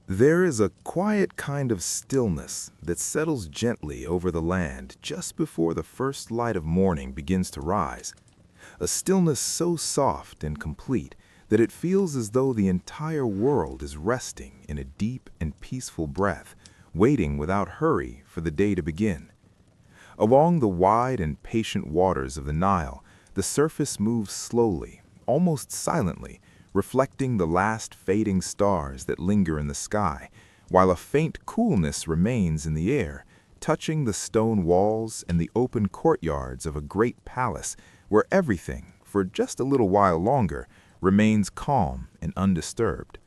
There is a quiet kind of stillness that settles gently over the land just before the first light of morning begins to rise. A stillness so soft and complete that it feels as though the entire world is resting in a deep and peaceful breath, waiting without hurry for the day to begin. Along the wide and patient waters of the Nile, the surface moves slowly, almost silently, reflecting the last fading stars that linger in the sky, while a faint coolness remains in the air, touching the stone walls and the open courtyards of a great palace where everything, for just a little while longer, remains calm and undisturbed.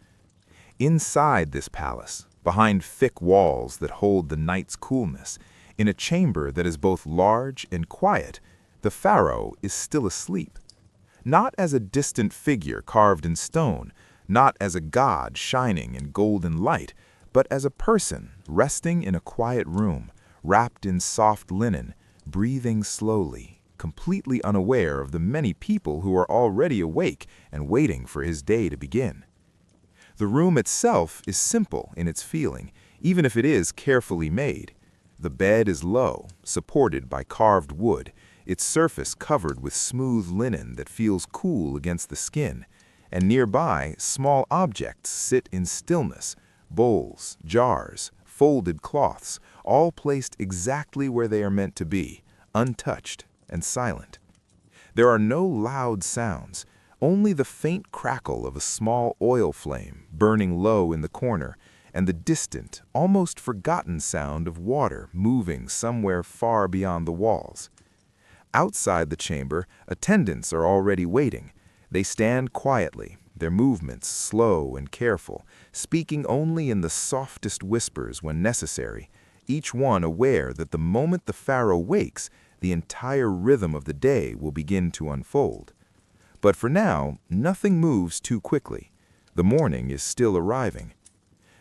Inside this palace, behind thick walls that hold the night's coolness, in a chamber that is both large and quiet, the pharaoh is still asleep. Not as a distant figure carved in stone, not as a god shining in golden light, but as a person resting in a quiet room, wrapped in soft linen, breathing slowly, completely unaware of the many people who are already awake and waiting for his day to begin. The room itself is simple in its feeling, even if it is carefully made. The bed is low, supported by carved wood, its surface covered with smooth linen that feels cool against the skin, and nearby small objects sit in stillness, bowls, jars, folded cloths, all placed exactly where they are meant to be, untouched and silent. There are no loud sounds, only the faint crackle of a small oil flame burning low in the corner, and the distant, almost forgotten sound of water moving somewhere far beyond the walls. Outside the chamber, attendants are already waiting. They stand quietly, their movements slow and careful, speaking only in the softest whispers when necessary, each one aware that the moment the pharaoh wakes, the entire rhythm of the day will begin to unfold. But for now, nothing moves too quickly. The morning is still arriving.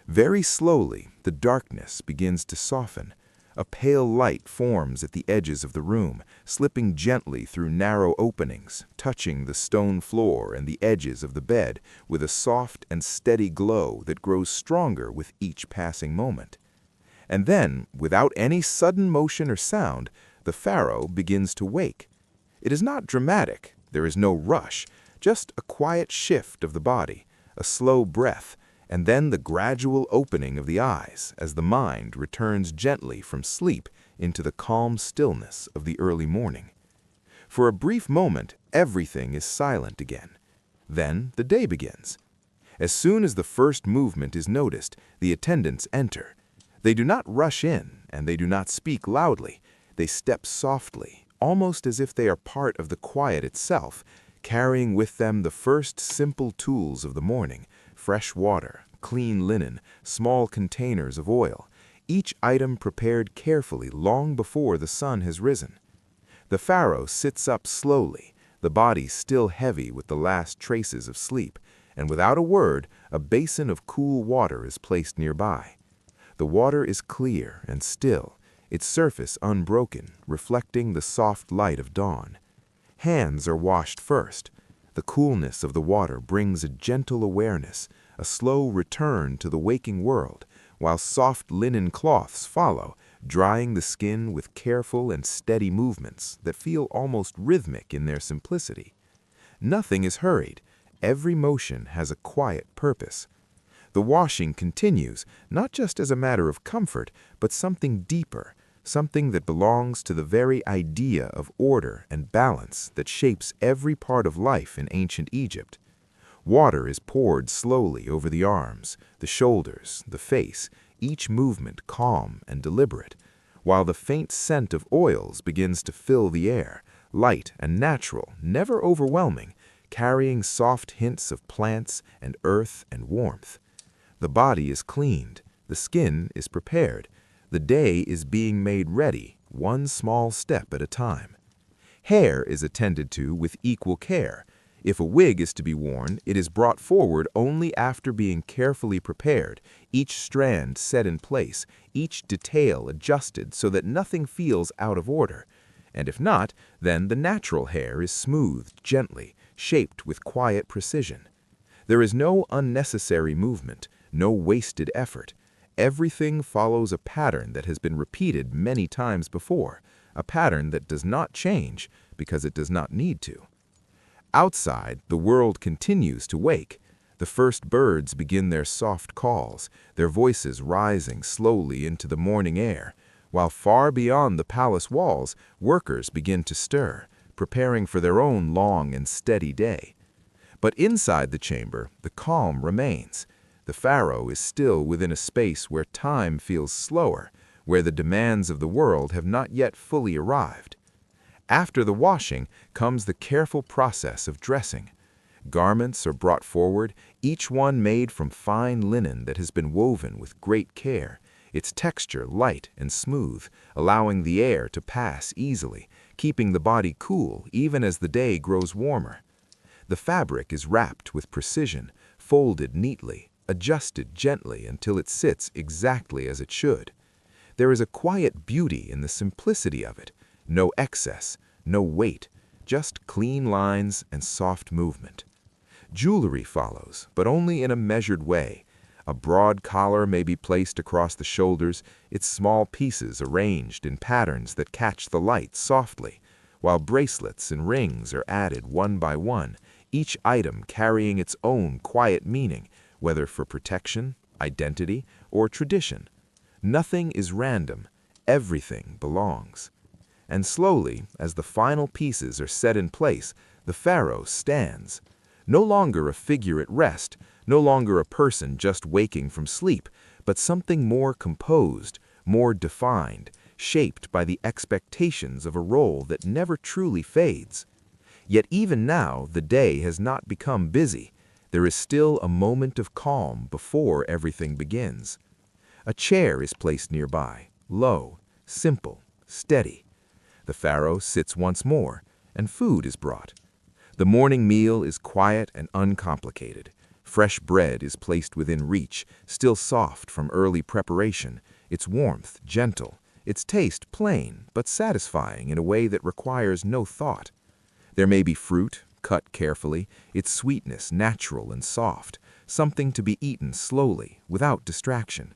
Very slowly, the darkness begins to soften. A pale light forms at the edges of the room, slipping gently through narrow openings, touching the stone floor and the edges of the bed with a soft and steady glow that grows stronger with each passing moment. And then, without any sudden motion or sound, the pharaoh begins to wake. It is not dramatic, there is no rush, just a quiet shift of the body, a slow breath, and then the gradual opening of the eyes as the mind returns gently from sleep into the calm stillness of the early morning. For a brief moment, everything is silent again. Then the day begins. As soon as the first movement is noticed, the attendants enter. They do not rush in, and they do not speak loudly. They step softly, almost as if they are part of the quiet itself, carrying with them the first simple tools of the morning: fresh water, clean linen, small containers of oil, each item prepared carefully long before the sun has risen. The pharaoh sits up slowly, the body still heavy with the last traces of sleep, and without a word, a basin of cool water is placed nearby. The water is clear and still, its surface unbroken, reflecting the soft light of dawn. Hands are washed first. The coolness of the water brings a gentle awareness, a slow return to the waking world, while soft linen cloths follow, drying the skin with careful and steady movements that feel almost rhythmic in their simplicity. Nothing is hurried. Every motion has a quiet purpose. The washing continues, not just as a matter of comfort, but something deeper, something that belongs to the very idea of order and balance that shapes every part of life in ancient Egypt. Water is poured slowly over the arms, the shoulders, the face, each movement calm and deliberate, while the faint scent of oils begins to fill the air, light and natural, never overwhelming, carrying soft hints of plants and earth and warmth. The body is cleaned, the skin is prepared, the day is being made ready, one small step at a time. Hair is attended to with equal care. If a wig is to be worn, it is brought forward only after being carefully prepared, each strand set in place, each detail adjusted so that nothing feels out of order. And if not, then the natural hair is smoothed gently, shaped with quiet precision. There is no unnecessary movement, no wasted effort. Everything follows a pattern that has been repeated many times before, a pattern that does not change because it does not need to. Outside, the world continues to wake. The first birds begin their soft calls, their voices rising slowly into the morning air, while far beyond the palace walls, workers begin to stir, preparing for their own long and steady day. But inside the chamber, the calm remains. The pharaoh is still within a space where time feels slower, where the demands of the world have not yet fully arrived. After the washing comes the careful process of dressing. Garments are brought forward, each one made from fine linen that has been woven with great care, its texture light and smooth, allowing the air to pass easily, keeping the body cool even as the day grows warmer. The fabric is wrapped with precision, folded neatly, adjusted gently until it sits exactly as it should. There is a quiet beauty in the simplicity of it, no excess, no weight, just clean lines and soft movement. Jewelry follows, but only in a measured way. A broad collar may be placed across the shoulders, its small pieces arranged in patterns that catch the light softly, while bracelets and rings are added one by one, each item carrying its own quiet meaning, whether for protection, identity, or tradition. Nothing is random, everything belongs. And slowly, as the final pieces are set in place, the pharaoh stands. No longer a figure at rest, no longer a person just waking from sleep, but something more composed, more defined, shaped by the expectations of a role that never truly fades. Yet even now, the day has not become busy. There is still a moment of calm before everything begins. A chair is placed nearby, low, simple, steady. The pharaoh sits once more, and food is brought. The morning meal is quiet and uncomplicated. Fresh bread is placed within reach, still soft from early preparation, its warmth gentle, its taste plain but satisfying in a way that requires no thought. There may be fruit, cut carefully, its sweetness natural and soft, something to be eaten slowly, without distraction.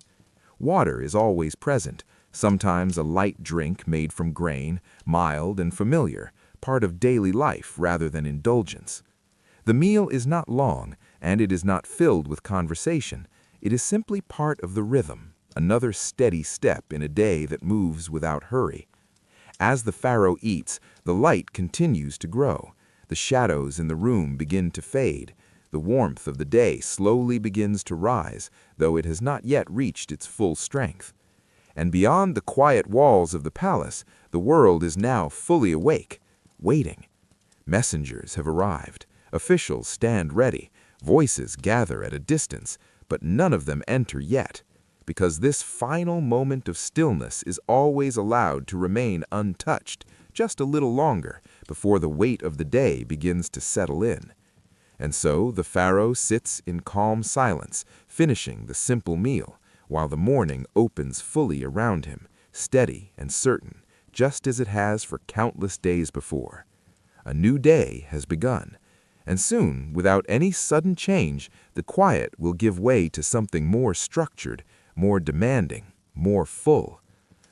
Water is always present, sometimes a light drink made from grain, mild and familiar, part of daily life rather than indulgence. The meal is not long, and it is not filled with conversation. It is simply part of the rhythm, another steady step in a day that moves without hurry. As the pharaoh eats, the light continues to grow. The shadows in the room begin to fade. The warmth of the day slowly begins to rise, though it has not yet reached its full strength. And beyond the quiet walls of the palace, the world is now fully awake, waiting. Messengers have arrived. Officials stand ready. Voices gather at a distance, but none of them enter yet, because this final moment of stillness is always allowed to remain untouched just a little longer before the weight of the day begins to settle in. And so the pharaoh sits in calm silence, finishing the simple meal, while the morning opens fully around him, steady and certain, just as it has for countless days before. A new day has begun, and soon, without any sudden change, the quiet will give way to something more structured, more demanding, more full.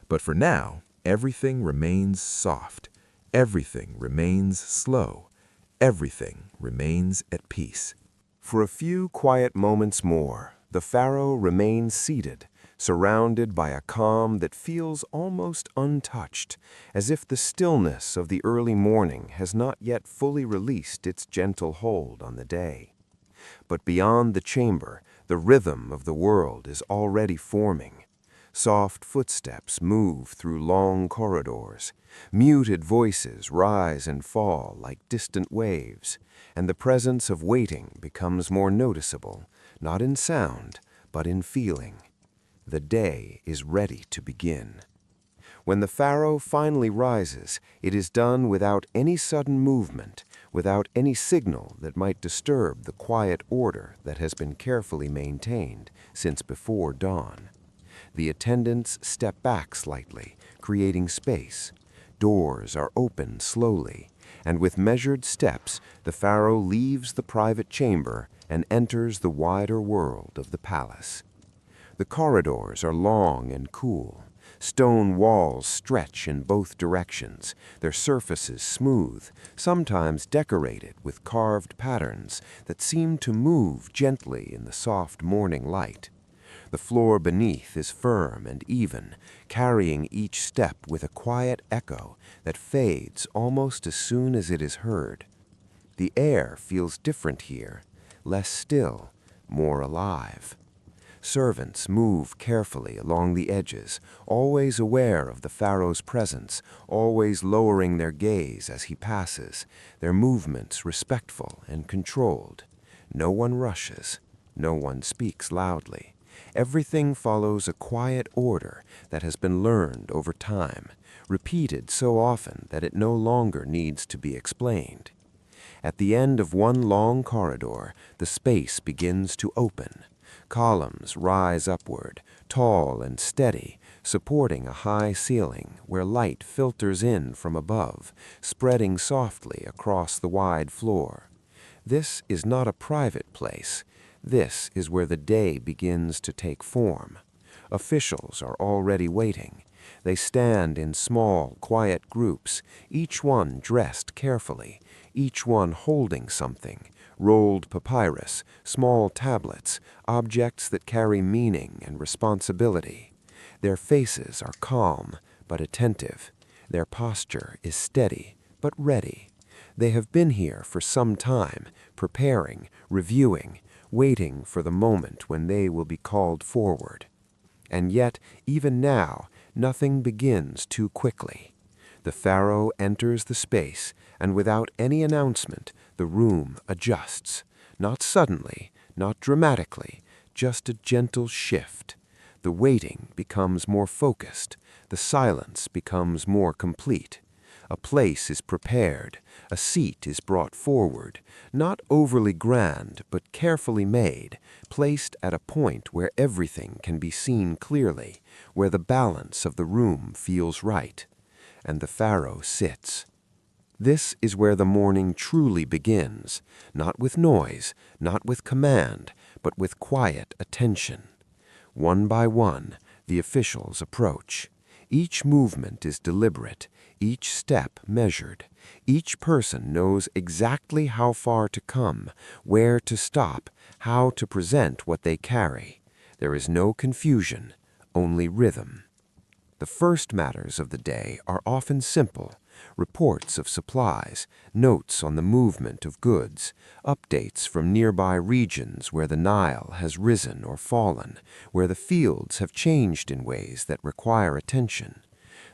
But for now, everything remains soft, everything remains slow, everything remains at peace. For a few quiet moments more, the pharaoh remains seated, surrounded by a calm that feels almost untouched, as if the stillness of the early morning has not yet fully released its gentle hold on the day. But beyond the chamber, the rhythm of the world is already forming. Soft footsteps move through long corridors. Muted voices rise and fall like distant waves, and the presence of waiting becomes more noticeable, not in sound, but in feeling. The day is ready to begin. When the pharaoh finally rises, it is done without any sudden movement, without any signal that might disturb the quiet order that has been carefully maintained since before dawn. The attendants step back slightly, creating space. Doors are opened slowly, and with measured steps, the pharaoh leaves the private chamber and enters the wider world of the palace. The corridors are long and cool. Stone walls stretch in both directions, their surfaces smooth, sometimes decorated with carved patterns that seem to move gently in the soft morning light. The floor beneath is firm and even, carrying each step with a quiet echo that fades almost as soon as it is heard. The air feels different here, less still, more alive. Servants move carefully along the edges, always aware of the Pharaoh's presence, always lowering their gaze as he passes, their movements respectful and controlled. No one rushes, no one speaks loudly. Everything follows a quiet order that has been learned over time, repeated so often that it no longer needs to be explained. At the end of one long corridor, the space begins to open. Columns rise upward, tall and steady, supporting a high ceiling where light filters in from above, spreading softly across the wide floor. This is not a private place. This is where the day begins to take form. Officials are already waiting. They stand in small, quiet groups, each one dressed carefully, each one holding something, rolled papyrus, small tablets, objects that carry meaning and responsibility. Their faces are calm but attentive. Their posture is steady but ready. They have been here for some time, preparing, reviewing, waiting for the moment when they will be called forward. And yet, even now, nothing begins too quickly. The Pharaoh enters the space, and without any announcement, the room adjusts. Not suddenly, not dramatically, just a gentle shift. The waiting becomes more focused. The silence becomes more complete. A place is prepared. A seat is brought forward, not overly grand, but carefully made, placed at a point where everything can be seen clearly, where the balance of the room feels right. And the Pharaoh sits. This is where the morning truly begins, not with noise, not with command, but with quiet attention. One by one, the officials approach. Each movement is deliberate, each step measured. Each person knows exactly how far to come, where to stop, how to present what they carry. There is no confusion, only rhythm. The first matters of the day are often simple: reports of supplies, notes on the movement of goods, updates from nearby regions where the Nile has risen or fallen, where the fields have changed in ways that require attention.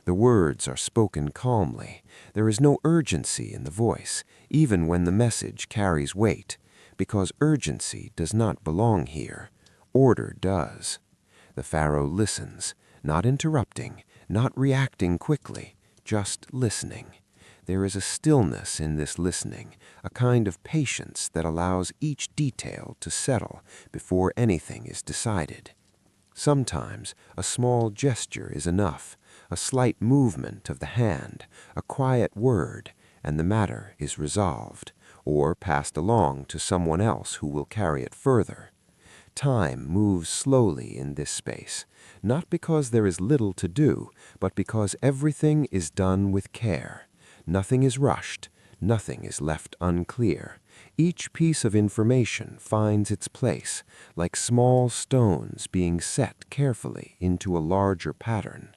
The words are spoken calmly. There is no urgency in the voice, even when the message carries weight, because urgency does not belong here. Order does. The Pharaoh listens, not interrupting, not reacting quickly, just listening. There is a stillness in this listening, a kind of patience that allows each detail to settle before anything is decided. Sometimes a small gesture is enough, a slight movement of the hand, a quiet word, and the matter is resolved, or passed along to someone else who will carry it further. Time moves slowly in this space, not because there is little to do, but because everything is done with care. Nothing is rushed, nothing is left unclear. Each piece of information finds its place, like small stones being set carefully into a larger pattern.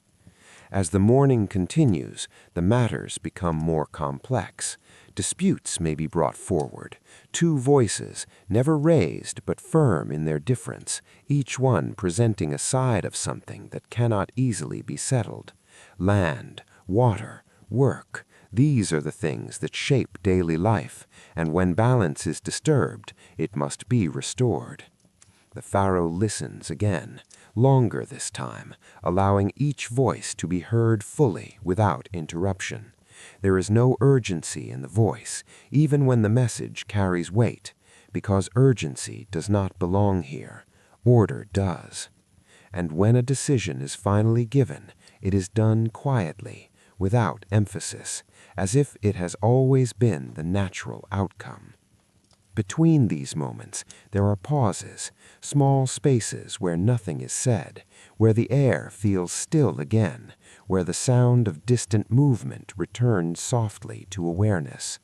As the morning continues, the matters become more complex. Disputes may be brought forward. Two voices, never raised but firm in their difference, each one presenting a side of something that cannot easily be settled. Land, water, work, these are the things that shape daily life, and when balance is disturbed, it must be restored. The Pharaoh listens again, longer this time, allowing each voice to be heard fully without interruption. There is no urgency in the voice, even when the message carries weight, because urgency does not belong here. Order does. And when a decision is finally given, it is done quietly, without emphasis, as if it has always been the natural outcome. between these moments, there are pauses, small spaces where nothing is said, where the air feels still again, where the sound of distant movement returns softly to awareness.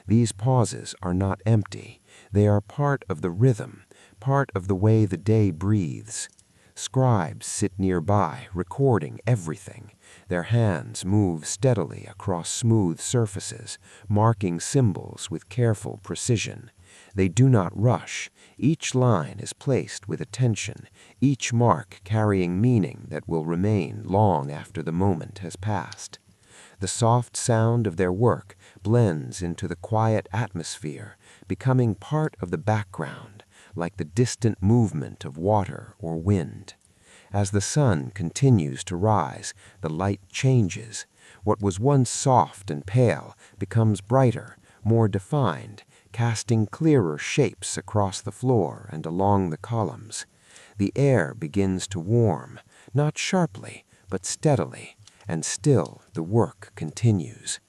These pauses are not empty. They are part of the rhythm, part of the way the day breathes. Scribes sit nearby, recording everything. Their hands move steadily across smooth surfaces, marking symbols with careful precision. They do not rush. Each line is placed with attention, each mark carrying meaning that will remain long after the moment has passed. The soft sound of their work blends into the quiet atmosphere, becoming part of the background, like the distant movement of water or wind. As the sun continues to rise, the light changes. What was once soft and pale becomes brighter, more defined, casting clearer shapes across the floor and along the columns. The air begins to warm, not sharply, but steadily, and still the work continues.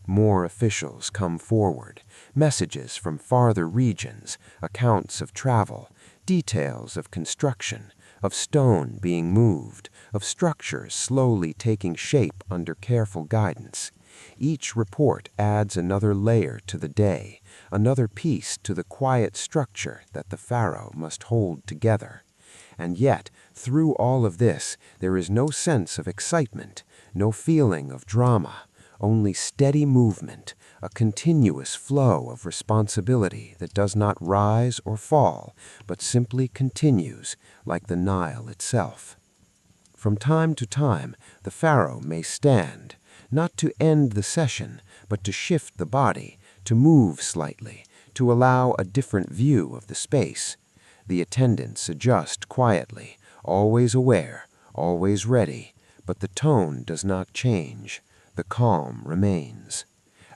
More officials come forward, messages from farther regions, accounts of travel, details of construction, of stone being moved, of structures slowly taking shape under careful guidance. Each report adds another layer to the day, another piece to the quiet structure that the pharaoh must hold together. And yet, through all of this, there is no sense of excitement, no feeling of drama, only steady movement, a continuous flow of responsibility that does not rise or fall, but simply continues, like the Nile itself. From time to time, the pharaoh may stand, not to end the session, but to shift the body, to move slightly, to allow a different view of the space. The attendants adjust quietly, always aware, always ready, but the tone does not change. The calm remains.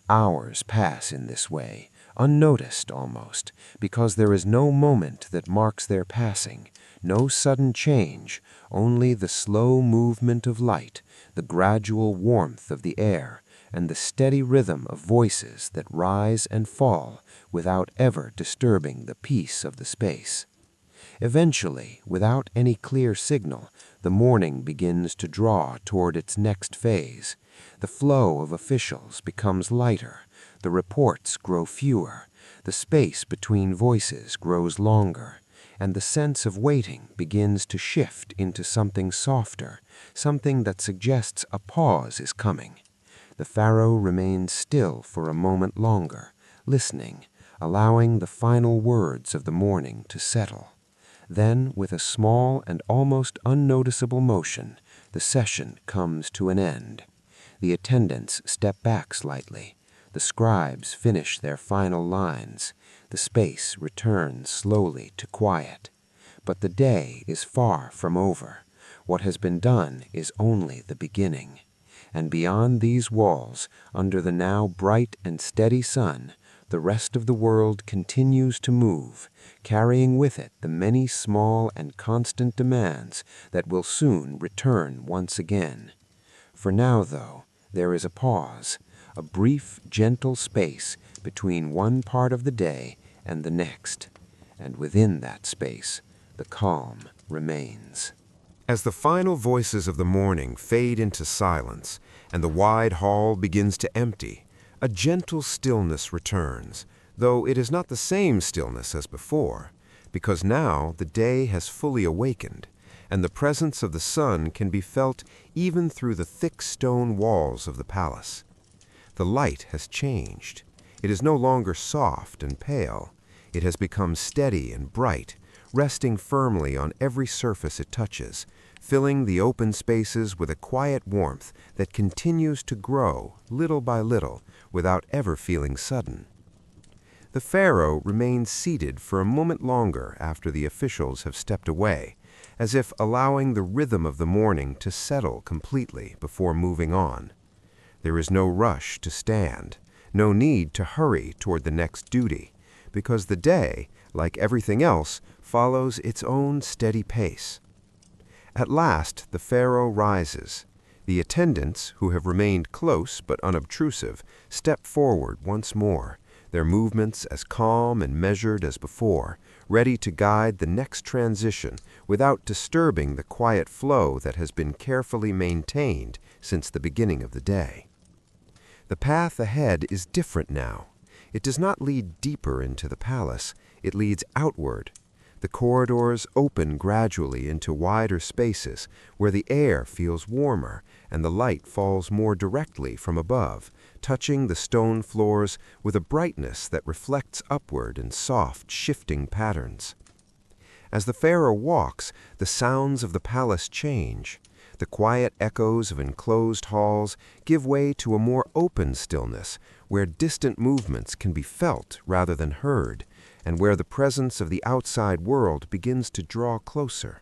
Hours pass in this way, unnoticed almost, because there is no moment that marks their passing, no sudden change, only the slow movement of light, the gradual warmth of the air, and the steady rhythm of voices that rise and fall without ever disturbing the peace of the space. Eventually, without any clear signal, the morning begins to draw toward its next phase. The flow of officials becomes lighter, the reports grow fewer, the space between voices grows longer, and the sense of waiting begins to shift into something softer, something that suggests a pause is coming. The pharaoh remains still for a moment longer, listening, allowing the final words of the morning to settle. Then, with a small and almost unnoticeable motion, the session comes to an end. The attendants step back slightly. The scribes finish their final lines. The space returns slowly to quiet. But the day is far from over. What has been done is only the beginning. And beyond these walls, under the now bright and steady sun, the rest of the world continues to move, carrying with it the many small and constant demands that will soon return once again. For now, though, there is a pause, a brief, gentle space between one part of the day and the next, and within that space, the calm remains. As the final voices of the morning fade into silence and the wide hall begins to empty, a gentle stillness returns, though it is not the same stillness as before, because now the day has fully awakened, and the presence of the sun can be felt even through the thick stone walls of the palace. The light has changed. It is no longer soft and pale. It has become steady and bright, resting firmly on every surface it touches, filling the open spaces with a quiet warmth that continues to grow little by little without ever feeling sudden. The pharaoh remains seated for a moment longer after the officials have stepped away, as if allowing the rhythm of the morning to settle completely before moving on. There is no rush to stand, no need to hurry toward the next duty, because the day, like everything else, follows its own steady pace. At last the pharaoh rises. The attendants, who have remained close but unobtrusive, step forward once more, their movements as calm and measured as before, ready to guide the next transition without disturbing the quiet flow that has been carefully maintained since the beginning of the day. The path ahead is different now. It does not lead deeper into the palace, it leads outward. The corridors open gradually into wider spaces where the air feels warmer and the light falls more directly from above, touching the stone floors with a brightness that reflects upward in soft, shifting patterns. As the pharaoh walks, the sounds of the palace change. The quiet echoes of enclosed halls give way to a more open stillness, where distant movements can be felt rather than heard, and where the presence of the outside world begins to draw closer.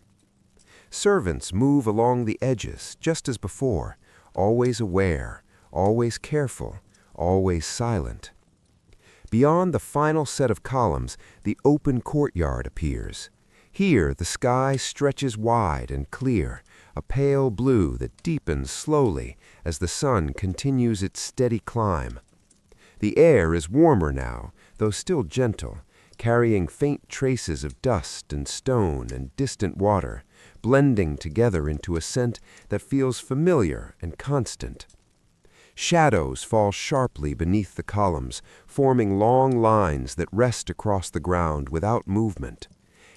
Servants move along the edges just as before, always aware, always careful, always silent. Beyond the final set of columns, the open courtyard appears. Here the sky stretches wide and clear, a pale blue that deepens slowly as the sun continues its steady climb. The air is warmer now, though still gentle, carrying faint traces of dust and stone and distant water, blending together into a scent that feels familiar and constant. Shadows fall sharply beneath the columns, forming long lines that rest across the ground without movement.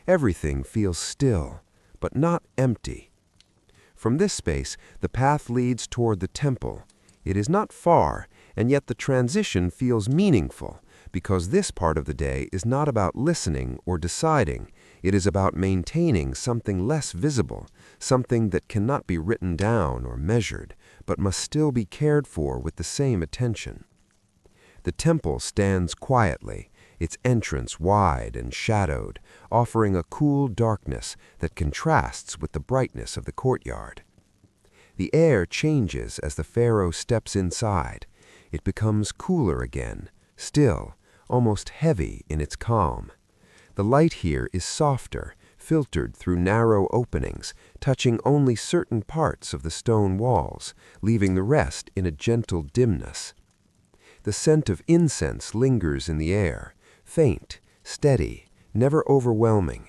Everything feels still, but not empty. From this space, the path leads toward the temple. It is not far, and yet the transition feels meaningful, because this part of the day is not about listening or deciding. It is about maintaining something less visible, something that cannot be written down or measured, but must still be cared for with the same attention. The temple stands quietly, its entrance wide and shadowed, offering a cool darkness that contrasts with the brightness of the courtyard. The air changes as the pharaoh steps inside. It becomes cooler again, still, almost heavy in its calm. The light here is softer, filtered through narrow openings, touching only certain parts of the stone walls, leaving the rest in a gentle dimness. The scent of incense lingers in the air, faint, steady, never overwhelming.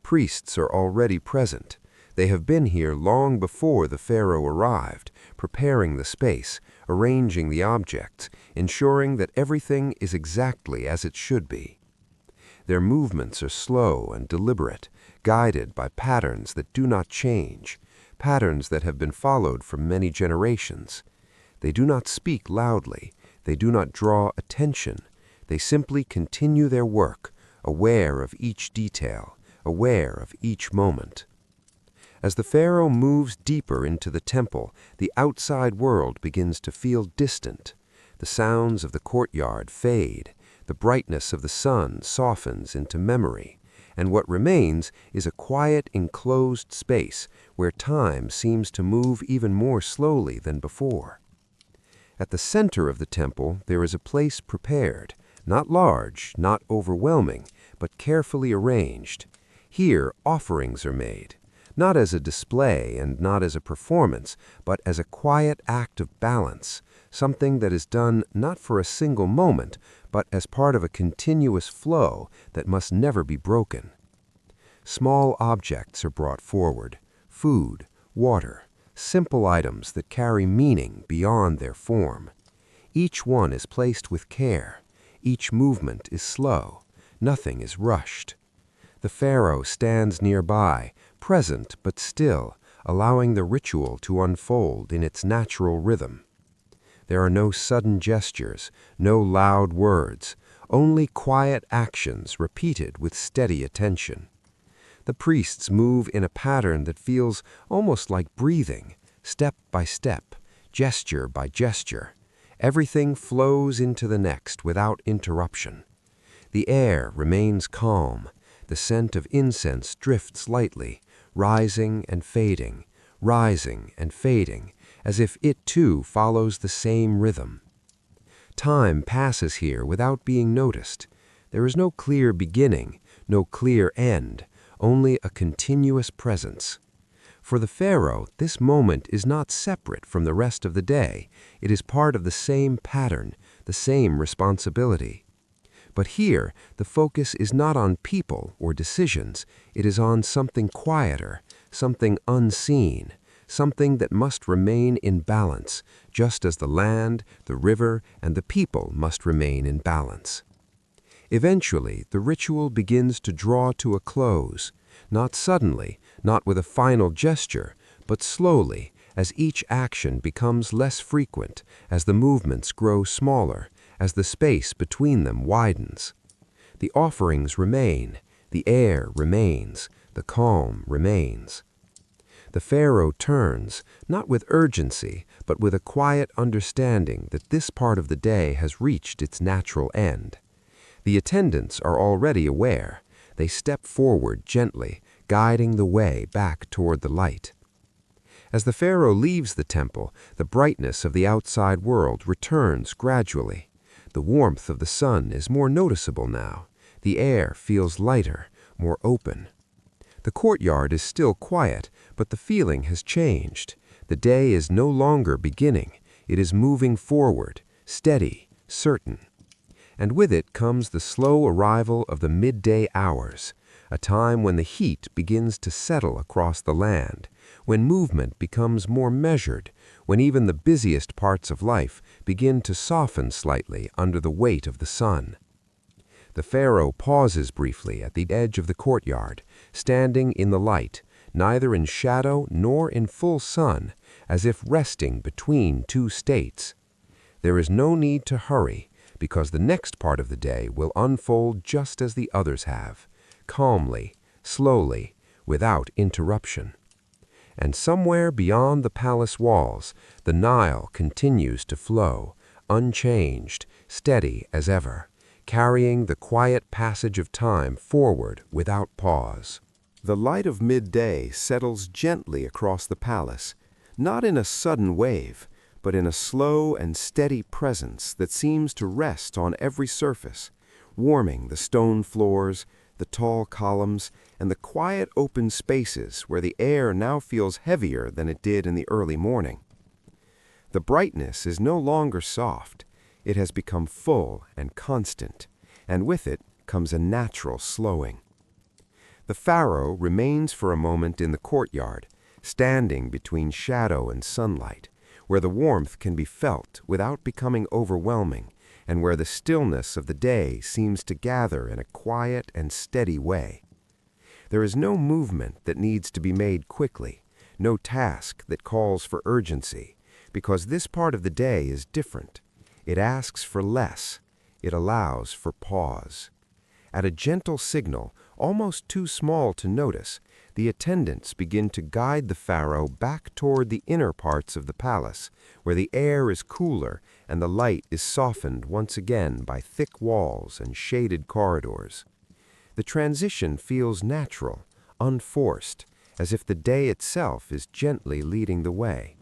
Priests are already present. They have been here long before the pharaoh arrived, preparing the space, arranging the objects, ensuring that everything is exactly as it should be. Their movements are slow and deliberate, guided by patterns that do not change, patterns that have been followed for many generations. They do not speak loudly, they do not draw attention, they simply continue their work, aware of each detail, aware of each moment. As the pharaoh moves deeper into the temple, the outside world begins to feel distant. The sounds of the courtyard fade, the brightness of the sun softens into memory, and what remains is a quiet, enclosed space where time seems to move even more slowly than before. At the center of the temple, there is a place prepared, not large, not overwhelming, but carefully arranged. Here, offerings are made, not as a display and not as a performance, but as a quiet act of balance, something that is done not for a single moment, but as part of a continuous flow that must never be broken. Small objects are brought forward, food, water, simple items that carry meaning beyond their form. Each one is placed with care. Each movement is slow. Nothing is rushed. The pharaoh stands nearby, present but still, allowing the ritual to unfold in its natural rhythm. There are no sudden gestures, no loud words, only quiet actions repeated with steady attention. The priests move in a pattern that feels almost like breathing, step by step, gesture by gesture. Everything flows into the next without interruption. The air remains calm. The scent of incense drifts lightly, rising and fading, as if it too follows the same rhythm. Time passes here without being noticed. There is no clear beginning, no clear end, only a continuous presence. For the pharaoh, this moment is not separate from the rest of the day. It is part of the same pattern, the same responsibility. But here, the focus is not on people or decisions. It is on something quieter, something unseen, something that must remain in balance, just as the land, the river, and the people must remain in balance. Eventually, the ritual begins to draw to a close, not suddenly, not with a final gesture, but slowly, as each action becomes less frequent, as the movements grow smaller, as the space between them widens. The offerings remain, the air remains, the calm remains. The pharaoh turns, not with urgency, but with a quiet understanding that this part of the day has reached its natural end. The attendants are already aware. They step forward gently, guiding the way back toward the light. As the pharaoh leaves the temple, the brightness of the outside world returns gradually. The warmth of the sun is more noticeable now. The air feels lighter, more open. The courtyard is still quiet, but the feeling has changed. The day is no longer beginning. It is moving forward, steady, certain. And with it comes the slow arrival of the midday hours, a time when the heat begins to settle across the land, when movement becomes more measured, when even the busiest parts of life begin to soften slightly under the weight of the sun. The pharaoh pauses briefly at the edge of the courtyard, standing in the light, neither in shadow nor in full sun, as if resting between two states. There is no need to hurry, because the next part of the day will unfold just as the others have, calmly, slowly, without interruption. And somewhere beyond the palace walls, the Nile continues to flow, unchanged, steady as ever, carrying the quiet passage of time forward without pause. The light of midday settles gently across the palace, not in a sudden wave, but in a slow and steady presence that seems to rest on every surface, warming the stone floors, the tall columns, and the quiet open spaces where the air now feels heavier than it did in the early morning. The brightness is no longer soft. It has become full and constant, and with it comes a natural slowing. The pharaoh remains for a moment in the courtyard, standing between shadow and sunlight, where the warmth can be felt without becoming overwhelming, and where the stillness of the day seems to gather in a quiet and steady way. There is no movement that needs to be made quickly, no task that calls for urgency, because this part of the day is different. It asks for less. It allows for pause. At a gentle signal, almost too small to notice, the attendants begin to guide the pharaoh back toward the inner parts of the palace, where the air is cooler and the light is softened once again by thick walls and shaded corridors. The transition feels natural, unforced, as if the day itself is gently leading the way.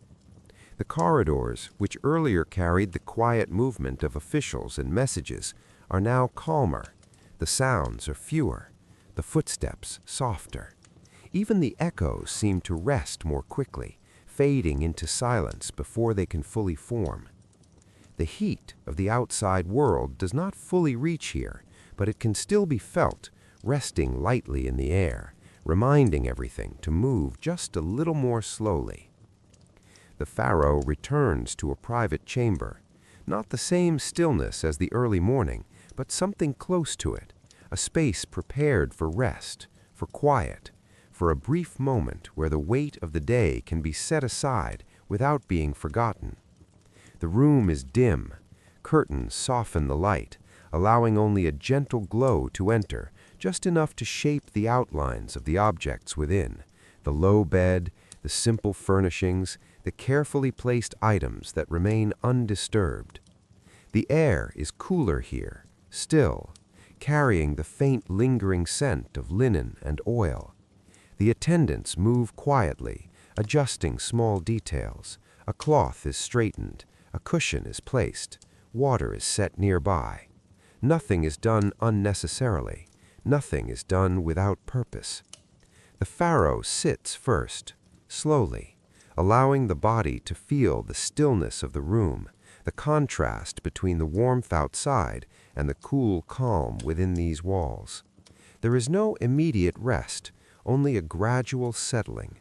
The corridors, which earlier carried the quiet movement of officials and messages, are now calmer. The sounds are fewer, the footsteps softer. Even the echoes seem to rest more quickly, fading into silence before they can fully form. The heat of the outside world does not fully reach here, but it can still be felt, resting lightly in the air, reminding everything to move just a little more slowly. The pharaoh returns to a private chamber, not the same stillness as the early morning, but something close to it, a space prepared for rest, for quiet, for a brief moment where the weight of the day can be set aside without being forgotten. The room is dim. Curtains soften the light, allowing only a gentle glow to enter, just enough to shape the outlines of the objects within, the low bed, the simple furnishings, the carefully placed items that remain undisturbed. The air is cooler here, still, carrying the faint lingering scent of linen and oil. The attendants move quietly, adjusting small details. A cloth is straightened, a cushion is placed, water is set nearby. Nothing is done unnecessarily. Nothing is done without purpose. The pharaoh sits first, slowly, allowing the body to feel the stillness of the room, the contrast between the warmth outside and the cool calm within these walls. There is no immediate rest, only a gradual settling.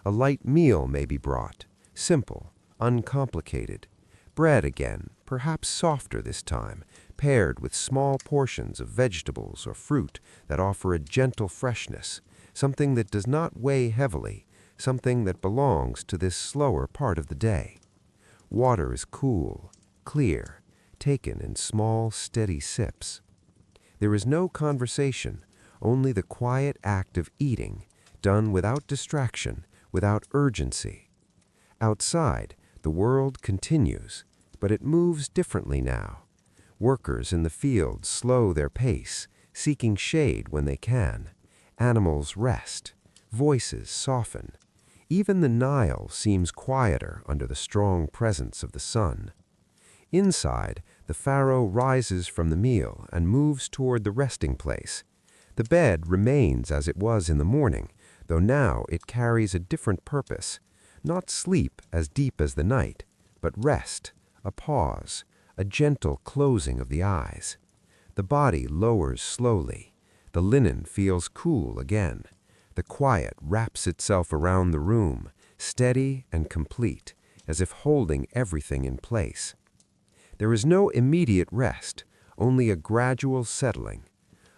A light meal may be brought, simple, uncomplicated. Bread again, perhaps softer this time, paired with small portions of vegetables or fruit that offer a gentle freshness, something that does not weigh heavily, something that belongs to this slower part of the day. Water is cool, clear, taken in small, steady sips. There is no conversation, only the quiet act of eating, done without distraction, without urgency. Outside, the world continues, but it moves differently now. Workers in the fields slow their pace, seeking shade when they can. Animals rest. Voices soften. Even the Nile seems quieter under the strong presence of the sun. Inside, the pharaoh rises from the meal and moves toward the resting place. The bed remains as it was in the morning, though now it carries a different purpose. Not sleep as deep as the night, but rest, a pause, a gentle closing of the eyes. The body lowers slowly. The linen feels cool again. The quiet wraps itself around the room, steady and complete, as if holding everything in place. There is no immediate rest, only a gradual settling.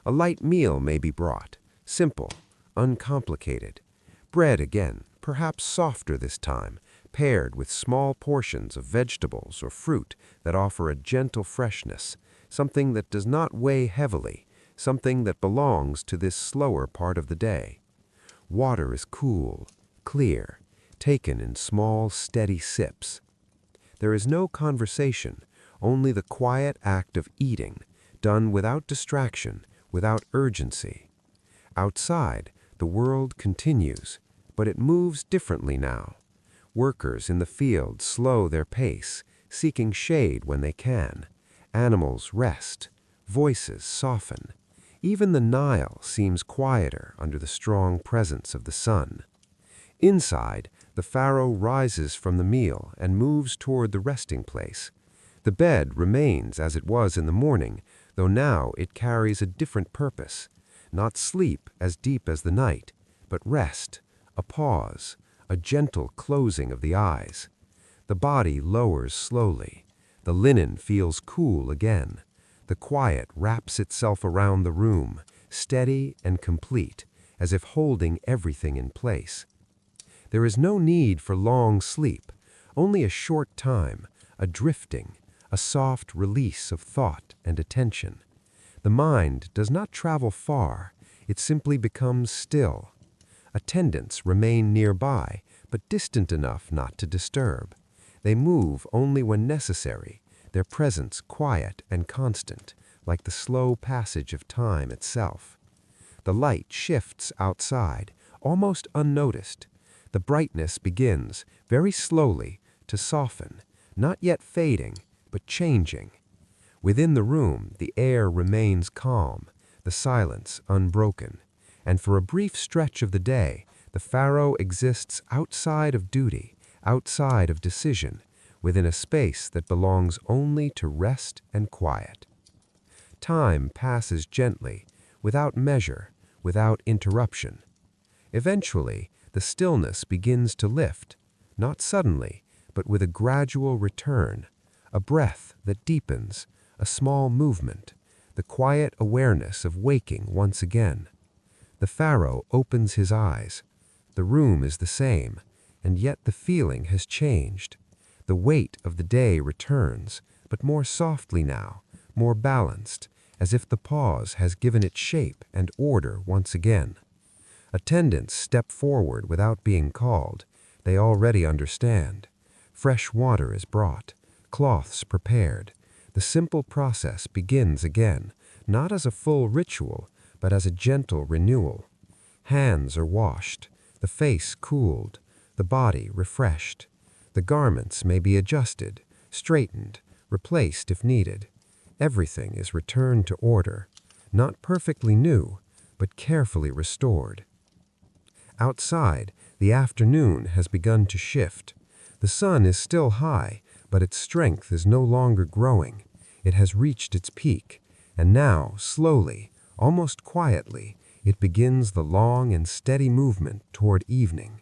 A light meal may be brought, simple, uncomplicated. Bread again, perhaps softer this time, paired with small portions of vegetables or fruit that offer a gentle freshness, something that does not weigh heavily, something that belongs to this slower part of the day. Water is cool, clear, taken in small, steady sips. There is no conversation, only the quiet act of eating, done without distraction, without urgency. Outside, the world continues, but it moves differently now. Workers in the field slow their pace, seeking shade when they can. Animals rest. Voices soften. Even the Nile seems quieter under the strong presence of the sun. Inside, the pharaoh rises from the meal and moves toward the resting place. The bed remains as it was in the morning, though now it carries a different purpose. Not sleep as deep as the night, but rest, a pause, a gentle closing of the eyes. The body lowers slowly. The linen feels cool again. The quiet wraps itself around the room, steady and complete, as if holding everything in place. There is no need for long sleep, only a short time, a drifting, a soft release of thought and attention. The mind does not travel far, it simply becomes still. Attendants remain nearby, but distant enough not to disturb. They move only when necessary, their presence quiet and constant, like the slow passage of time itself. The light shifts outside, almost unnoticed. The brightness begins, very slowly, to soften, not yet fading, but changing. Within the room, the air remains calm, the silence unbroken, and for a brief stretch of the day, the pharaoh exists outside of duty, outside of decision, within a space that belongs only to rest and quiet. Time passes gently, without measure, without interruption. Eventually, the stillness begins to lift, not suddenly, but with a gradual return, a breath that deepens, a small movement, the quiet awareness of waking once again. The pharaoh opens his eyes. The room is the same, and yet the feeling has changed. The weight of the day returns, but more softly now, more balanced, as if the pause has given it shape and order once again. Attendants step forward without being called. They already understand. Fresh water is brought, cloths prepared. The simple process begins again, not as a full ritual, but as a gentle renewal. Hands are washed, the face cooled, the body refreshed. The garments may be adjusted, straightened, replaced if needed. Everything is returned to order, not perfectly new, but carefully restored. Outside, the afternoon has begun to shift. The sun is still high, But its strength is no longer growing. It has reached its peak, and now, slowly, almost quietly, it begins the long and steady movement toward evening.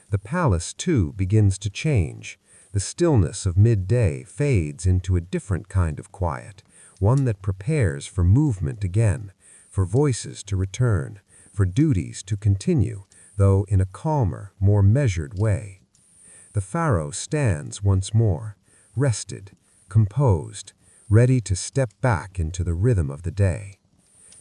The palace, too, begins to change. The stillness of midday fades into a different kind of quiet, one that prepares for movement again, for voices to return, for duties to continue, though in a calmer, more measured way. The pharaoh stands once more, rested, composed, ready to step back into the rhythm of the day.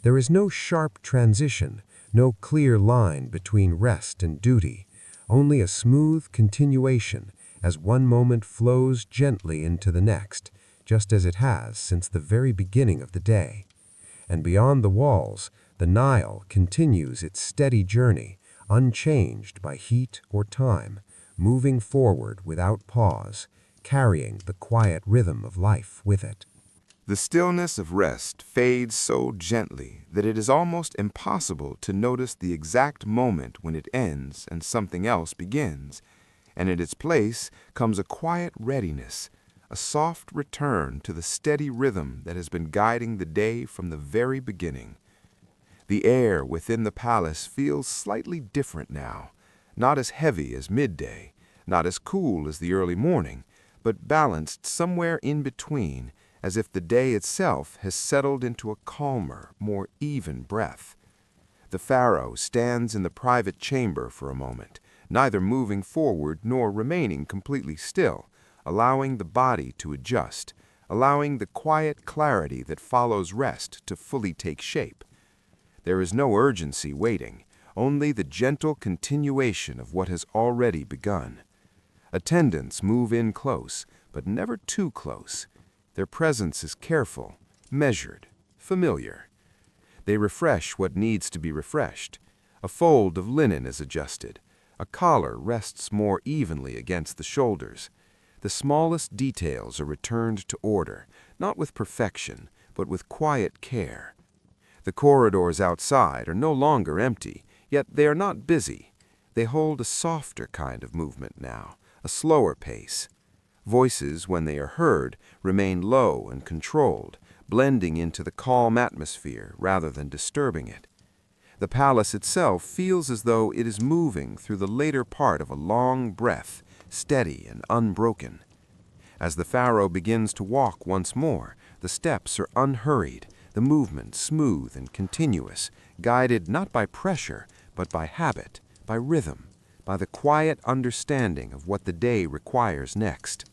There is no sharp transition, no clear line between rest and duty, only a smooth continuation as one moment flows gently into the next, just as it has since the very beginning of the day. And beyond the walls, the Nile continues its steady journey, unchanged by heat or time, moving forward without pause, carrying the quiet rhythm of life with it. The stillness of rest fades so gently that it is almost impossible to notice the exact moment when it ends and something else begins, and in its place comes a quiet readiness, a soft return to the steady rhythm that has been guiding the day from the very beginning. The air within the palace feels slightly different now, not as heavy as midday, not as cool as the early morning, but balanced somewhere in between, as if the day itself has settled into a calmer, more even breath. The pharaoh stands in the private chamber for a moment, neither moving forward nor remaining completely still, allowing the body to adjust, allowing the quiet clarity that follows rest to fully take shape. There is no urgency waiting, only the gentle continuation of what has already begun. Attendants move in close, but never too close. Their presence is careful, measured, familiar. They refresh what needs to be refreshed. A fold of linen is adjusted. A collar rests more evenly against the shoulders. The smallest details are returned to order, not with perfection, but with quiet care. The corridors outside are no longer empty, yet they are not busy. They hold a softer kind of movement now, a slower pace. Voices, when they are heard, remain low and controlled, blending into the calm atmosphere rather than disturbing it. The palace itself feels as though it is moving through the later part of a long breath, steady and unbroken. As the pharaoh begins to walk once more, the steps are unhurried, the movement smooth and continuous, guided not by pressure, but by habit, by rhythm, by the quiet understanding of what the day requires next.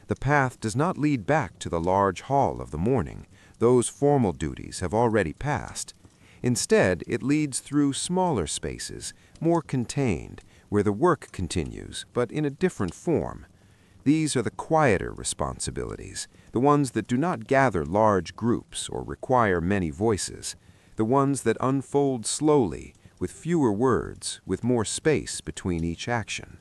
The path does not lead back to the large hall of the morning. Those formal duties have already passed. Instead, it leads through smaller spaces, more contained, where the work continues, but in a different form. These are the quieter responsibilities, the ones that do not gather large groups or require many voices, the ones that unfold slowly, with fewer words, with more space between each action.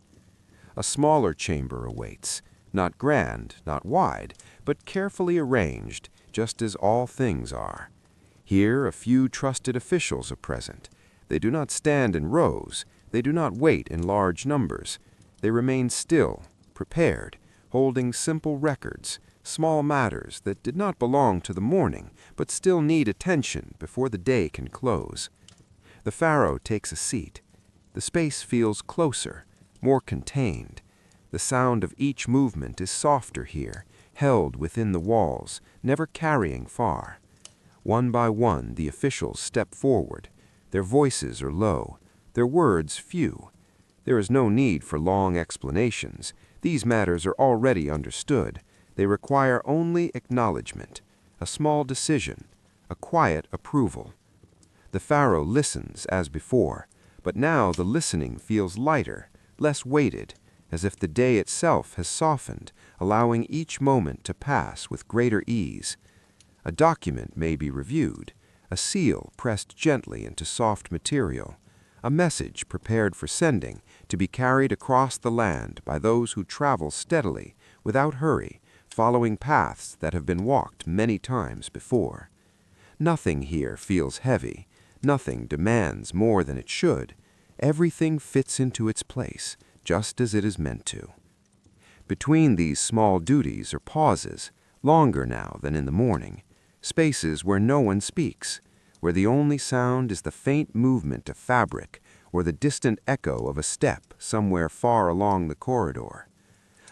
A smaller chamber awaits, not grand, not wide, but carefully arranged, just as all things are. Here a few trusted officials are present. They do not stand in rows. They do not wait in large numbers. They remain still, prepared, holding simple records, small matters that did not belong to the morning, but still need attention before the day can close. The pharaoh takes a seat. The space feels closer, more contained. The sound of each movement is softer here, held within the walls, never carrying far. One by one, the officials step forward. Their voices are low, their words few. There is no need for long explanations. These matters are already understood. They require only acknowledgement, a small decision, a quiet approval. The pharaoh listens as before, but now the listening feels lighter, less weighted, as if the day itself has softened, allowing each moment to pass with greater ease. A document may be reviewed, a seal pressed gently into soft material, a message prepared for sending to be carried across the land by those who travel steadily, without hurry, following paths that have been walked many times before. Nothing here feels heavy, nothing demands more than it should. Everything fits into its place, just as it is meant to. Between these small duties are pauses, longer now than in the morning, spaces where no one speaks, where the only sound is the faint movement of fabric or the distant echo of a step somewhere far along the corridor.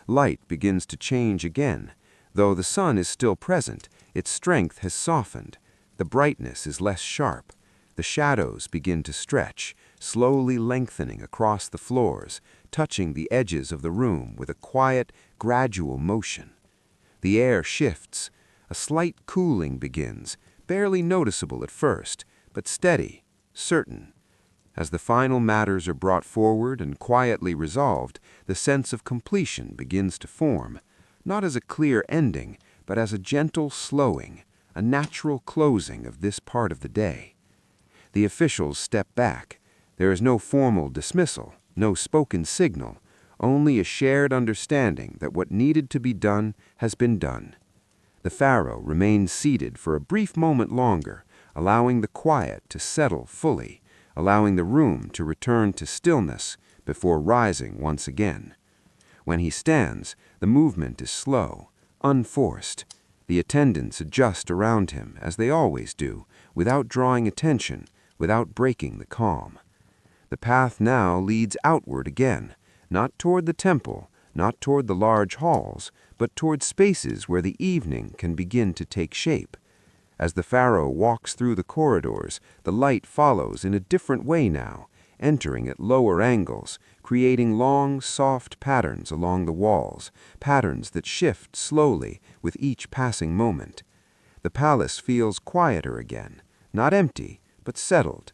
Light begins to change again. Though the sun is still present, its strength has softened. The brightness is less sharp. The shadows begin to stretch, slowly lengthening across the floors, touching the edges of the room with a quiet, gradual motion. The air shifts. A slight cooling begins, barely noticeable at first, but steady, certain. As the final matters are brought forward and quietly resolved, the sense of completion begins to form, not as a clear ending, but as a gentle slowing, a natural closing of this part of the day. The officials step back. There is no formal dismissal, no spoken signal, only a shared understanding that what needed to be done has been done. The pharaoh remains seated for a brief moment longer, allowing the quiet to settle fully, allowing the room to return to stillness before rising once again. When he stands, the movement is slow, unforced. The attendants adjust around him, as they always do, without drawing attention, without breaking the calm. The path now leads outward again, not toward the temple, not toward the large halls, but toward spaces where the evening can begin to take shape. As the pharaoh walks through the corridors, the light follows in a different way now, entering at lower angles, creating long, soft patterns along the walls, patterns that shift slowly with each passing moment. The palace feels quieter again, not empty, but settled.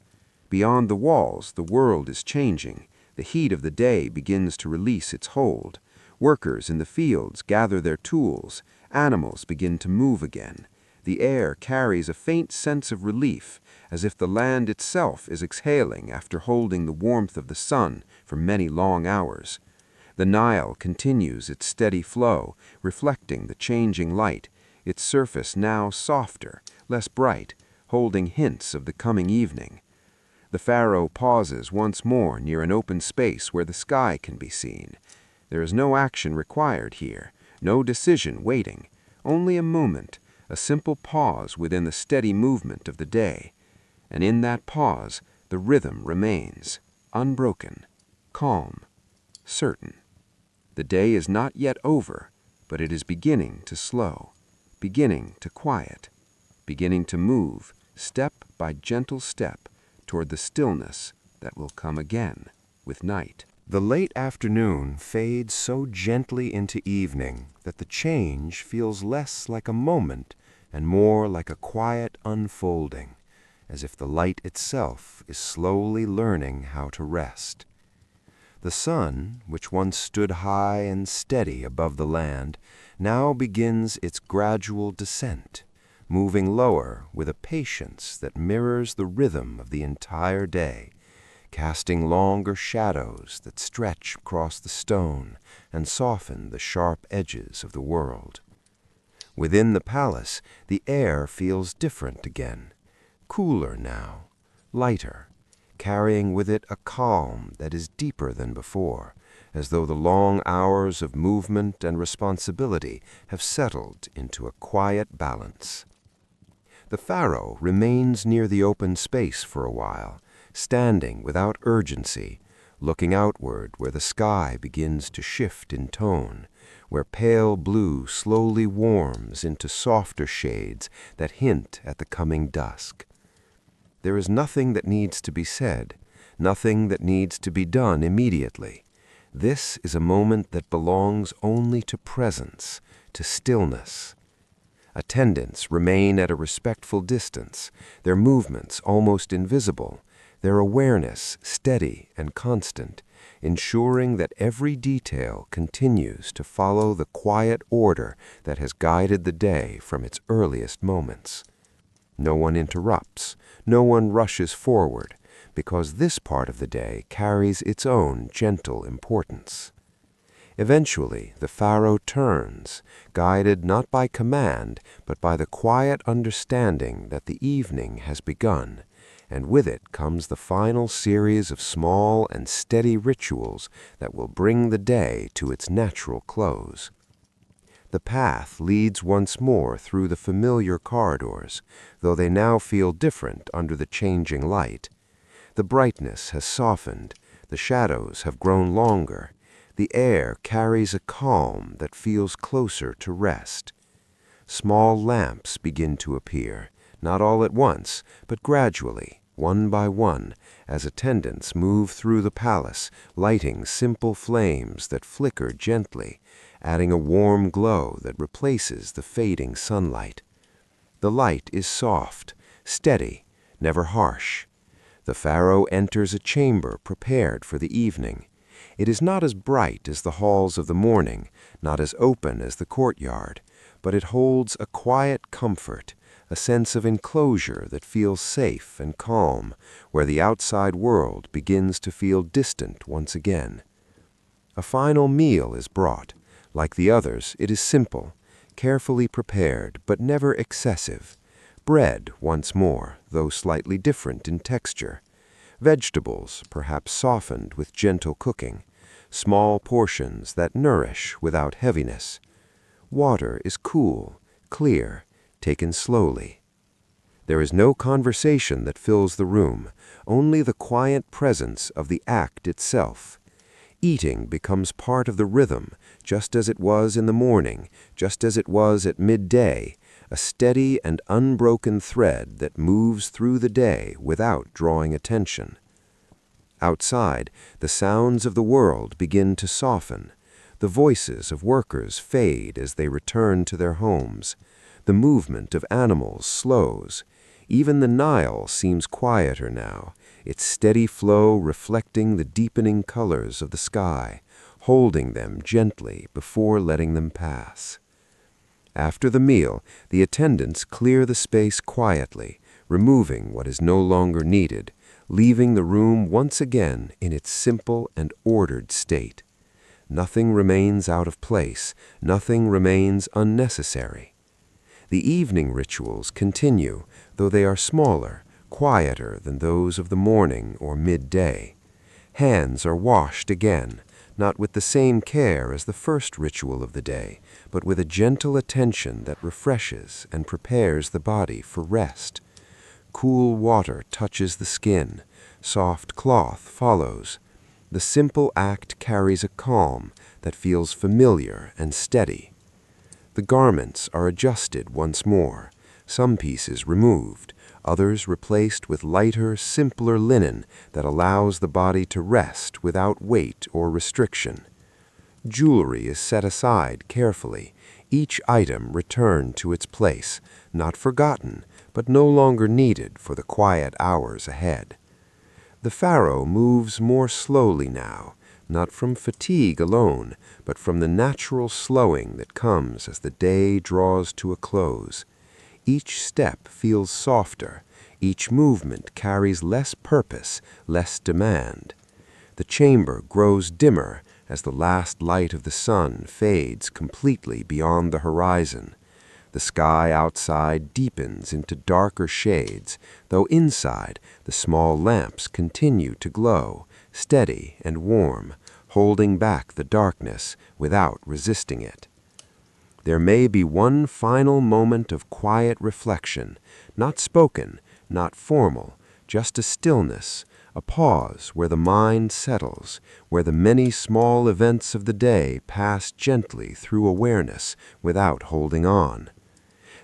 Beyond the walls, the world is changing. The heat of the day begins to release its hold. Workers in the fields gather their tools. Animals begin to move again. The air carries a faint sense of relief, as if the land itself is exhaling after holding the warmth of the sun for many long hours. The Nile continues its steady flow, reflecting the changing light, its surface now softer, less bright, holding hints of the coming evening. The pharaoh pauses once more near an open space where the sky can be seen. There is no action required here, no decision waiting, only a moment, a simple pause within the steady movement of the day. And in that pause, the rhythm remains, unbroken, calm, certain. The day is not yet over, but it is beginning to slow, beginning to quiet, beginning to move, step by gentle step, toward the stillness that will come again with night. The late afternoon fades so gently into evening that the change feels less like a moment and more like a quiet unfolding, as if the light itself is slowly learning how to rest. The sun, which once stood high and steady above the land, now begins its gradual descent, moving lower with a patience that mirrors the rhythm of the entire day, casting longer shadows that stretch across the stone and soften the sharp edges of the world. Within the palace, the air feels different again, cooler now, lighter, carrying with it a calm that is deeper than before, as though the long hours of movement and responsibility have settled into a quiet balance. The pharaoh remains near the open space for a while, standing without urgency, looking outward where the sky begins to shift in tone, where pale blue slowly warms into softer shades that hint at the coming dusk. There is nothing that needs to be said, nothing that needs to be done immediately. This is a moment that belongs only to presence, to stillness. Attendants remain at a respectful distance, their movements almost invisible, their awareness steady and constant, ensuring that every detail continues to follow the quiet order that has guided the day from its earliest moments. No one interrupts, no one rushes forward, because this part of the day carries its own gentle importance. Eventually, the pharaoh turns, guided not by command, but by the quiet understanding that the evening has begun, and with it comes the final series of small and steady rituals that will bring the day to its natural close. The path leads once more through the familiar corridors, though they now feel different under the changing light. The brightness has softened, the shadows have grown longer, the air carries a calm that feels closer to rest. Small lamps begin to appear, not all at once, but gradually, one by one, as attendants move through the palace, lighting simple flames that flicker gently, adding a warm glow that replaces the fading sunlight. The light is soft, steady, never harsh. The pharaoh enters a chamber prepared for the evening. It is not as bright as the halls of the morning, not as open as the courtyard, but it holds a quiet comfort, a sense of enclosure that feels safe and calm, where the outside world begins to feel distant once again. A final meal is brought. Like the others, it is simple, carefully prepared, but never excessive. Bread, once more, though slightly different in texture. Vegetables, perhaps softened with gentle cooking. Small portions that nourish without heaviness. Water is cool, clear, taken slowly. There is no conversation that fills the room, only the quiet presence of the act itself. Eating becomes part of the rhythm, just as it was in the morning, just as it was at midday, a steady and unbroken thread that moves through the day without drawing attention. Outside, the sounds of the world begin to soften. The voices of workers fade as they return to their homes. The movement of animals slows. Even the Nile seems quieter now, its steady flow reflecting the deepening colors of the sky, holding them gently before letting them pass. After the meal, the attendants clear the space quietly, removing what is no longer needed, leaving the room once again in its simple and ordered state. Nothing remains out of place, nothing remains unnecessary. The evening rituals continue, though they are smaller, quieter than those of the morning or midday. Hands are washed again, not with the same care as the first ritual of the day, but with a gentle attention that refreshes and prepares the body for rest. Cool water touches the skin, soft cloth follows. The simple act carries a calm that feels familiar and steady. The garments are adjusted once more, some pieces removed, others replaced with lighter, simpler linen that allows the body to rest without weight or restriction. Jewelry is set aside carefully, each item returned to its place, not forgotten, but no longer needed for the quiet hours ahead. The pharaoh moves more slowly now, not from fatigue alone, but from the natural slowing that comes as the day draws to a close. Each step feels softer, each movement carries less purpose, less demand. The chamber grows dimmer as the last light of the sun fades completely beyond the horizon. The sky outside deepens into darker shades, though inside the small lamps continue to glow, steady and warm, holding back the darkness without resisting it. There may be one final moment of quiet reflection, not spoken, not formal, just a stillness, a pause where the mind settles, where the many small events of the day pass gently through awareness without holding on.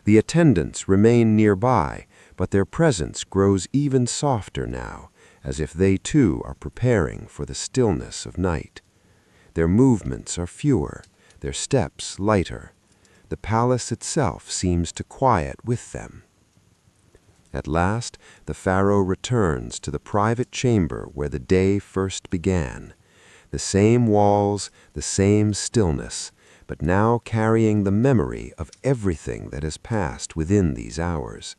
The attendants remain nearby, but their presence grows even softer now, as if they too are preparing for the stillness of night. Their movements are fewer, their steps lighter. The palace itself seems to quiet with them. At last, the pharaoh returns to the private chamber where the day first began. The same walls, the same stillness, but now carrying the memory of everything that has passed within these hours.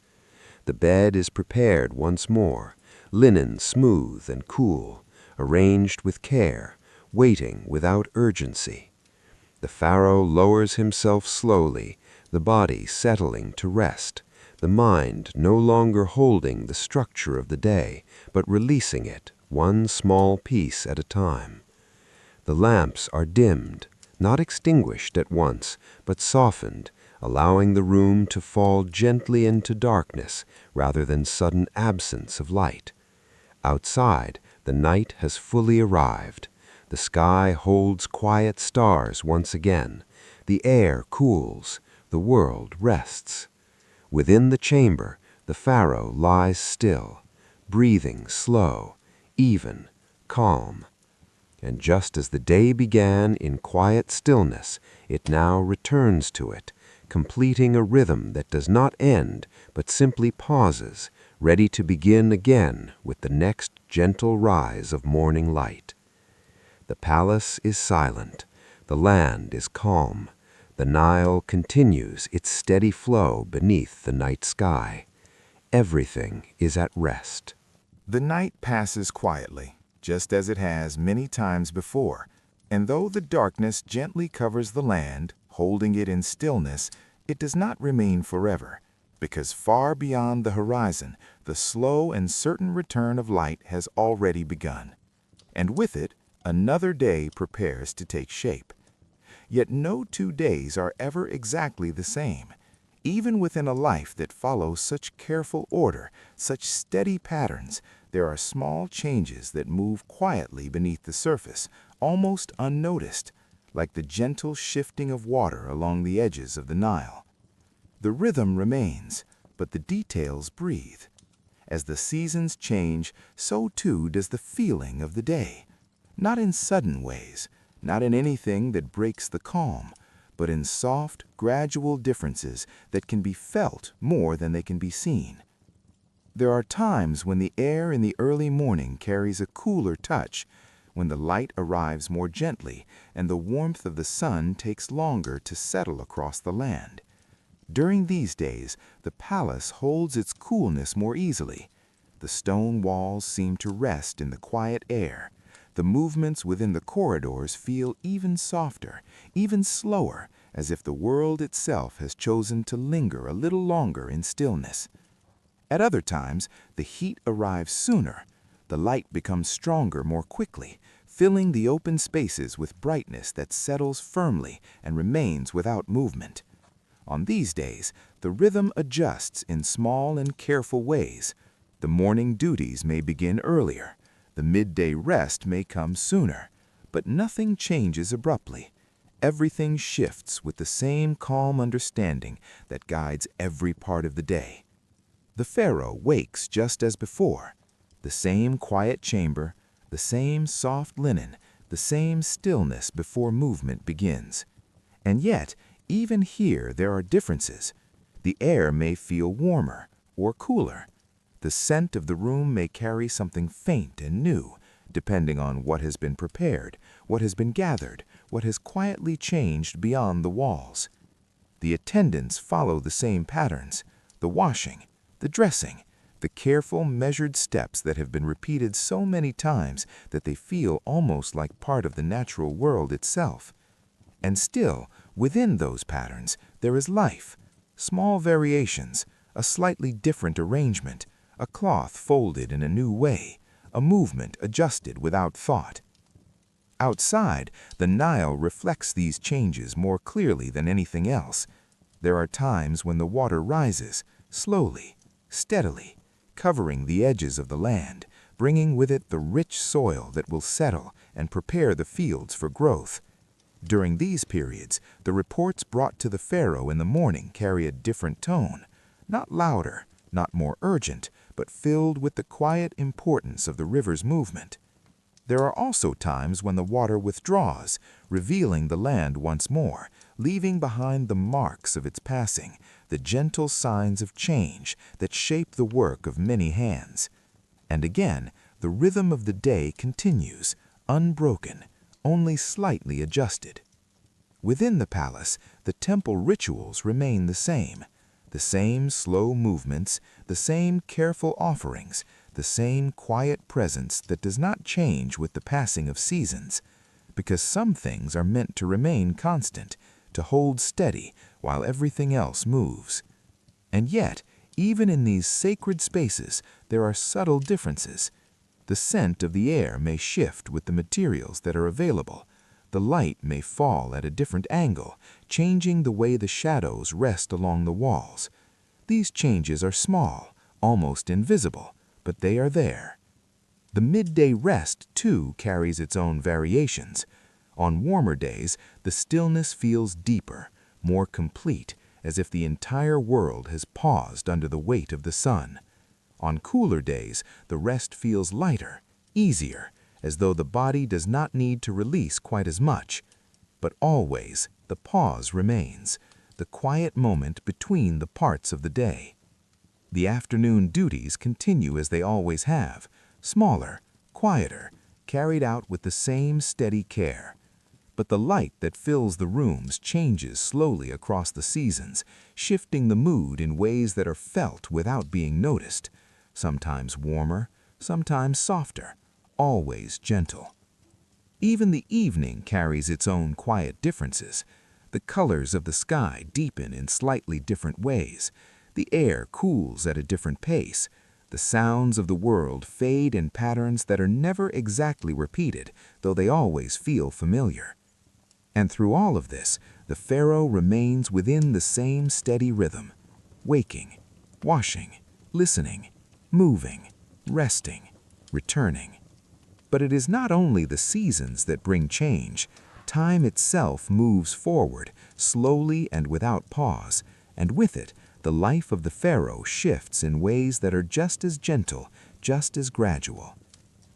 The bed is prepared once more, linen smooth and cool, arranged with care, waiting without urgency. The pharaoh lowers himself slowly, the body settling to rest, the mind no longer holding the structure of the day, but releasing it one small piece at a time. The lamps are dimmed, not extinguished at once, but softened, allowing the room to fall gently into darkness rather than sudden absence of light. Outside, the night has fully arrived. The sky holds quiet stars once again. The air cools. The world rests. Within the chamber, the Pharaoh lies still, breathing slow, even, calm. And just as the day began in quiet stillness, it now returns to it, completing a rhythm that does not end, but simply pauses, ready to begin again with the next gentle rise of morning light. The palace is silent. The land is calm. The Nile continues its steady flow beneath the night sky. Everything is at rest. The night passes quietly, just as it has many times before, and though the darkness gently covers the land, holding it in stillness, it does not remain forever, because far beyond the horizon, the slow and certain return of light has already begun. And with it, another day prepares to take shape. Yet no 2 days are ever exactly the same. Even within a life that follows such careful order, such steady patterns, there are small changes that move quietly beneath the surface, almost unnoticed, like the gentle shifting of water along the edges of the Nile. The rhythm remains, but the details breathe. As the seasons change, so too does the feeling of the day. Not in sudden ways, not in anything that breaks the calm, but in soft, gradual differences that can be felt more than they can be seen. There are times when the air in the early morning carries a cooler touch, when the light arrives more gently and the warmth of the sun takes longer to settle across the land. During these days, the palace holds its coolness more easily. The stone walls seem to rest in the quiet air. The movements within the corridors feel even softer, even slower, as if the world itself has chosen to linger a little longer in stillness. At other times, the heat arrives sooner. The light becomes stronger more quickly, filling the open spaces with brightness that settles firmly and remains without movement. On these days, the rhythm adjusts in small and careful ways. The morning duties may begin earlier. The midday rest may come sooner, but nothing changes abruptly. Everything shifts with the same calm understanding that guides every part of the day. The Pharaoh wakes just as before. The same quiet chamber, the same soft linen, the same stillness before movement begins. And yet, even here there are differences. The air may feel warmer or cooler. The scent of the room may carry something faint and new, depending on what has been prepared, what has been gathered, what has quietly changed beyond the walls. The attendants follow the same patterns, the washing, the dressing, the careful, measured steps that have been repeated so many times that they feel almost like part of the natural world itself. And still, within those patterns, there is life, small variations, a slightly different arrangement, a cloth folded in a new way, a movement adjusted without thought. Outside, the Nile reflects these changes more clearly than anything else. There are times when the water rises, slowly, steadily, covering the edges of the land, bringing with it the rich soil that will settle and prepare the fields for growth. During these periods, the reports brought to the Pharaoh in the morning carry a different tone, not louder, not more urgent, but filled with the quiet importance of the river's movement. There are also times when the water withdraws, revealing the land once more, leaving behind the marks of its passing, the gentle signs of change that shape the work of many hands. And again, the rhythm of the day continues, unbroken, only slightly adjusted. Within the palace, the temple rituals remain the same slow movements, the same careful offerings, the same quiet presence that does not change with the passing of seasons, because some things are meant to remain constant, to hold steady while everything else moves. And yet, Even in these sacred spaces, there are subtle differences. The scent of the air may shift with the materials that are available. The light may fall at a different angle, changing the way the shadows rest along the walls. These changes are small, almost invisible, but they are there. The midday rest, too, carries its own variations. On warmer days, the stillness feels deeper, more complete, as if the entire world has paused under the weight of the sun. On cooler days, the rest feels lighter, easier, as though the body does not need to release quite as much. But always, the pause remains, the quiet moment between the parts of the day. The afternoon duties continue as they always have, smaller, quieter, carried out with the same steady care. But the light that fills the rooms changes slowly across the seasons, shifting the mood in ways that are felt without being noticed, sometimes warmer, sometimes softer, always gentle. Even the evening carries its own quiet differences. The colors of the sky deepen in slightly different ways. The air cools at a different pace. The sounds of the world fade in patterns that are never exactly repeated, though they always feel familiar. And through all of this, the pharaoh remains within the same steady rhythm, waking, washing, listening, moving, resting, returning. But it is not only the seasons that bring change. Time itself moves forward, slowly and without pause, and with it, the life of the pharaoh shifts in ways that are just as gentle, just as gradual.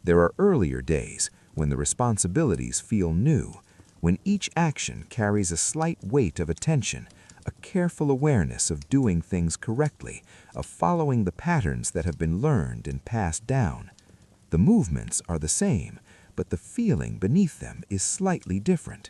There are earlier days when the responsibilities feel new, when each action carries a slight weight of attention, a careful awareness of doing things correctly, of following the patterns that have been learned and passed down. The movements are the same, but the feeling beneath them is slightly different.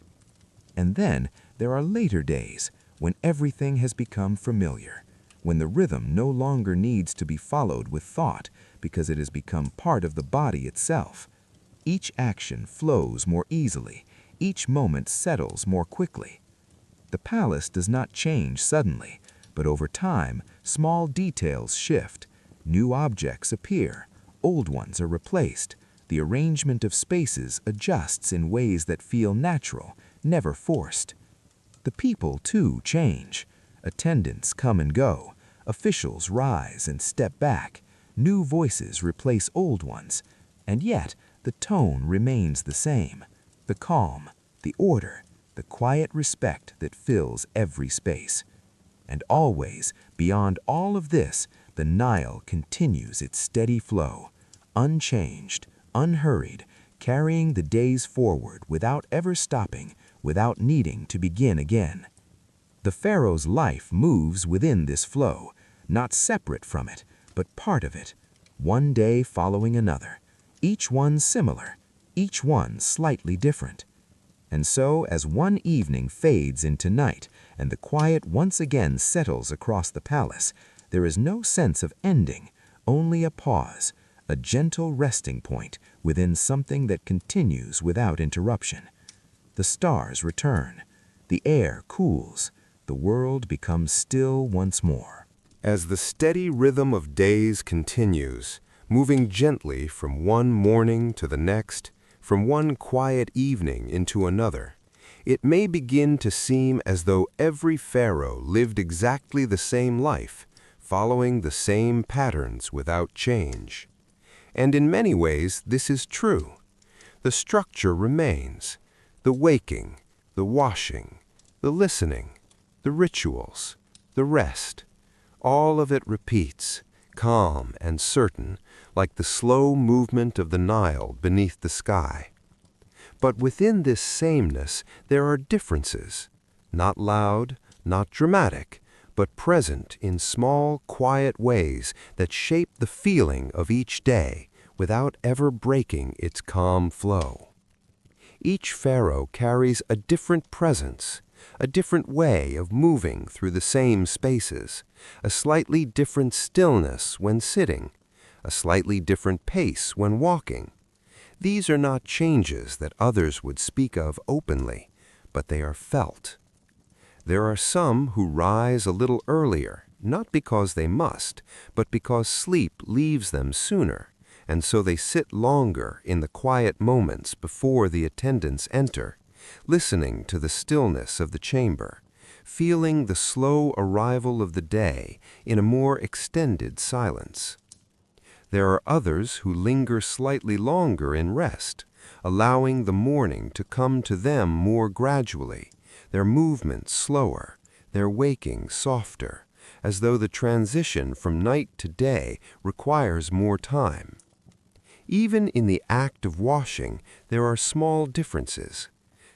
And then there are later days when everything has become familiar, when the rhythm no longer needs to be followed with thought because it has become part of the body itself. Each action flows more easily, each moment settles more quickly. The palace does not change suddenly, but over time, small details shift. New objects appear, old ones are replaced. The arrangement of spaces adjusts in ways that feel natural, never forced. The people, too, change. Attendants come and go. Officials rise and step back. New voices replace old ones. And yet, the tone remains the same. The calm, the order, the quiet respect that fills every space. And always, beyond all of this, the Nile continues its steady flow, unchanged, unhurried, carrying the days forward without ever stopping, without needing to begin again. The pharaoh's life moves within this flow, not separate from it, but part of it, one day following another, each one similar, each one slightly different. And so, as one evening fades into night and the quiet once again settles across the palace, there is no sense of ending, only a pause, a gentle resting point within something that continues without interruption. The stars return, the air cools, the world becomes still once more. As the steady rhythm of days continues, moving gently from one morning to the next, from one quiet evening into another, it may begin to seem as though every pharaoh lived exactly the same life, following the same patterns without change. And in many ways, this is true. The structure remains, the waking, the washing, the listening, the rituals, the rest. All of it repeats, calm and certain, like the slow movement of the Nile beneath the sky. But within this sameness, there are differences, not loud, not dramatic, but present in small, quiet ways that shape the feeling of each day without ever breaking its calm flow. Each pharaoh carries a different presence, a different way of moving through the same spaces, a slightly different stillness when sitting, a slightly different pace when walking. These are not changes that others would speak of openly, but they are felt. There are some who rise a little earlier, not because they must, but because sleep leaves them sooner, and so they sit longer in the quiet moments before the attendants enter, listening to the stillness of the chamber, feeling the slow arrival of the day in a more extended silence. There are others who linger slightly longer in rest, allowing the morning to come to them more gradually, their movements slower, their waking softer, as though the transition from night to day requires more time. Even in the act of washing, there are small differences.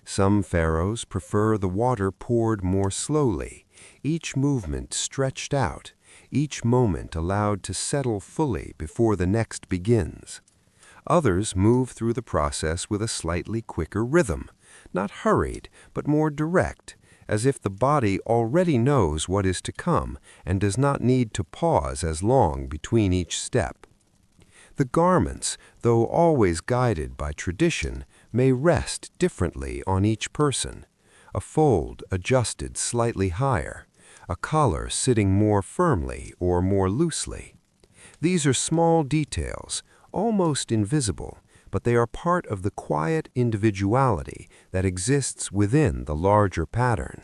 Some pharaohs prefer the water poured more slowly, each movement stretched out, each moment allowed to settle fully before the next begins. Others move through the process with a slightly quicker rhythm, not hurried, but more direct, as if the body already knows what is to come and does not need to pause as long between each step. The garments, though always guided by tradition, may rest differently on each person, a fold adjusted slightly higher, a collar sitting more firmly or more loosely. These are small details, almost invisible, but they are part of the quiet individuality that exists within the larger pattern.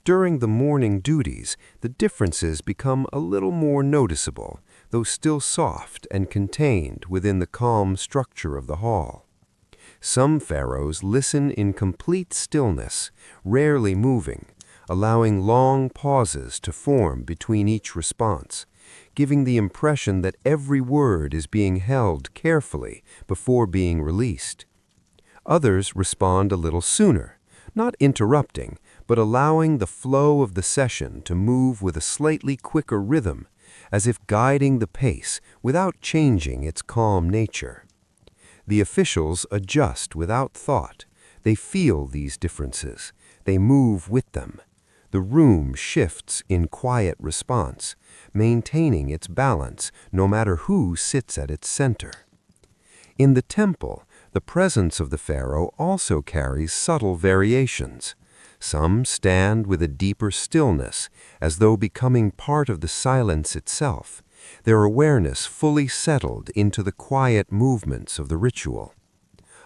During the morning duties, the differences become a little more noticeable, though still soft and contained within the calm structure of the hall. Some pharaohs listen in complete stillness, rarely moving, allowing long pauses to form between each response, giving the impression that every word is being held carefully before being released. Others respond a little sooner, not interrupting, but allowing the flow of the session to move with a slightly quicker rhythm, as if guiding the pace without changing its calm nature. The officials adjust without thought. They feel these differences. They move with them. The room shifts in quiet response, maintaining its balance no matter who sits at its center. In the temple, the presence of the pharaoh also carries subtle variations. Some stand with a deeper stillness, as though becoming part of the silence itself, their awareness fully settled into the quiet movements of the ritual.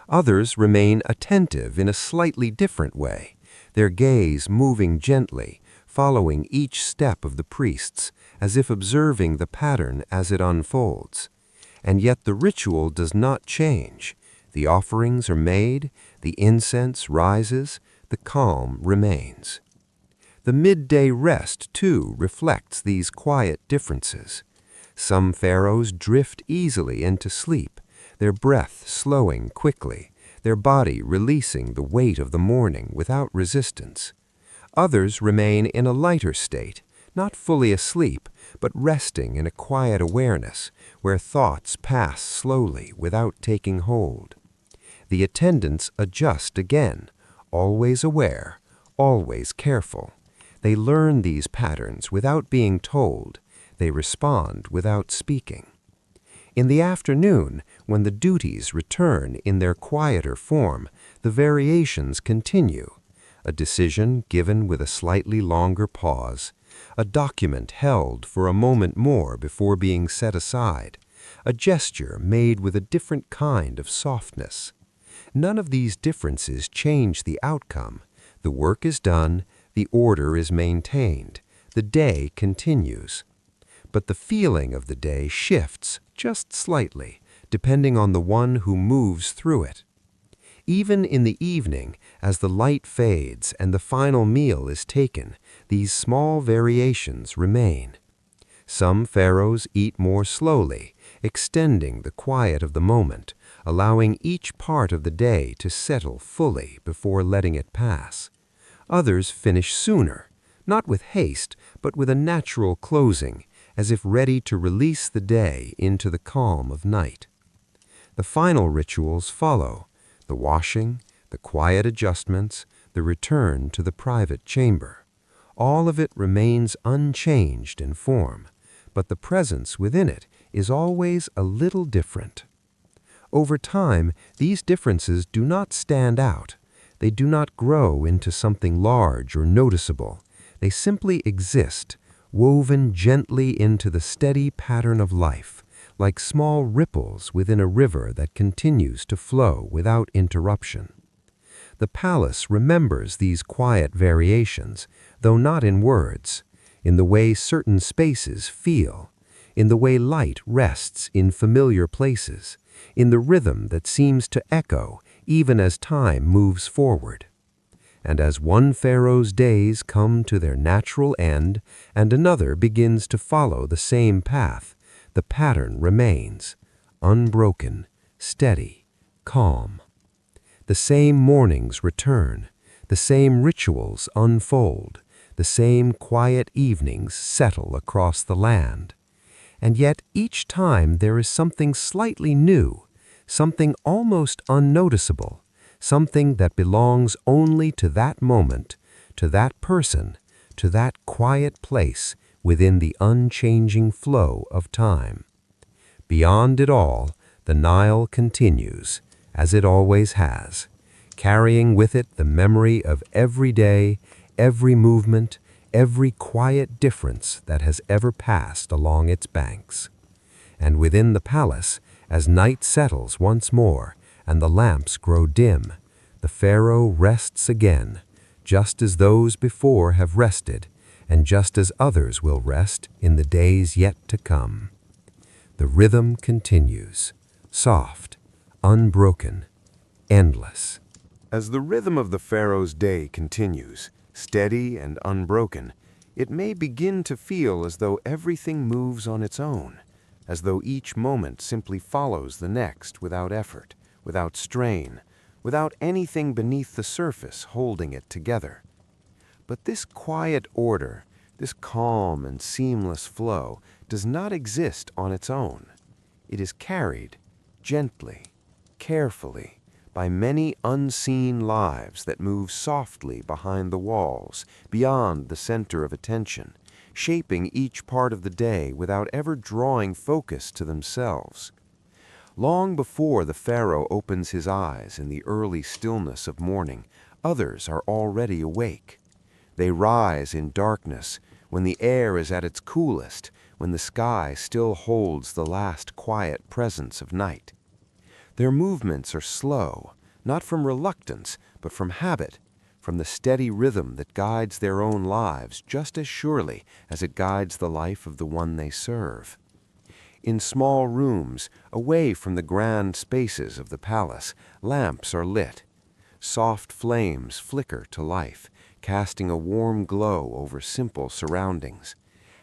Others remain attentive in a slightly different way, their gaze moving gently, following each step of the priests, as if observing the pattern as it unfolds. And yet the ritual does not change. The offerings are made, the incense rises, the calm remains. The midday rest, too, reflects these quiet differences. Some pharaohs drift easily into sleep, their breath slowing quickly, their body releasing the weight of the morning without resistance. Others remain in a lighter state, not fully asleep, but resting in a quiet awareness, where thoughts pass slowly without taking hold. The attendants adjust again, always aware, always careful. They learn these patterns without being told. They respond without speaking. In the afternoon, when the duties return in their quieter form, the variations continue. A decision given with a slightly longer pause, a document held for a moment more before being set aside, a gesture made with a different kind of softness. None of these differences change the outcome. The work is done, the order is maintained, the day continues. But the feeling of the day shifts just slightly, depending on the one who moves through it. Even in the evening, as the light fades and the final meal is taken, these small variations remain. Some pharaohs eat more slowly, extending the quiet of the moment, allowing each part of the day to settle fully before letting it pass. Others finish sooner, not with haste, but with a natural closing, as if ready to release the day into the calm of night. The final rituals follow: the washing, the quiet adjustments, the return to the private chamber. All of it remains unchanged in form, but the presence within it is always a little different. Over time, these differences do not stand out. They do not grow into something large or noticeable. They simply exist, woven gently into the steady pattern of life, like small ripples within a river that continues to flow without interruption. The palace remembers these quiet variations, though not in words, in the way certain spaces feel, in the way light rests in familiar places, in the rhythm that seems to echo even as time moves forward. And as one pharaoh's days come to their natural end and another begins to follow the same path, the pattern remains, unbroken, steady, calm. The same mornings return, the same rituals unfold, the same quiet evenings settle across the land. And yet each time there is something slightly new, something almost unnoticeable, something that belongs only to that moment, to that person, to that quiet place within the unchanging flow of time. Beyond it all, the Nile continues, as it always has, carrying with it the memory of every day, every movement, every quiet difference that has ever passed along its banks. And within the palace, as night settles once more and the lamps grow dim, the pharaoh rests again, just as those before have rested, and just as others will rest in the days yet to come. The rhythm continues, soft, unbroken, endless. As the rhythm of the pharaoh's day continues, steady and unbroken, it may begin to feel as though everything moves on its own, as though each moment simply follows the next without effort, without strain, without anything beneath the surface holding it together. But this quiet order, this calm and seamless flow, does not exist on its own. It is carried gently, carefully, by many unseen lives that move softly behind the walls, beyond the center of attention, shaping each part of the day without ever drawing focus to themselves. Long before the pharaoh opens his eyes in the early stillness of morning, others are already awake. They rise in darkness, when the air is at its coolest, when the sky still holds the last quiet presence of night. Their movements are slow, not from reluctance, but from habit, from the steady rhythm that guides their own lives just as surely as it guides the life of the one they serve. In small rooms, away from the grand spaces of the palace, lamps are lit. Soft flames flicker to life, casting a warm glow over simple surroundings.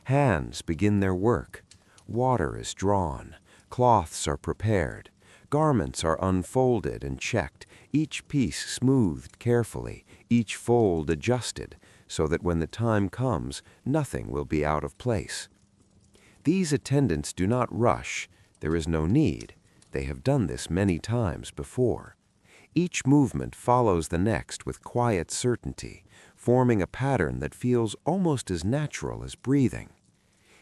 Hands begin their work. Water is drawn. Cloths are prepared. Garments are unfolded and checked, each piece smoothed carefully, each fold adjusted, so that when the time comes, nothing will be out of place. These attendants do not rush. There is no need. They have done this many times before. Each movement follows the next with quiet certainty, forming a pattern that feels almost as natural as breathing.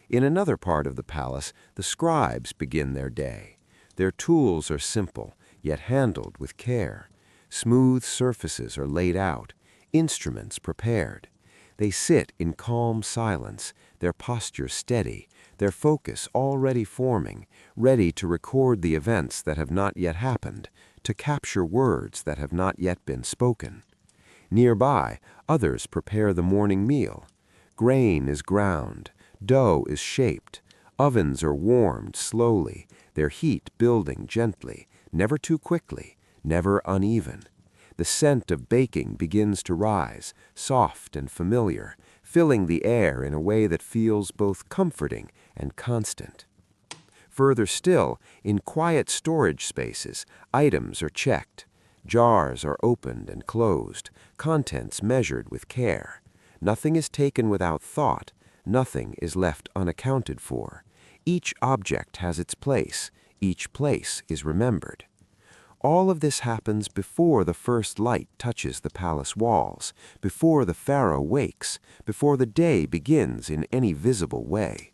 In another part of the palace, the scribes begin their day. Their tools are simple, yet handled with care. Smooth surfaces are laid out, instruments prepared. They sit in calm silence, their posture steady, their focus already forming, ready to record the events that have not yet happened, to capture words that have not yet been spoken. Nearby, others prepare the morning meal. Grain is ground, dough is shaped, ovens are warmed slowly, their heat building gently, never too quickly, never uneven. The scent of baking begins to rise, soft and familiar, filling the air in a way that feels both comforting and constant. Further still, in quiet storage spaces, items are checked. Jars are opened and closed, contents measured with care. Nothing is taken without thought, nothing is left unaccounted for. Each object has its place, each place is remembered. All of this happens before the first light touches the palace walls, before the pharaoh wakes, before the day begins in any visible way.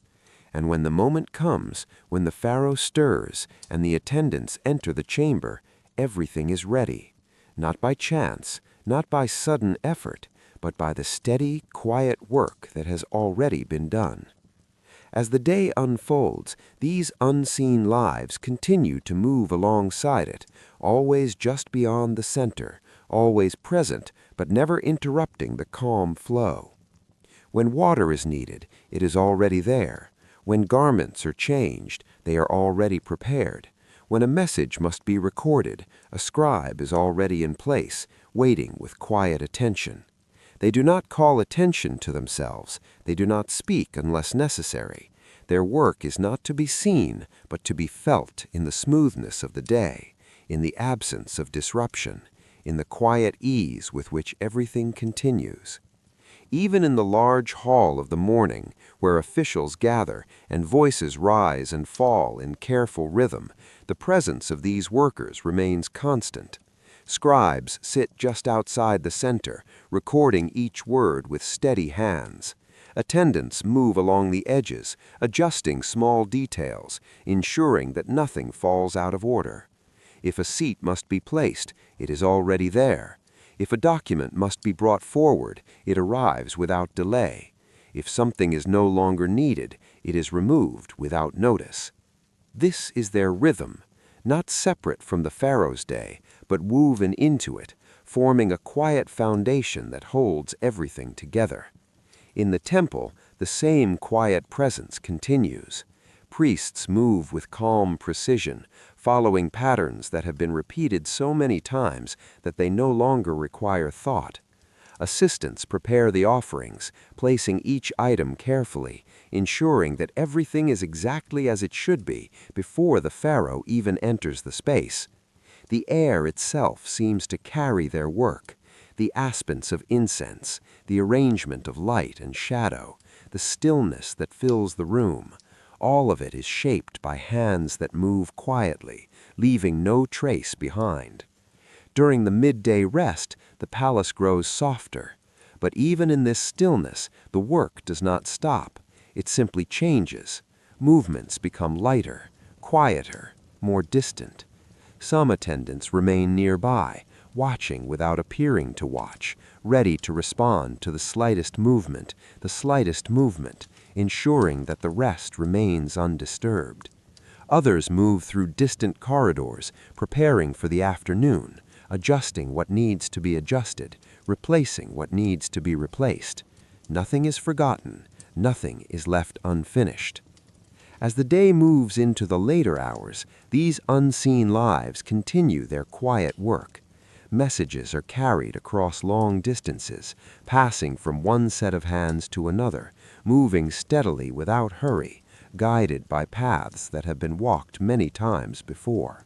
And when the moment comes, when the pharaoh stirs and the attendants enter the chamber, everything is ready, not by chance, not by sudden effort, but by the steady, quiet work that has already been done. As the day unfolds, these unseen lives continue to move alongside it, always just beyond the center, always present, but never interrupting the calm flow. When water is needed, it is already there. When garments are changed, they are already prepared. When a message must be recorded, a scribe is already in place, waiting with quiet attention. They do not call attention to themselves. They do not speak unless necessary. Their work is not to be seen, but to be felt in the smoothness of the day, in the absence of disruption, in the quiet ease with which everything continues. Even in the large hall of the morning, where officials gather and voices rise and fall in careful rhythm, the presence of these workers remains constant. Scribes sit just outside the center, recording each word with steady hands. Attendants move along the edges, adjusting small details, ensuring that nothing falls out of order. If a seat must be placed, it is already there. If a document must be brought forward, it arrives without delay. If something is no longer needed, it is removed without notice. This is their rhythm, not separate from the Pharaoh's day, but woven into it, forming a quiet foundation that holds everything together. In the temple, the same quiet presence continues. Priests move with calm precision, following patterns that have been repeated so many times that they no longer require thought. Assistants prepare the offerings, placing each item carefully, ensuring that everything is exactly as it should be before the pharaoh even enters the space. The air itself seems to carry their work. The aspects of incense, the arrangement of light and shadow, the stillness that fills the room, all of it is shaped by hands that move quietly, leaving no trace behind. During the midday rest, the palace grows softer. But even in this stillness, the work does not stop. It simply changes. Movements become lighter, quieter, more distant. Some attendants remain nearby, watching without appearing to watch, ready to respond to the slightest movement, ensuring that the rest remains undisturbed. Others move through distant corridors, preparing for the afternoon, adjusting what needs to be adjusted, replacing what needs to be replaced. Nothing is forgotten, nothing is left unfinished. As the day moves into the later hours, these unseen lives continue their quiet work. Messages are carried across long distances, passing from one set of hands to another, moving steadily without hurry, guided by paths that have been walked many times before.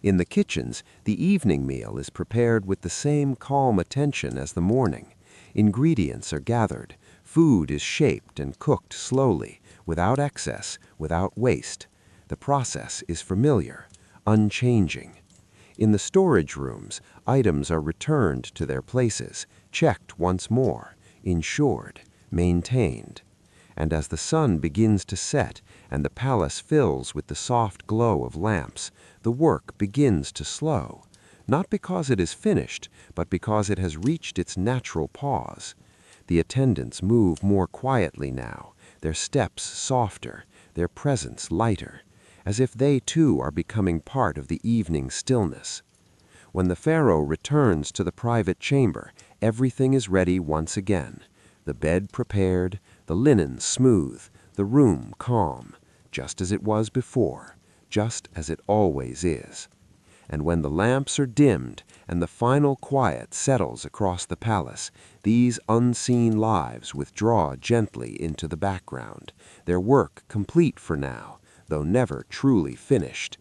In the kitchens, the evening meal is prepared with the same calm attention as the morning. Ingredients are gathered, food is shaped and cooked slowly, without excess, without waste. The process is familiar, unchanging. In the storage rooms, items are returned to their places, checked once more, insured, maintained. And as the sun begins to set and the palace fills with the soft glow of lamps, the work begins to slow, not because it is finished, but because it has reached its natural pause. The attendants move more quietly now, their steps softer, their presence lighter, as if they too are becoming part of the evening stillness. When the pharaoh returns to the private chamber, everything is ready once again. The bed prepared, the linen smooth, the room calm, just as it was before, just as it always is. And when the lamps are dimmed and the final quiet settles across the palace, these unseen lives withdraw gently into the background, their work complete for now, though never truly finished.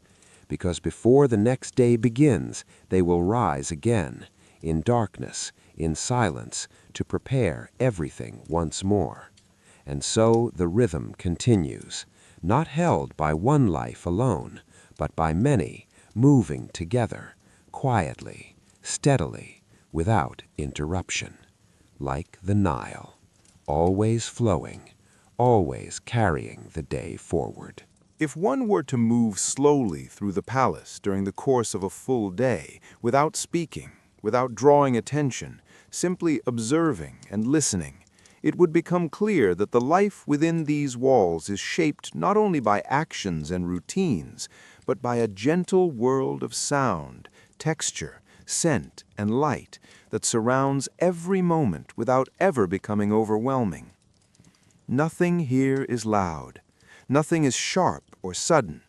Because before the next day begins, they will rise again, in darkness, in silence, to prepare everything once more. And so the rhythm continues, not held by one life alone, but by many, moving together, quietly, steadily, without interruption, like the Nile, always flowing, always carrying the day forward. If one were to move slowly through the palace during the course of a full day, without speaking, without drawing attention, simply observing and listening, it would become clear that the life within these walls is shaped not only by actions and routines, but by a gentle world of sound, texture, scent, and light that surrounds every moment without ever becoming overwhelming. Nothing here is loud. Nothing is sharp or sudden.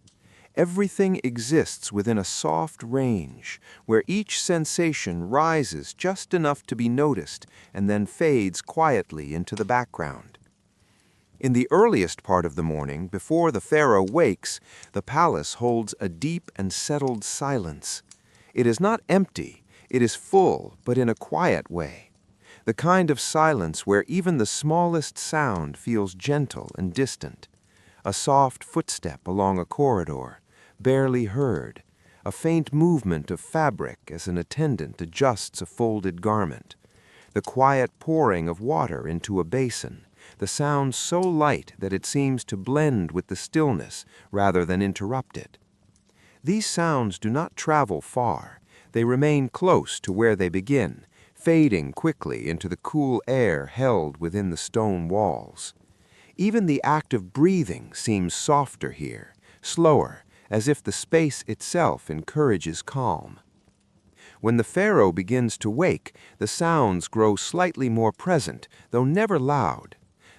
Everything exists within a soft range, where each sensation rises just enough to be noticed and then fades quietly into the background. In the earliest part of the morning, before the pharaoh wakes, the palace holds a deep and settled silence. It is not empty, it is full, but in a quiet way. The kind of silence where even the smallest sound feels gentle and distant. A soft footstep along a corridor, barely heard, a faint movement of fabric as an attendant adjusts a folded garment, the quiet pouring of water into a basin, the sound so light that it seems to blend with the stillness rather than interrupt it. These sounds do not travel far. They remain close to where they begin, fading quickly into the cool air held within the stone walls. Even the act of breathing seems softer here, slower, as if the space itself encourages calm. When the pharaoh begins to wake, the sounds grow slightly more present, though never loud.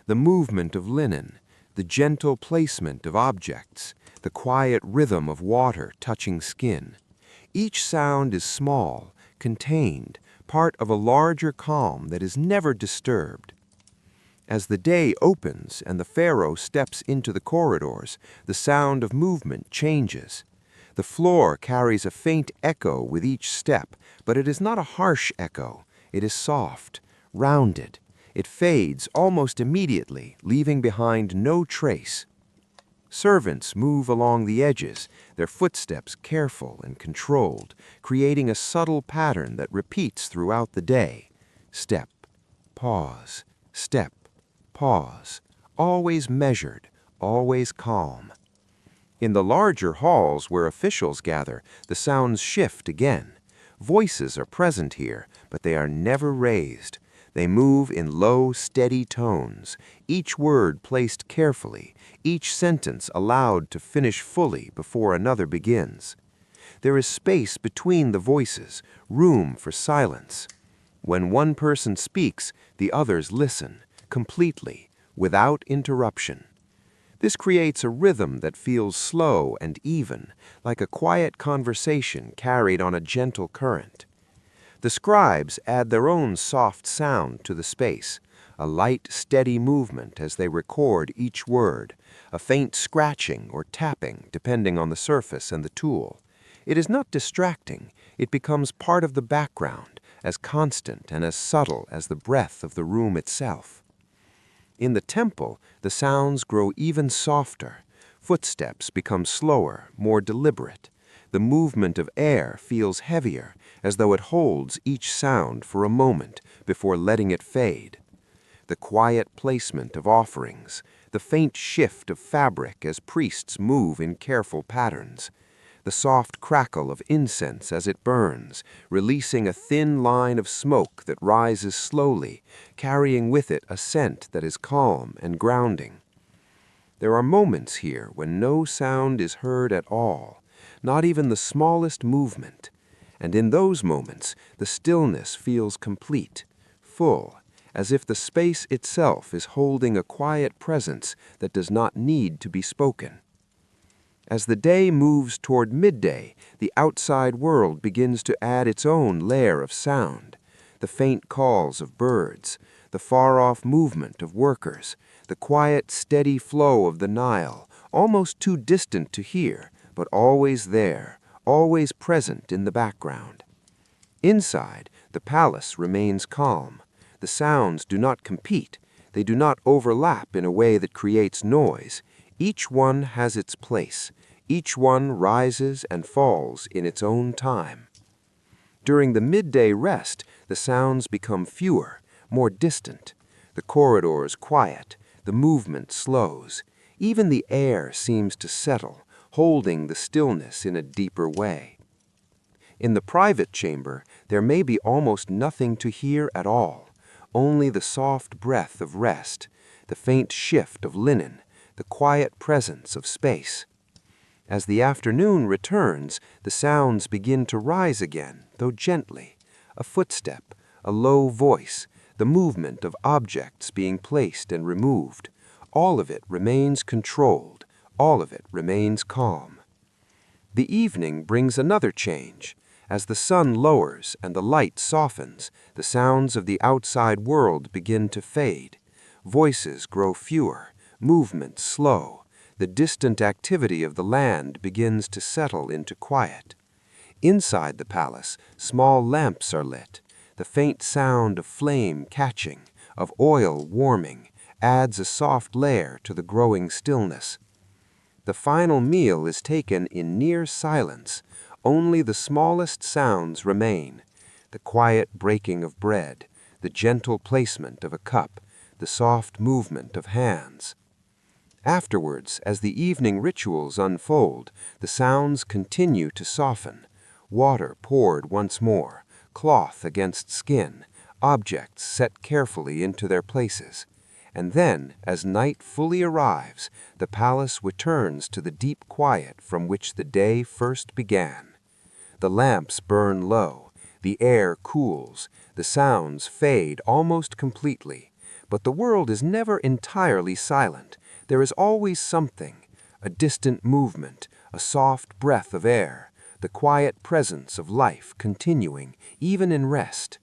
The movement of linen, the gentle placement of objects, the quiet rhythm of water touching skin. Each sound is small, contained, part of a larger calm that is never disturbed. As the day opens and the pharaoh steps into the corridors, the sound of movement changes. The floor carries a faint echo with each step, but it is not a harsh echo. It is soft, rounded. It fades almost immediately, leaving behind no trace. Servants move along the edges, their footsteps careful and controlled, creating a subtle pattern that repeats throughout the day. Step, pause, step, pause, always measured, always calm. In the larger halls where officials gather, the sounds shift again. Voices are present here, but they are never raised. They move in low, steady tones, each word placed carefully, each sentence allowed to finish fully before another begins. There is space between the voices, room for silence. When one person speaks, the others listen, completely, without interruption. This creates a rhythm that feels slow and even, like a quiet conversation carried on a gentle current. The scribes add their own soft sound to the space, a light, steady movement as they record each word, a faint scratching or tapping depending on the surface and the tool. It is not distracting, it becomes part of the background, as constant and as subtle as the breath of the room itself. In the temple, the sounds grow even softer. Footsteps become slower, more deliberate. The movement of air feels heavier, as though it holds each sound for a moment before letting it fade. The quiet placement of offerings, the faint shift of fabric as priests move in careful patterns, the soft crackle of incense as it burns, releasing a thin line of smoke that rises slowly, carrying with it a scent that is calm and grounding. There are moments here when no sound is heard at all, not even the smallest movement, and in those moments the stillness feels complete, full, as if the space itself is holding a quiet presence that does not need to be spoken. As the day moves toward midday, the outside world begins to add its own layer of sound. The faint calls of birds, the far-off movement of workers, the quiet, steady flow of the Nile, almost too distant to hear, but always there, always present in the background. Inside, the palace remains calm. The sounds do not compete. They do not overlap in a way that creates noise. Each one has its place. Each one rises and falls in its own time. During the midday rest, the sounds become fewer, more distant. The corridors quiet, the movement slows. Even the air seems to settle, holding the stillness in a deeper way. In the private chamber, there may be almost nothing to hear at all, only the soft breath of rest, the faint shift of linen, the quiet presence of space. As the afternoon returns, the sounds begin to rise again, though gently. A footstep, a low voice, the movement of objects being placed and removed. All of it remains controlled, all of it remains calm. The evening brings another change. As the sun lowers and the light softens, the sounds of the outside world begin to fade. Voices grow fewer, movement slow. The distant activity of the land begins to settle into quiet. Inside the palace, small lamps are lit. The faint sound of flame catching, of oil warming, adds a soft layer to the growing stillness. The final meal is taken in near silence. Only the smallest sounds remain: the quiet breaking of bread, the gentle placement of a cup, the soft movement of hands. Afterwards, as the evening rituals unfold, the sounds continue to soften. Water poured once more, cloth against skin, objects set carefully into their places. And then, as night fully arrives, the palace returns to the deep quiet from which the day first began. The lamps burn low, the air cools, the sounds fade almost completely, but the world is never entirely silent. There is always something, a distant movement, a soft breath of air, the quiet presence of life continuing, even in rest.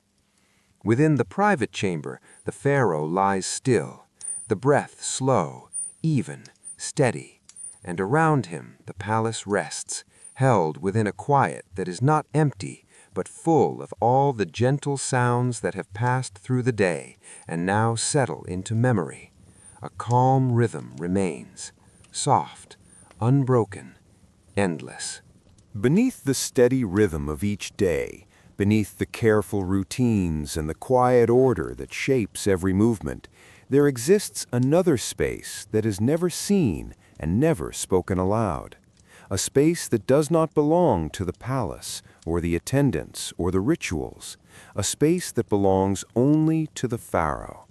Within the private chamber, the pharaoh lies still, the breath slow, even, steady, and around him the palace rests, held within a quiet that is not empty, but full of all the gentle sounds that have passed through the day and now settle into memory. A calm rhythm remains, soft, unbroken, endless. Beneath the steady rhythm of each day, beneath the careful routines and the quiet order that shapes every movement, there exists another space that is never seen and never spoken aloud. A space that does not belong to the palace, or the attendants, or the rituals. A space that belongs only to the pharaoh.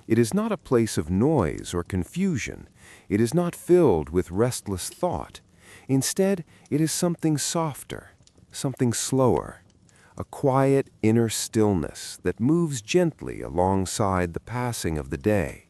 It is not a place of noise or confusion. It is not filled with restless thought. Instead, it is something softer, something slower, a quiet inner stillness that moves gently alongside the passing of the day.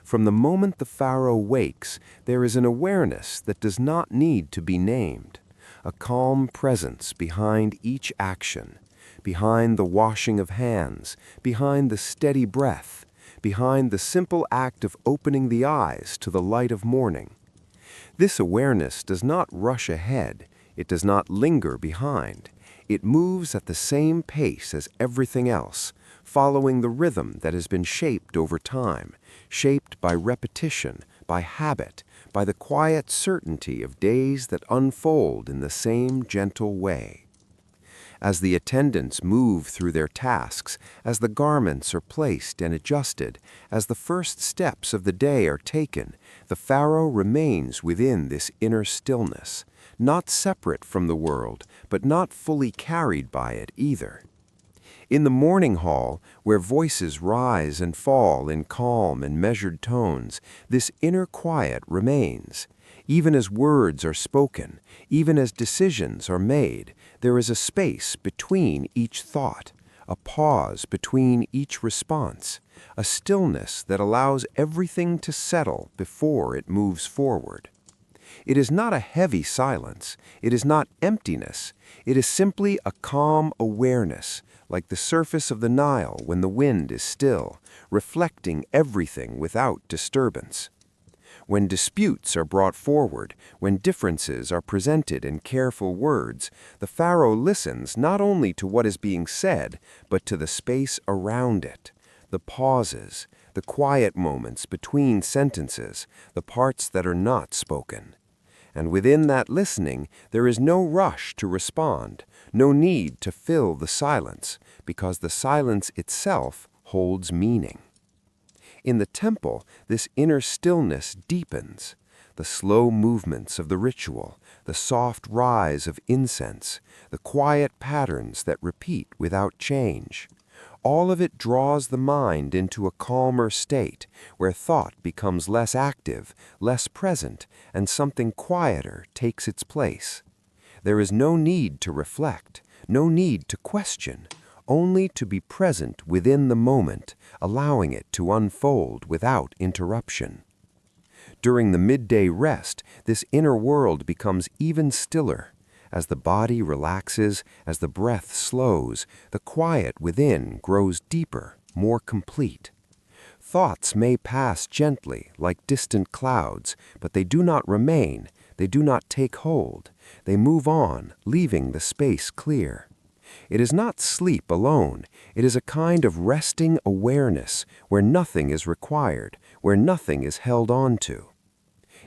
From the moment the pharaoh wakes, there is an awareness that does not need to be named, a calm presence behind each action, behind the washing of hands, behind the steady breath, behind the simple act of opening the eyes to the light of morning. This awareness does not rush ahead, it does not linger behind. It moves at the same pace as everything else, following the rhythm that has been shaped over time, shaped by repetition, by habit, by the quiet certainty of days that unfold in the same gentle way. As the attendants move through their tasks, as the garments are placed and adjusted, as the first steps of the day are taken, the pharaoh remains within this inner stillness, not separate from the world, but not fully carried by it either. In the morning hall, where voices rise and fall in calm and measured tones, this inner quiet remains. Even as words are spoken, even as decisions are made, there is a space between each thought, a pause between each response, a stillness that allows everything to settle before it moves forward. It is not a heavy silence, it is not emptiness, it is simply a calm awareness, like the surface of the Nile when the wind is still, reflecting everything without disturbance. When disputes are brought forward, when differences are presented in careful words, the pharaoh listens not only to what is being said, but to the space around it, the pauses, the quiet moments between sentences, the parts that are not spoken. And within that listening, there is no rush to respond, no need to fill the silence, because the silence itself holds meaning. In the temple, this inner stillness deepens. the slow movements of the ritual, the soft rise of incense, the quiet patterns that repeat without change. All of it draws the mind into a calmer state, where thought becomes less active, less present, and something quieter takes its place. There is no need to reflect, no need to question, only to be present within the moment, allowing it to unfold without interruption. During the midday rest, this inner world becomes even stiller. As the body relaxes, as the breath slows, the quiet within grows deeper, more complete. Thoughts may pass gently, like distant clouds, but they do not remain, they do not take hold. They move on, leaving the space clear. It is not sleep alone, it is a kind of resting awareness where nothing is required, where nothing is held on to.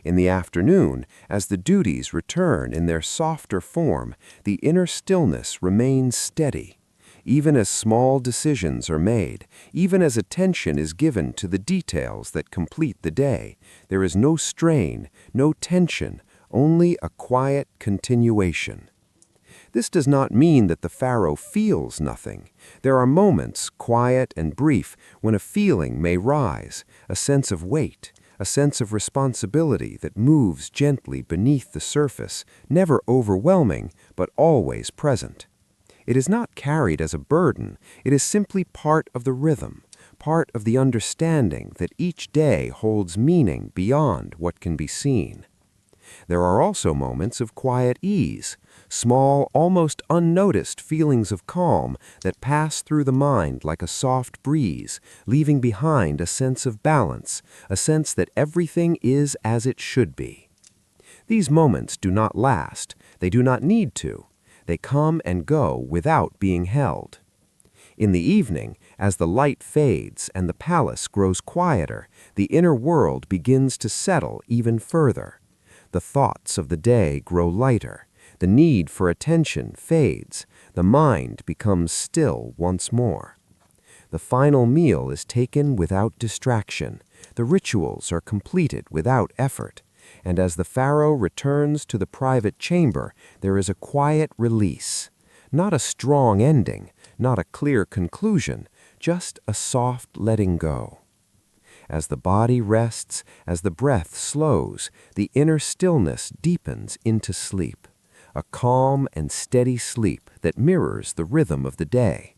In the afternoon, as the duties return in their softer form, the inner stillness remains steady. Even as small decisions are made, even as attention is given to the details that complete the day, there is no strain, no tension, only a quiet continuation. This does not mean that the Pharaoh feels nothing. There are moments, quiet and brief, when a feeling may rise, a sense of weight, a sense of responsibility that moves gently beneath the surface, never overwhelming, but always present. It is not carried as a burden, it is simply part of the rhythm, part of the understanding that each day holds meaning beyond what can be seen. There are also moments of quiet ease, small, almost unnoticed feelings of calm that pass through the mind like a soft breeze, leaving behind a sense of balance, a sense that everything is as it should be. These moments do not last, they do not need to. They come and go without being held. In the evening, as the light fades and the palace grows quieter, the inner world begins to settle even further. The thoughts of the day grow lighter. The need for attention fades. The mind becomes still once more. The final meal is taken without distraction. The rituals are completed without effort. And as the Pharaoh returns to the private chamber, there is a quiet release. Not a strong ending, not a clear conclusion, just a soft letting go. As the body rests, as the breath slows, the inner stillness deepens into sleep, a calm and steady sleep that mirrors the rhythm of the day.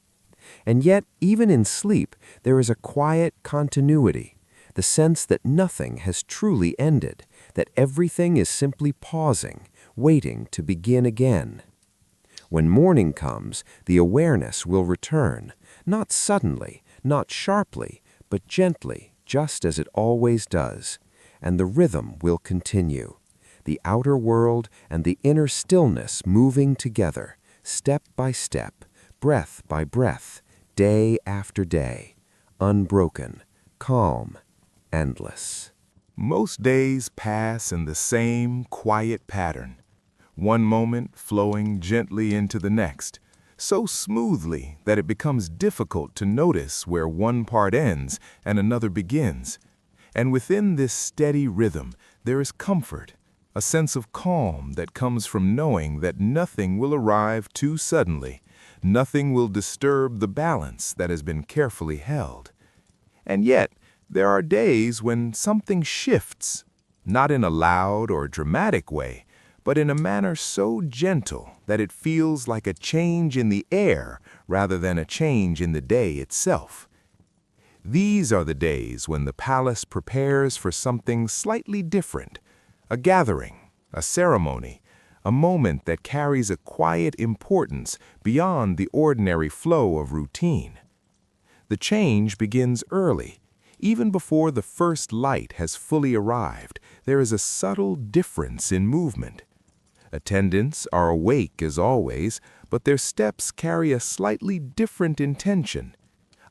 And yet, even in sleep, there is a quiet continuity, the sense that nothing has truly ended, that everything is simply pausing, waiting to begin again. When morning comes, the awareness will return, not suddenly, not sharply, but gently, just as it always does, and the rhythm will continue, the outer world and the inner stillness moving together, step by step, breath by breath, day after day, unbroken, calm, endless. Most days pass in the same quiet pattern, one moment flowing gently into the next, so smoothly that it becomes difficult to notice where one part ends and another begins. And within this steady rhythm, there is comfort, a sense of calm that comes from knowing that nothing will arrive too suddenly, nothing will disturb the balance that has been carefully held. And yet, there are days when something shifts, not in a loud or dramatic way, but in a manner so gentle that it feels like a change in the air rather than a change in the day itself. These are the days when the palace prepares for something slightly different, a gathering, a ceremony, a moment that carries a quiet importance beyond the ordinary flow of routine. The change begins early. Even before the first light has fully arrived, there is a subtle difference in movement. Attendants are awake as always, but their steps carry a slightly different intention.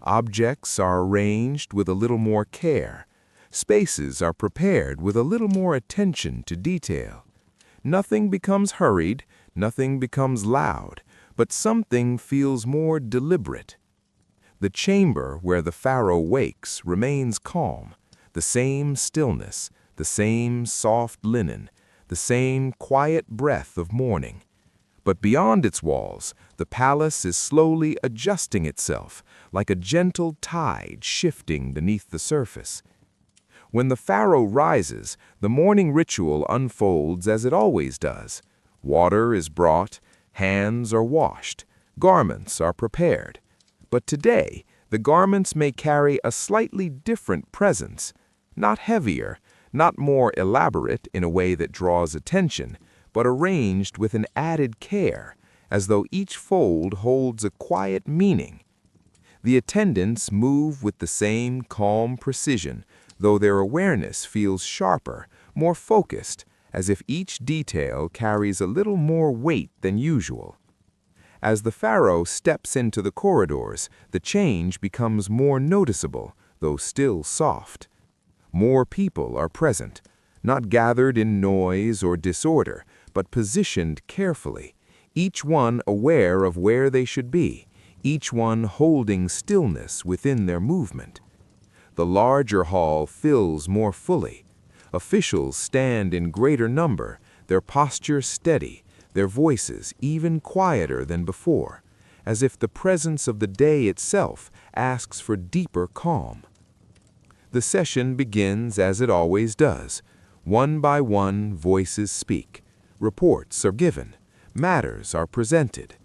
Objects are arranged with a little more care. Spaces are prepared with a little more attention to detail. Nothing becomes hurried, nothing becomes loud, but something feels more deliberate. The chamber where the Pharaoh wakes remains calm, the same stillness, the same soft linen, the same quiet breath of morning. But beyond its walls, the palace is slowly adjusting itself, like a gentle tide shifting beneath the surface. When the pharaoh rises, the morning ritual unfolds as it always does. Water is brought, hands are washed, garments are prepared. But today, the garments may carry a slightly different presence, not heavier, not more elaborate in a way that draws attention, but arranged with an added care, as though each fold holds a quiet meaning. The attendants move with the same calm precision, though their awareness feels sharper, more focused, as if each detail carries a little more weight than usual. As the pharaoh steps into the corridors, the change becomes more noticeable, though still soft. More people are present, not gathered in noise or disorder, but positioned carefully, each one aware of where they should be, each one holding stillness within their movement. The larger hall fills more fully. Officials stand in greater number, their posture steady, their voices even quieter than before, as if the presence of the day itself asks for deeper calm. The session begins as it always does. One by one, voices speak, reports are given, matters are presented.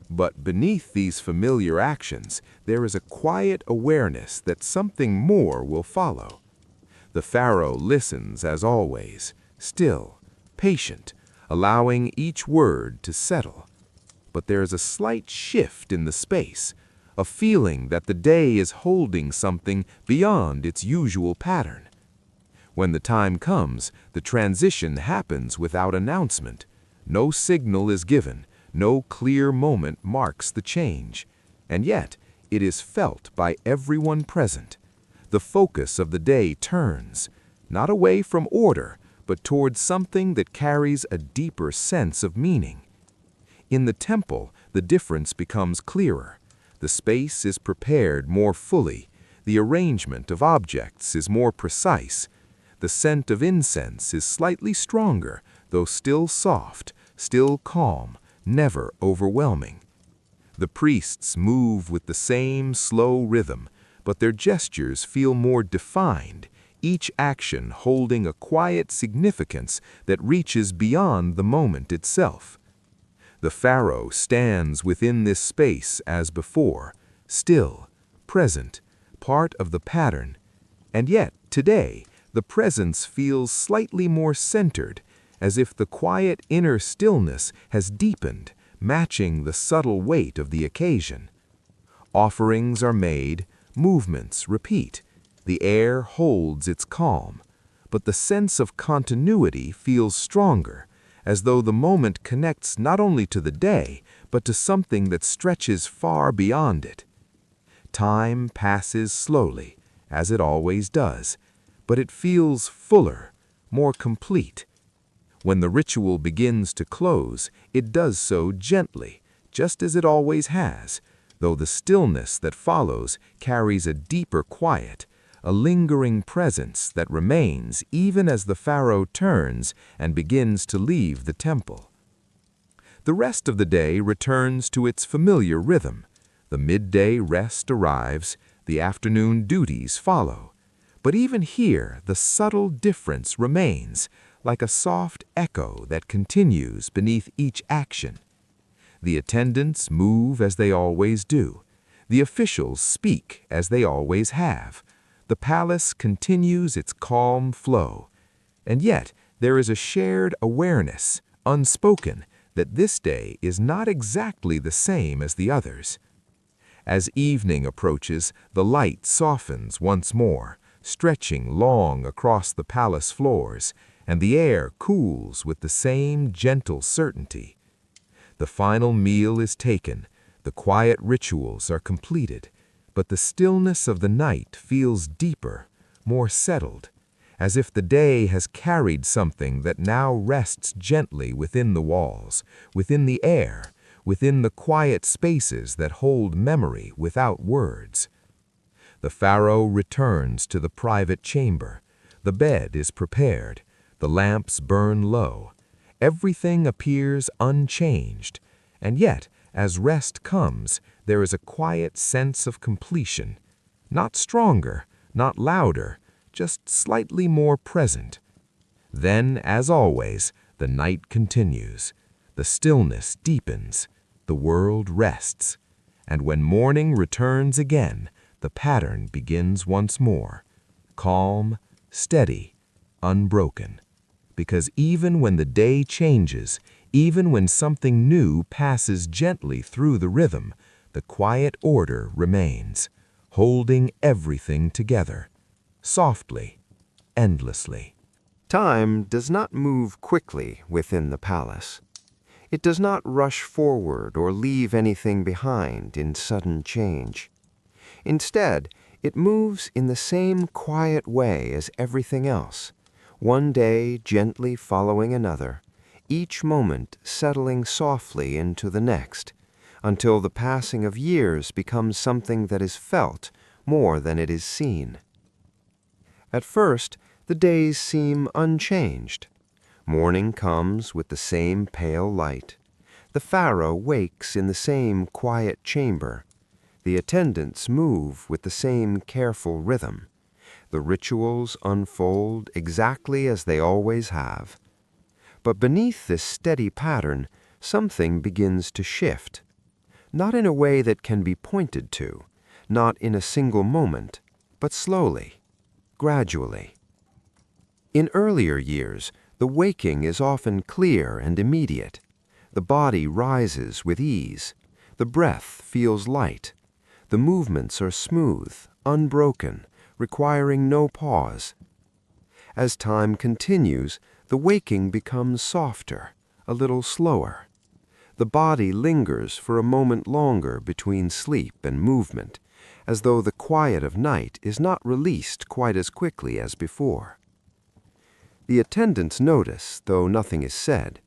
But beneath these familiar actions, there is a quiet awareness that something more will follow. The pharaoh listens as always, still, patient, allowing each word to settle. But there is a slight shift in the space, a feeling that the day is holding something beyond its usual pattern. When the time comes, the transition happens without announcement. No signal is given, no clear moment marks the change, and yet it is felt by everyone present. The focus of the day turns, not away from order, but towards something that carries a deeper sense of meaning. In the temple, the difference becomes clearer. The space is prepared more fully, the arrangement of objects is more precise, the scent of incense is slightly stronger, though still soft, still calm, never overwhelming. The priests move with the same slow rhythm, but their gestures feel more defined, each action holding a quiet significance that reaches beyond the moment itself. The pharaoh stands within this space as before, still, present, part of the pattern, and yet today the presence feels slightly more centered, as if the quiet inner stillness has deepened, matching the subtle weight of the occasion. Offerings are made, movements repeat, the air holds its calm, but the sense of continuity feels stronger, as though the moment connects not only to the day, but to something that stretches far beyond it. Time passes slowly, as it always does, but it feels fuller, more complete. When the ritual begins to close, it does so gently, just as it always has, though the stillness that follows carries a deeper quiet, a lingering presence that remains even as the pharaoh turns and begins to leave the temple. The rest of the day returns to its familiar rhythm. The midday rest arrives, the afternoon duties follow. But even here, the subtle difference remains, like a soft echo that continues beneath each action. The attendants move as they always do. The officials speak as they always have. The palace continues its calm flow. And yet, there is a shared awareness, unspoken, that this day is not exactly the same as the others. As evening approaches, the light softens once more, stretching long across the palace floors, and the air cools with the same gentle certainty. The final meal is taken, the quiet rituals are completed, but the stillness of the night feels deeper, more settled, as if the day has carried something that now rests gently within the walls, within the air, within the quiet spaces that hold memory without words. The pharaoh returns to the private chamber. The bed is prepared. The lamps burn low. Everything appears unchanged. And yet, as rest comes, there is a quiet sense of completion. Not stronger, not louder, just slightly more present. Then, as always, the night continues. The stillness deepens. The world rests. And when morning returns again, the pattern begins once more. Calm, steady, unbroken. Because even when the day changes, even when something new passes gently through the rhythm, the quiet order remains, holding everything together, softly, endlessly. Time does not move quickly within the palace. It does not rush forward or leave anything behind in sudden change. Instead, it moves in the same quiet way as everything else, one day gently following another, each moment settling softly into the next, until the passing of years becomes something that is felt more than it is seen. At first, the days seem unchanged. Morning comes with the same pale light. The pharaoh wakes in the same quiet chamber. The attendants move with the same careful rhythm. The rituals unfold exactly as they always have. But beneath this steady pattern, something begins to shift. Not in a way that can be pointed to, not in a single moment, but slowly, gradually. In earlier years, the waking is often clear and immediate. The body rises with ease. The breath feels light. The movements are smooth, unbroken, requiring no pause. As time continues, the waking becomes softer, a little slower. The body lingers for a moment longer between sleep and movement, as though the quiet of night is not released quite as quickly as before. The attendants notice, though nothing is said.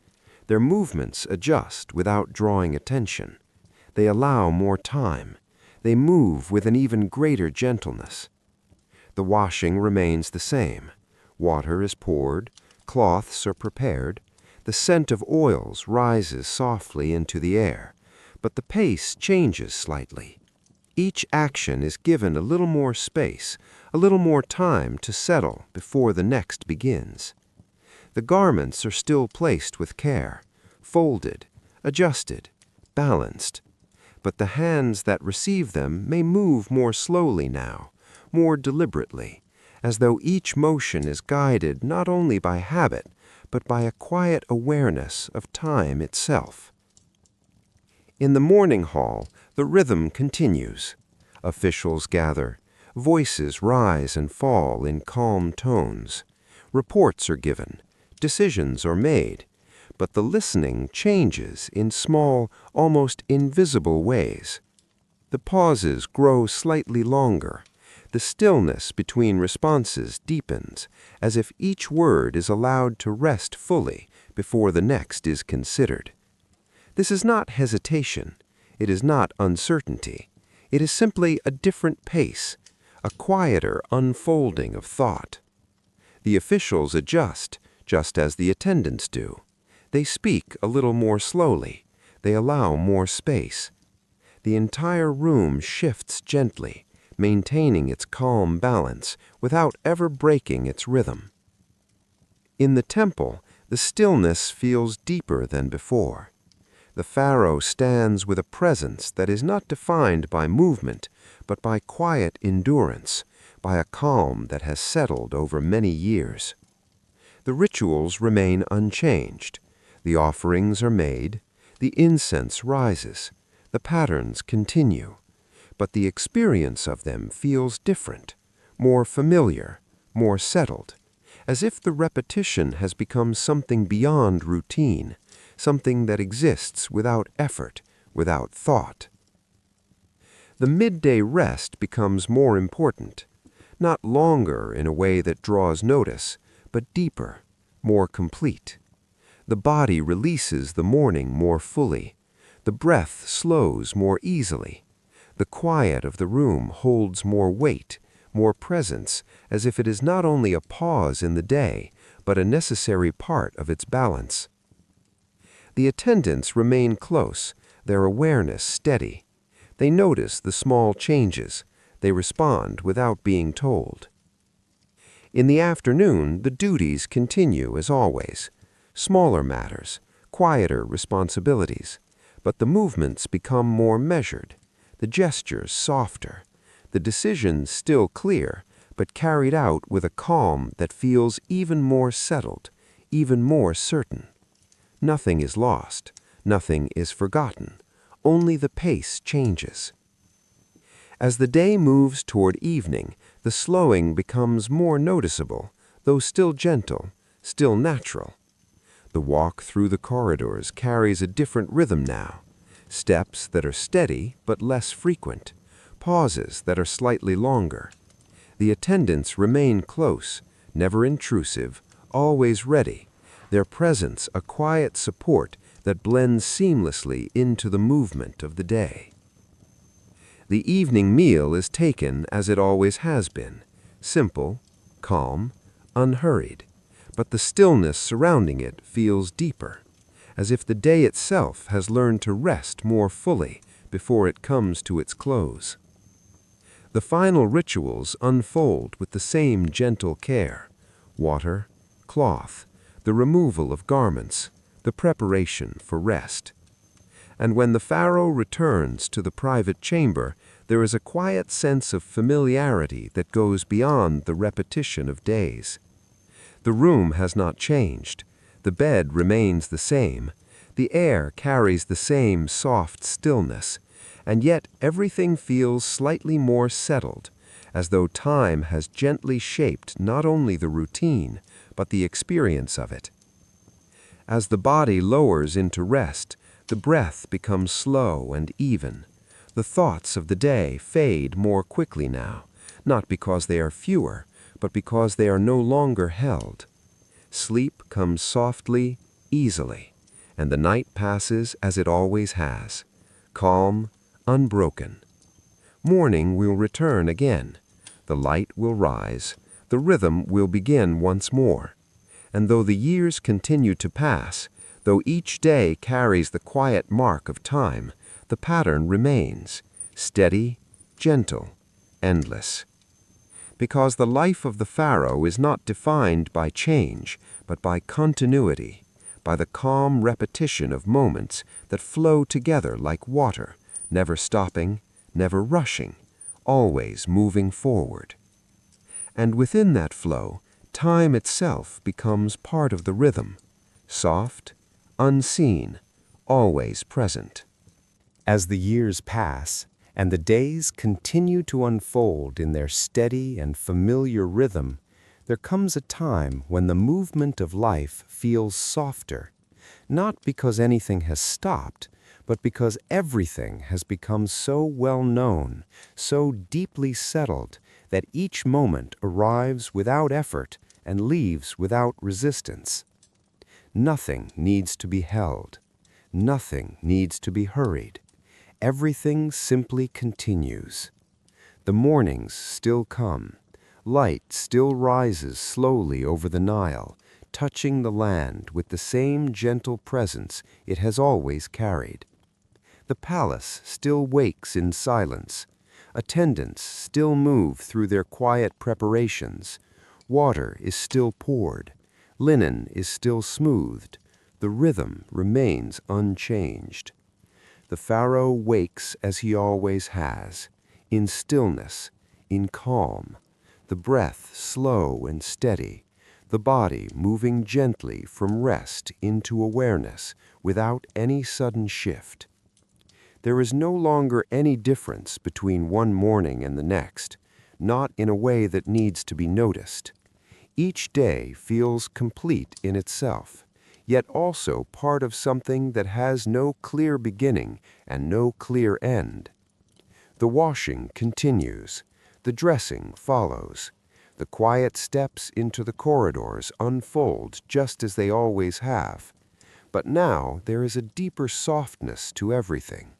Their movements adjust without drawing attention. They allow more time. They move with an even greater gentleness. The washing remains the same. Water is poured, cloths are prepared, the scent of oils rises softly into the air, but the pace changes slightly. Each action is given a little more space, a little more time to settle before the next begins. The garments are still placed with care, folded, adjusted, balanced, but the hands that receive them may move more slowly now, more deliberately, as though each motion is guided not only by habit, but by a quiet awareness of time itself. In the morning hall, the rhythm continues. Officials gather. Voices rise and fall in calm tones. Reports are given. Decisions are made. But the listening changes in small, almost invisible ways. The pauses grow slightly longer. The stillness between responses deepens, as if each word is allowed to rest fully before the next is considered. This is not hesitation. It is not uncertainty. It is simply a different pace, a quieter unfolding of thought. The officials adjust, just as the attendants do. They speak a little more slowly. They allow more space. The entire room shifts gently, maintaining its calm balance without ever breaking its rhythm. In the temple, the stillness feels deeper than before. The pharaoh stands with a presence that is not defined by movement, but by quiet endurance, by a calm that has settled over many years. The rituals remain unchanged. The offerings are made. The incense rises. The patterns continue. But the experience of them feels different, more familiar, more settled, as if the repetition has become something beyond routine, something that exists without effort, without thought. The midday rest becomes more important, not longer in a way that draws notice, but deeper, more complete. The body releases the morning more fully. The breath slows more easily. The quiet of the room holds more weight, more presence, as if it is not only a pause in the day, but a necessary part of its balance. The attendants remain close, their awareness steady. They notice the small changes. They respond without being told. In the afternoon, the duties continue as always. Smaller matters, quieter responsibilities, but the movements become more measured, the gestures softer, the decisions still clear, but carried out with a calm that feels even more settled, even more certain. Nothing is lost, nothing is forgotten, only the pace changes. As the day moves toward evening, the slowing becomes more noticeable, though still gentle, still natural. The walk through the corridors carries a different rhythm now. Steps that are steady but less frequent, pauses that are slightly longer. The attendants remain close, never intrusive, always ready, their presence a quiet support that blends seamlessly into the movement of the day. The evening meal is taken as it always has been, simple, calm, unhurried, but the stillness surrounding it feels deeper, as if the day itself has learned to rest more fully before it comes to its close. The final rituals unfold with the same gentle care: water, cloth, the removal of garments, the preparation for rest. And when the pharaoh returns to the private chamber, there is a quiet sense of familiarity that goes beyond the repetition of days. The room has not changed. The bed remains the same. The air carries the same soft stillness, and yet everything feels slightly more settled, as though time has gently shaped not only the routine, but the experience of it. As the body lowers into rest, the breath becomes slow and even. The thoughts of the day fade more quickly now, not because they are fewer, but because they are no longer held. Sleep comes softly, easily, and the night passes as it always has, calm, unbroken. Morning will return again. The light will rise. The rhythm will begin once more. And though the years continue to pass, though each day carries the quiet mark of time, the pattern remains, steady, gentle, endless. Because the life of the pharaoh is not defined by change, but by continuity, by the calm repetition of moments that flow together like water, never stopping, never rushing, always moving forward. And within that flow, time itself becomes part of the rhythm, soft, unseen, always present. As the years pass and the days continue to unfold in their steady and familiar rhythm, there comes a time when the movement of life feels softer, not because anything has stopped, but because everything has become so well known, so deeply settled, that each moment arrives without effort and leaves without resistance. Nothing needs to be held. Nothing needs to be hurried. Everything simply continues. The mornings still come. Light still rises slowly over the Nile, touching the land with the same gentle presence it has always carried. The palace still wakes in silence. Attendants still move through their quiet preparations. Water is still poured. Linen is still smoothed. The rhythm remains unchanged. The pharaoh wakes as he always has, in stillness, in calm, the breath slow and steady, the body moving gently from rest into awareness without any sudden shift. There is no longer any difference between one morning and the next, not in a way that needs to be noticed. Each day feels complete in itself, yet also part of something that has no clear beginning and no clear end. The washing continues. The dressing follows. The quiet steps into the corridors unfold just as they always have. But now there is a deeper softness to everything,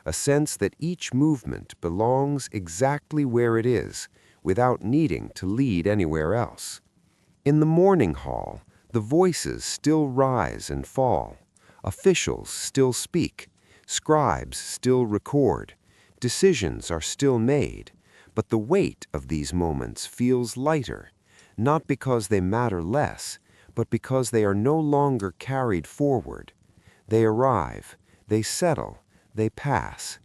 a sense that each movement belongs exactly where it is, without needing to lead anywhere else. In the morning hall, the voices still rise and fall. Officials still speak. Scribes still record. Decisions are still made. But the weight of these moments feels lighter, not because they matter less, but because they are no longer carried forward. They arrive, they settle, they pass.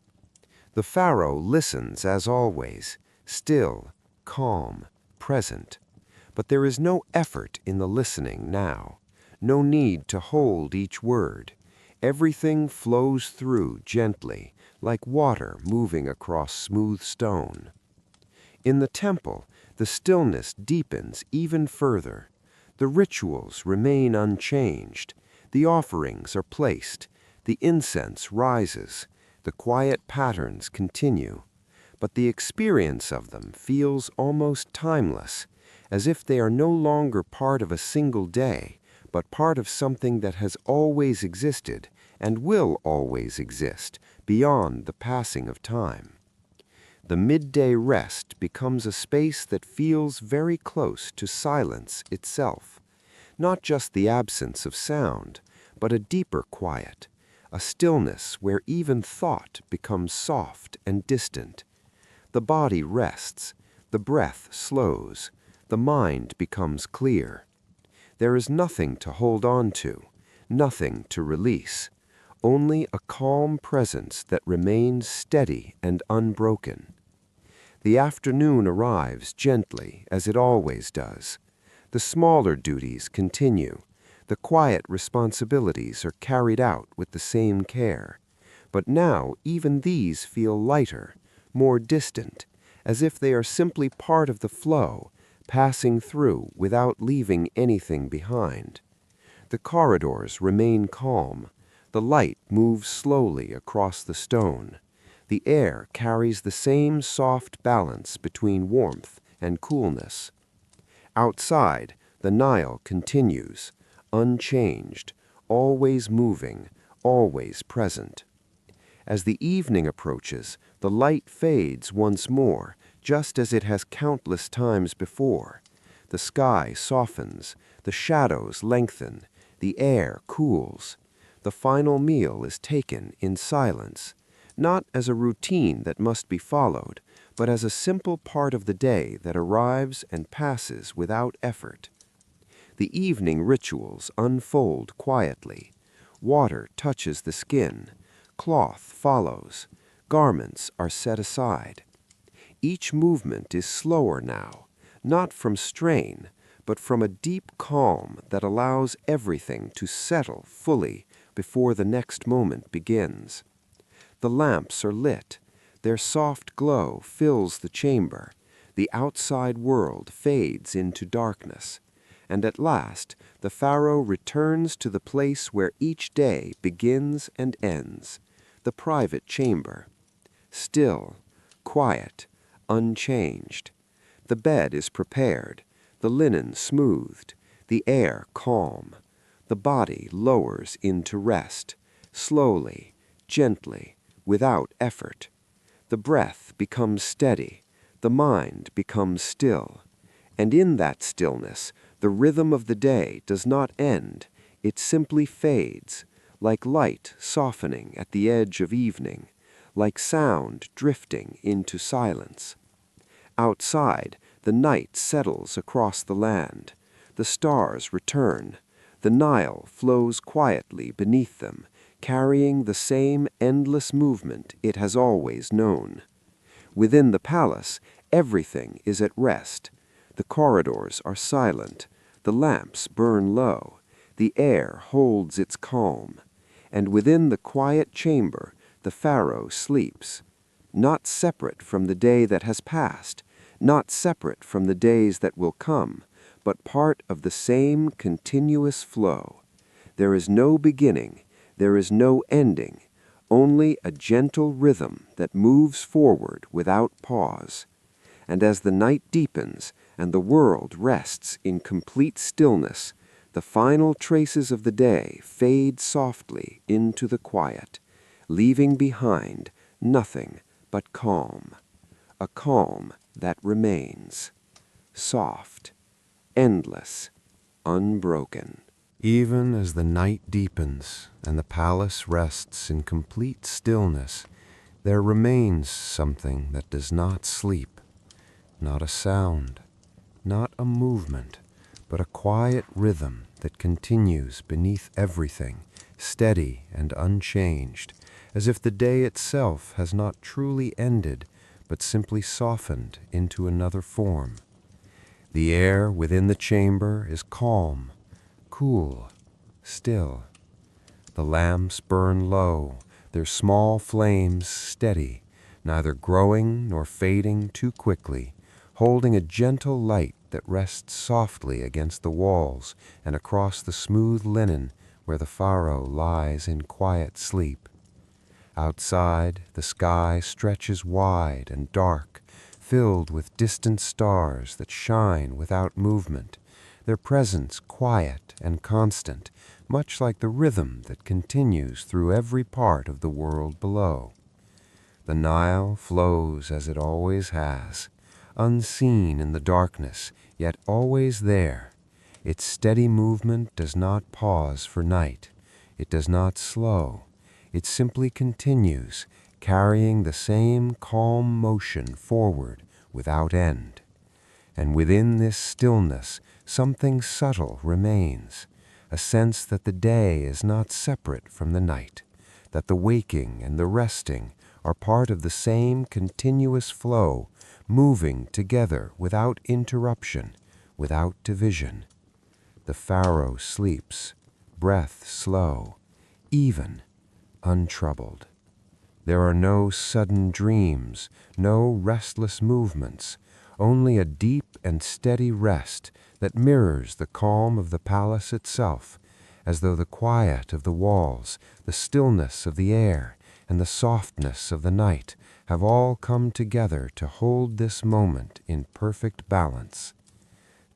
The Pharaoh listens as always, still, calm, present. But there is no effort in the listening now, no need to hold each word. Everything flows through gently, like water moving across smooth stone. In the temple, the stillness deepens even further. The rituals remain unchanged. The offerings are placed. The incense rises. The quiet patterns continue. But the experience of them feels almost timeless, as if they are no longer part of a single day, but part of something that has always existed and will always exist beyond the passing of time. The midday rest becomes a space that feels very close to silence itself, not just the absence of sound, but a deeper quiet, a stillness where even thought becomes soft and distant. The body rests, the breath slows, the mind becomes clear. There is nothing to hold on to, nothing to release, only a calm presence that remains steady and unbroken. The afternoon arrives gently, as it always does. The smaller duties continue. The quiet responsibilities are carried out with the same care. But now even these feel lighter, more distant, as if they are simply part of the flow, passing through without leaving anything behind. The corridors remain calm. The light moves slowly across the stone. The air carries the same soft balance between warmth and coolness. Outside, the Nile continues, unchanged, always moving, always present. As the evening approaches, the light fades once more, just as it has countless times before. The sky softens, the shadows lengthen, the air cools. The final meal is taken in silence, not as a routine that must be followed, but as a simple part of the day that arrives and passes without effort. The evening rituals unfold quietly. Water touches the skin. Cloth follows. Garments are set aside. Each movement is slower now, not from strain, but from a deep calm that allows everything to settle fully before the next moment begins. The lamps are lit. Their soft glow fills the chamber. The outside world fades into darkness. And at last, the Pharaoh returns to the place where each day begins and ends, the private chamber. Still, quiet, unchanged. The bed is prepared, the linen smoothed, the air calm. The body lowers into rest, slowly, gently, without effort. The breath becomes steady, the mind becomes still. And in that stillness, the rhythm of the day does not end, it simply fades, like light softening at the edge of evening, like sound drifting into silence. Outside, the night settles across the land. The stars return. The Nile flows quietly beneath them, carrying the same endless movement it has always known. Within the palace, everything is at rest. The corridors are silent. The lamps burn low. The air holds its calm. And within the quiet chamber, the Pharaoh sleeps, not separate from the day that has passed, not separate from the days that will come, but part of the same continuous flow. There is no beginning, there is no ending, only a gentle rhythm that moves forward without pause. And as the night deepens and the world rests in complete stillness, the final traces of the day fade softly into the quiet, leaving behind nothing but calm, a calm that remains, soft, endless, unbroken. Even as the night deepens and the palace rests in complete stillness, there remains something that does not sleep, not a sound, not a movement, but a quiet rhythm that continues beneath everything, steady and unchanged, as if the day itself has not truly ended, but simply softened into another form. The air within the chamber is calm, cool, still. The lamps burn low, their small flames steady, neither growing nor fading too quickly, holding a gentle light that rests softly against the walls and across the smooth linen where the Pharaoh lies in quiet sleep. Outside, the sky stretches wide and dark, filled with distant stars that shine without movement, their presence quiet and constant, much like the rhythm that continues through every part of the world below. The Nile flows as it always has, unseen in the darkness, yet always there. Its steady movement does not pause for night. It does not slow. It simply continues, carrying the same calm motion forward without end. And within this stillness, something subtle remains, a sense that the day is not separate from the night, that the waking and the resting are part of the same continuous flow, moving together without interruption, without division. The Pharaoh sleeps, breath slow, even, untroubled. There are no sudden dreams, no restless movements, only a deep and steady rest that mirrors the calm of the palace itself, as though the quiet of the walls, the stillness of the air, and the softness of the night have all come together to hold this moment in perfect balance.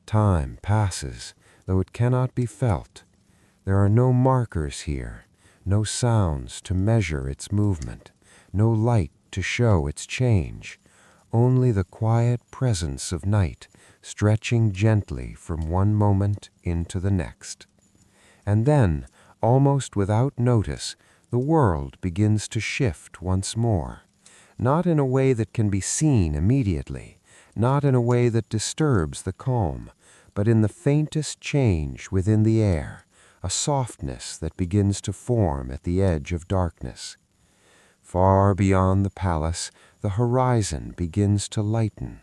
Time passes, though it cannot be felt. There are no markers here, no sounds to measure its movement, no light to show its change, only the quiet presence of night stretching gently from one moment into the next. And then, almost without notice, the world begins to shift once more, not in a way that can be seen immediately, not in a way that disturbs the calm, but in the faintest change within the air, a softness that begins to form at the edge of darkness. Far beyond the palace, the horizon begins to lighten,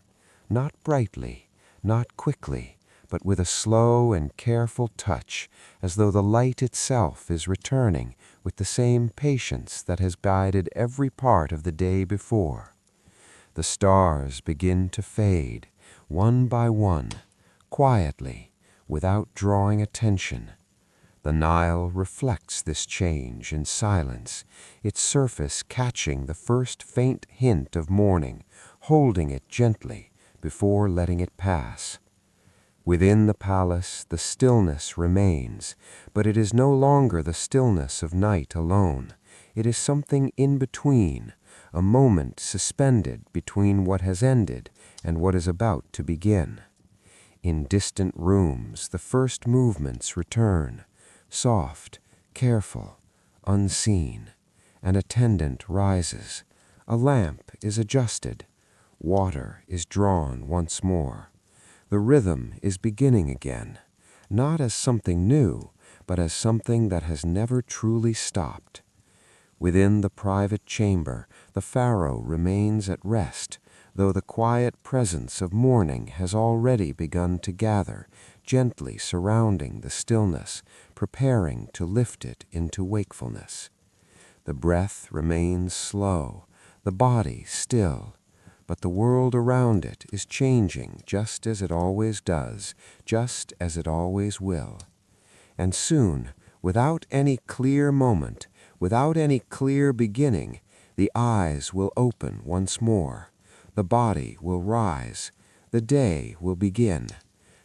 not brightly, not quickly, but with a slow and careful touch, as though the light itself is returning with the same patience that has guided every part of the day before. The stars begin to fade, one by one, quietly, without drawing attention. The Nile reflects this change in silence, its surface catching the first faint hint of morning, holding it gently before letting it pass. Within the palace, the stillness remains, but it is no longer the stillness of night alone. It is something in between, a moment suspended between what has ended and what is about to begin. In distant rooms, the first movements return, soft, careful, unseen. An attendant rises. A lamp is adjusted. Water is drawn once more. The rhythm is beginning again, not as something new, but as something that has never truly stopped. Within the private chamber, the Pharaoh remains at rest, though the quiet presence of morning has already begun to gather, gently surrounding the stillness, preparing to lift it into wakefulness. The breath remains slow, the body still, but the world around it is changing just as it always does, just as it always will. And soon, without any clear moment, without any clear beginning, the eyes will open once more. The body will rise. The day will begin.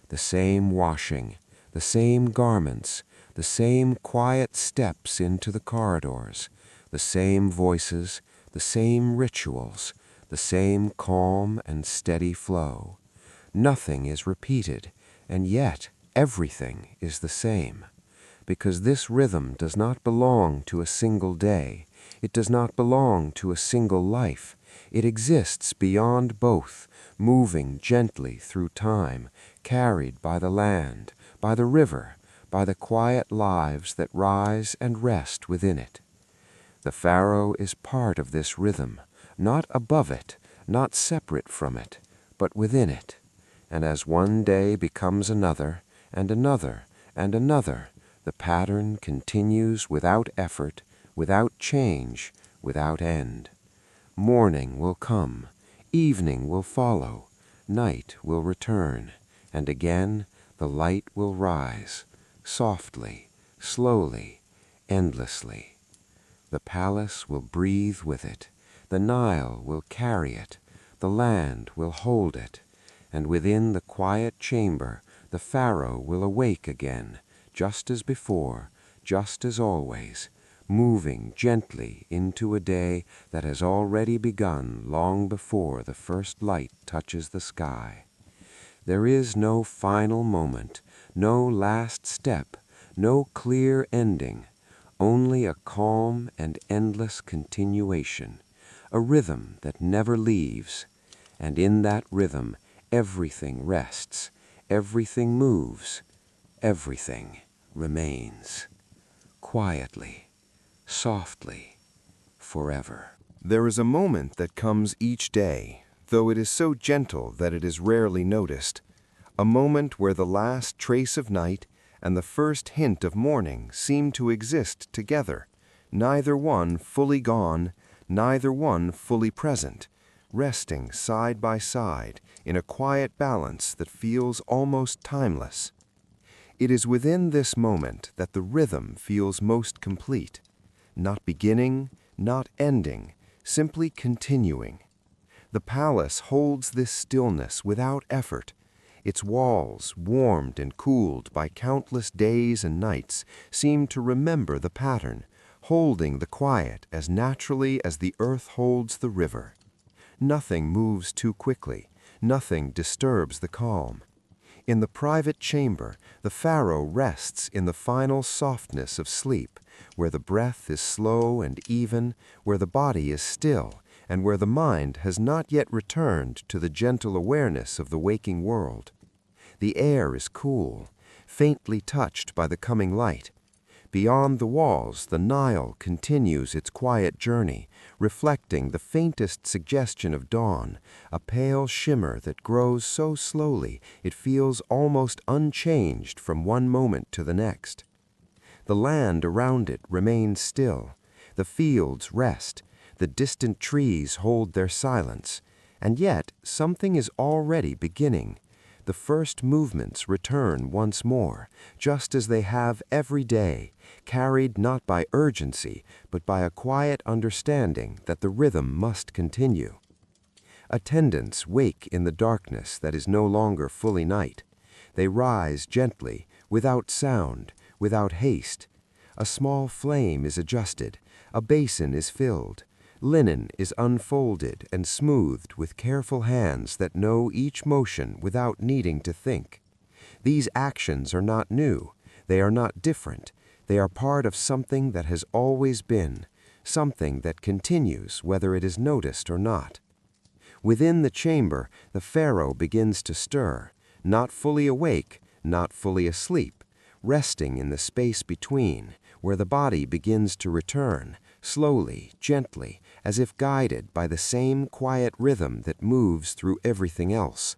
The same washing, the same garments, the same quiet steps into the corridors, the same voices, the same rituals, the same calm and steady flow. Nothing is repeated, and yet everything is the same. Because this rhythm does not belong to a single day. It does not belong to a single life. It exists beyond both, moving gently through time, carried by the land, by the river, by the quiet lives that rise and rest within it. The Pharaoh is part of this rhythm, not above it, not separate from it, but within it. And as one day becomes another, and another, and another, the pattern continues without effort, without change, without end. Morning will come, evening will follow, night will return, and again the light will rise, softly, slowly, endlessly. The palace will breathe with it, the Nile will carry it, the land will hold it, and within the quiet chamber the Pharaoh will awake again, just as before, just as always, moving gently into a day that has already begun long before the first light touches the sky. There is no final moment, no last step, no clear ending, only a calm and endless continuation, a rhythm that never leaves, and in that rhythm everything rests, everything moves, everything remains, quietly, softly, forever. There is a moment that comes each day, though it is so gentle that it is rarely noticed, a moment where the last trace of night and the first hint of morning seem to exist together, neither one fully gone, neither one fully present, resting side by side in a quiet balance that feels almost timeless. It is within this moment that the rhythm feels most complete, not beginning, not ending, simply continuing. The palace holds this stillness without effort. Its walls, warmed and cooled by countless days and nights, seem to remember the pattern, holding the quiet as naturally as the earth holds the river. Nothing moves too quickly, nothing disturbs the calm. In the private chamber, the Pharaoh rests in the final softness of sleep, where the breath is slow and even, where the body is still, and where the mind has not yet returned to the gentle awareness of the waking world. The air is cool, faintly touched by the coming light. Beyond the walls, the Nile continues its quiet journey, reflecting the faintest suggestion of dawn, a pale shimmer that grows so slowly it feels almost unchanged from one moment to the next. The land around it remains still, the fields rest, the distant trees hold their silence, and yet something is already beginning. The first movements return once more, just as they have every day, carried not by urgency, but by a quiet understanding that the rhythm must continue. Attendants wake in the darkness that is no longer fully night. They rise gently, without sound, without haste. A small flame is adjusted, a basin is filled, linen is unfolded and smoothed with careful hands that know each motion without needing to think. These actions are not new, they are not different, they are part of something that has always been, something that continues whether it is noticed or not. Within the chamber, the Pharaoh begins to stir, not fully awake, not fully asleep, resting in the space between, where the body begins to return, slowly, gently, as if guided by the same quiet rhythm that moves through everything else.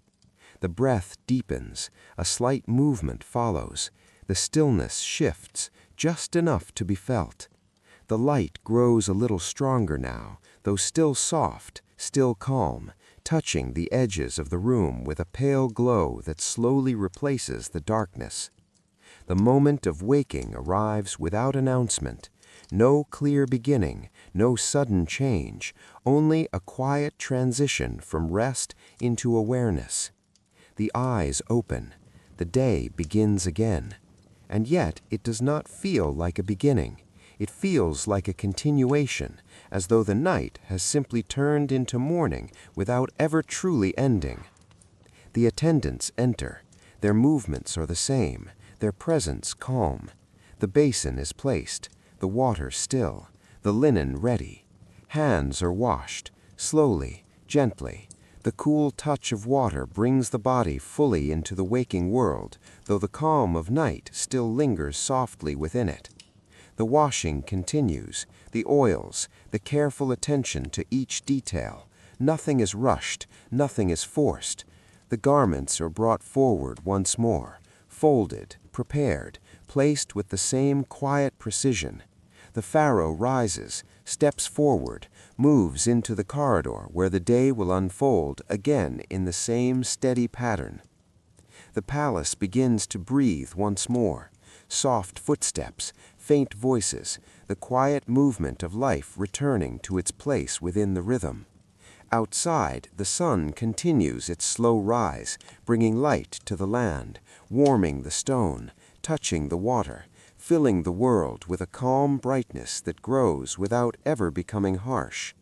The breath deepens, a slight movement follows, the stillness shifts, just enough to be felt. The light grows a little stronger now, though still soft, still calm, touching the edges of the room with a pale glow that slowly replaces the darkness. The moment of waking arrives without announcement. No clear beginning, no sudden change, only a quiet transition from rest into awareness. The eyes open, the day begins again. And yet it does not feel like a beginning. It feels like a continuation, as though the night has simply turned into morning without ever truly ending. The attendants enter. Their movements are the same, their presence calm. The basin is placed, the water still, the linen ready. Hands are washed, slowly, gently. The cool touch of water brings the body fully into the waking world, though the calm of night still lingers softly within it. The washing continues, the oils, the careful attention to each detail. Nothing is rushed, nothing is forced. The garments are brought forward once more, folded, prepared, placed with the same quiet precision. The pharaoh rises, steps forward, moves into the corridor where the day will unfold again in the same steady pattern. The palace begins to breathe once more. Soft footsteps, faint voices, the quiet movement of life returning to its place within the rhythm. Outside, the sun continues its slow rise, bringing light to the land, warming the stone, touching the water, filling the world with a calm brightness that grows without ever becoming harsh.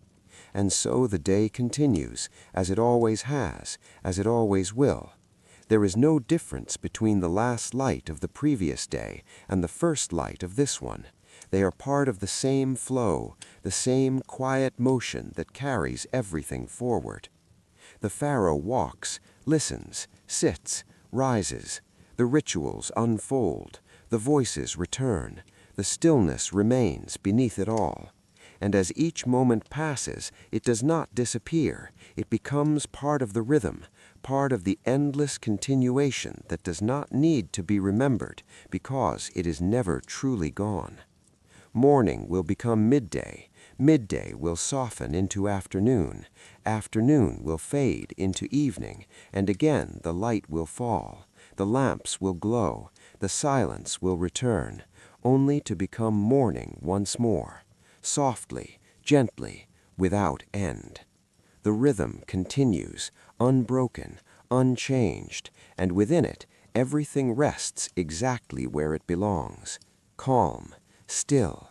And so the day continues, as it always has, as it always will. There is no difference between the last light of the previous day and the first light of this one. They are part of the same flow, the same quiet motion that carries everything forward. The pharaoh walks, listens, sits, rises. The rituals unfold, the voices return, the stillness remains beneath it all. And as each moment passes, it does not disappear. It becomes part of the rhythm, part of the endless continuation that does not need to be remembered because it is never truly gone. Morning will become midday, midday will soften into afternoon, afternoon will fade into evening, and again the light will fall, the lamps will glow, the silence will return, only to become morning once more, softly, gently, without end. The rhythm continues, unbroken, unchanged, and within it everything rests exactly where it belongs, calm, still,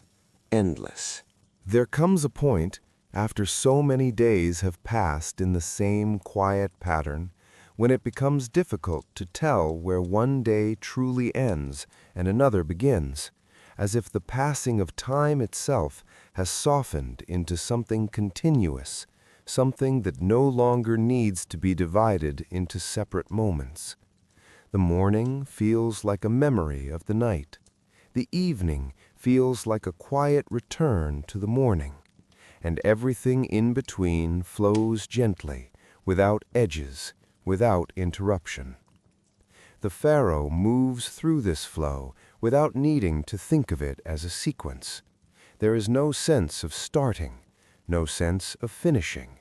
endless. There comes a point, after so many days have passed in the same quiet pattern, when it becomes difficult to tell where one day truly ends and another begins, as if the passing of time itself has softened into something continuous, something that no longer needs to be divided into separate moments. The morning feels like a memory of the night. The evening feels like a quiet return to the morning, and everything in between flows gently, without edges, without interruption. The pharaoh moves through this flow without needing to think of it as a sequence. There is no sense of starting, no sense of finishing,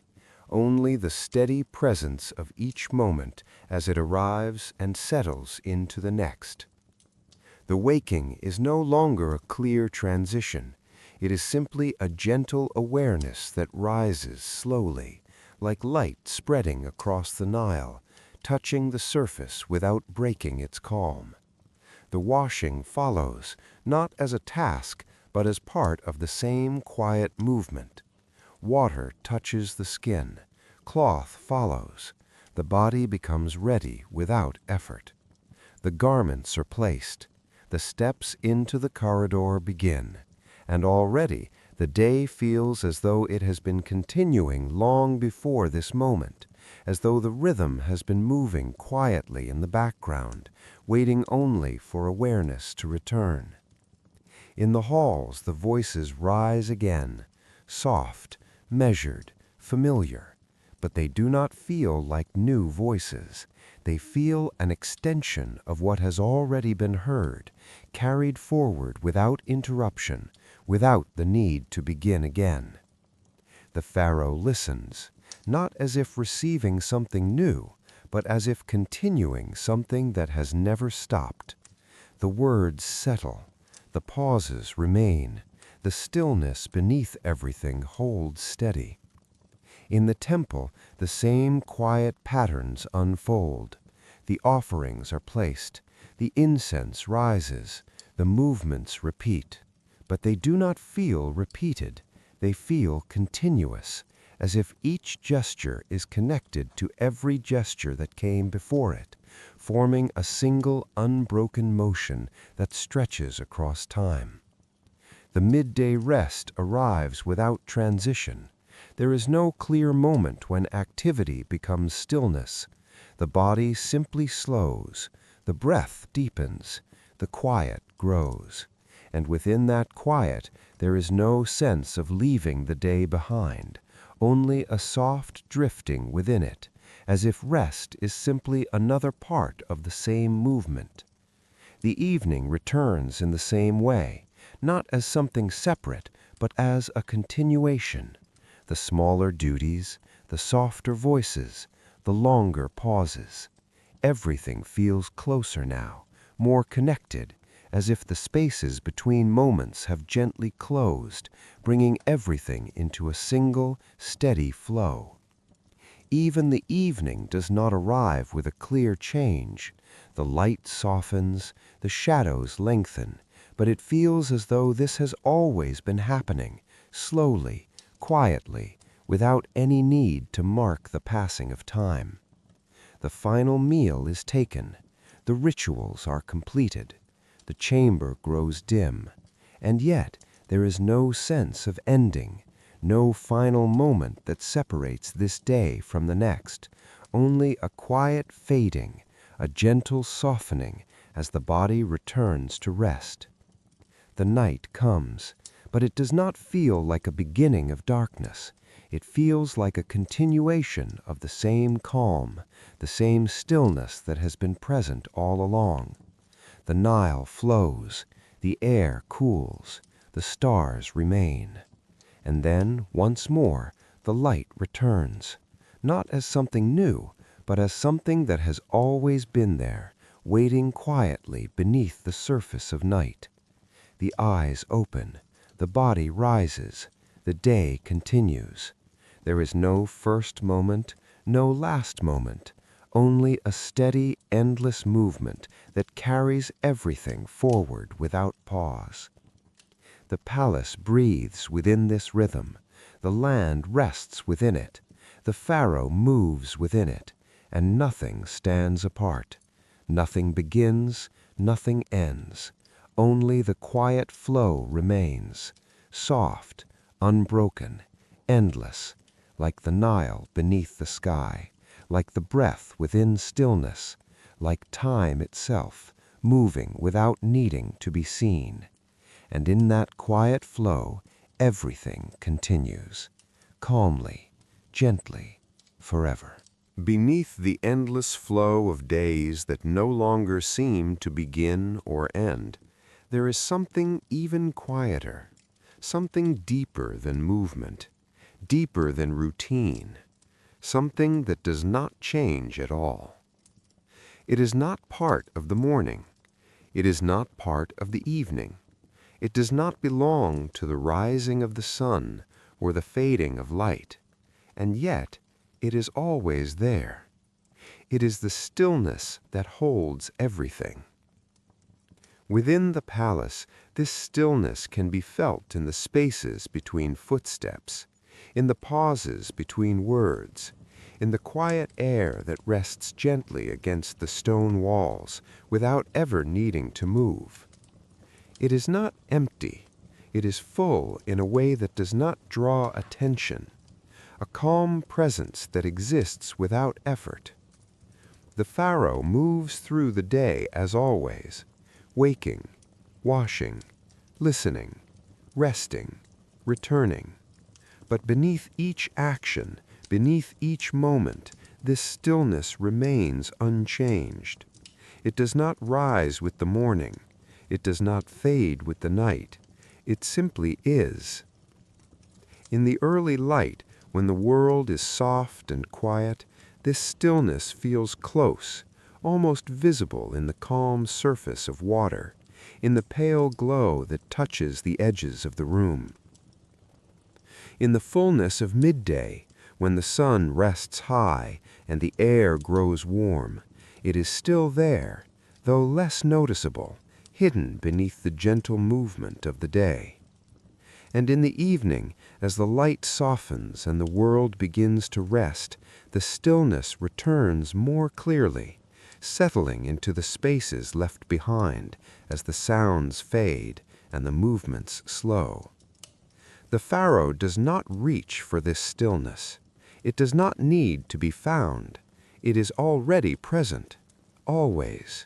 only the steady presence of each moment as it arrives and settles into the next. The waking is no longer a clear transition. It is simply a gentle awareness that rises slowly, like light spreading across the Nile, touching the surface without breaking its calm. The washing follows, not as a task, but as part of the same quiet movement. Water touches the skin, cloth follows. The body becomes ready without effort. The garments are placed. The steps into the corridor begin, and already the day feels as though it has been continuing long before this moment, as though the rhythm has been moving quietly in the background, waiting only for awareness to return. In the halls, the voices rise again, soft, measured, familiar, but they do not feel like new voices. They feel an extension of what has already been heard, carried forward without interruption, without the need to begin again. The pharaoh listens, not as if receiving something new, but as if continuing something that has never stopped. The words settle, the pauses remain, the stillness beneath everything holds steady. In the temple, the same quiet patterns unfold. The offerings are placed, the incense rises, the movements repeat. but they do not feel repeated. They feel continuous, as if each gesture is connected to every gesture that came before it, forming a single unbroken motion that stretches across time. The midday rest arrives without transition. There is no clear moment when activity becomes stillness. The body simply slows, the breath deepens, the quiet grows. And within that quiet, there is no sense of leaving the day behind, only a soft drifting within it, as if rest is simply another part of the same movement. The evening returns in the same way, not as something separate, but as a continuation. The smaller duties, the softer voices, the longer pauses. Everything feels closer now, more connected, as if the spaces between moments have gently closed, bringing everything into a single, steady flow. Even the evening does not arrive with a clear change. The light softens, the shadows lengthen, but it feels as though this has always been happening, slowly, quietly, without any need to mark the passing of time. The final meal is taken. The rituals are completed. The chamber grows dim, and yet there is no sense of ending, no final moment that separates this day from the next, only a quiet fading, a gentle softening as the body returns to rest. The night comes, but it does not feel like a beginning of darkness. It feels like a continuation of the same calm, the same stillness that has been present all along. The Nile flows, the air cools, the stars remain. And then, once more, the light returns, not as something new, but as something that has always been there, waiting quietly beneath the surface of night. The eyes open, the body rises, the day continues. There is no first moment, no last moment, only a steady, endless movement that carries everything forward without pause. The palace breathes within this rhythm. The land rests within it. The Pharaoh moves within it, and nothing stands apart. Nothing begins, nothing ends. Only the quiet flow remains, soft, unbroken, endless, like the Nile beneath the sky, like the breath within stillness, like time itself, moving without needing to be seen. And in that quiet flow, everything continues, calmly, gently, forever. Beneath the endless flow of days that no longer seem to begin or end, there is something even quieter, something deeper than movement, deeper than routine, something that does not change at all. It is not part of the morning. It is not part of the evening. It does not belong to the rising of the sun or the fading of light, and yet it is always there. It is the stillness that holds everything. Within the palace, this stillness can be felt in the spaces between footsteps, in the pauses between words, in the quiet air that rests gently against the stone walls without ever needing to move. It is not empty. It is full in a way that does not draw attention, a calm presence that exists without effort. The Pharaoh moves through the day as always, waking, washing, listening, resting, returning. But beneath each action, beneath each moment, this stillness remains unchanged. It does not rise with the morning. It does not fade with the night. It simply is. In the early light, when the world is soft and quiet, this stillness feels close, almost visible in the calm surface of water, in the pale glow that touches the edges of the room. In the fullness of midday, when the sun rests high and the air grows warm, it is still there, though less noticeable, hidden beneath the gentle movement of the day. And in the evening, as the light softens and the world begins to rest, the stillness returns more clearly, settling into the spaces left behind as the sounds fade and the movements slow. The Pharaoh does not reach for this stillness. It does not need to be found. It is already present, always.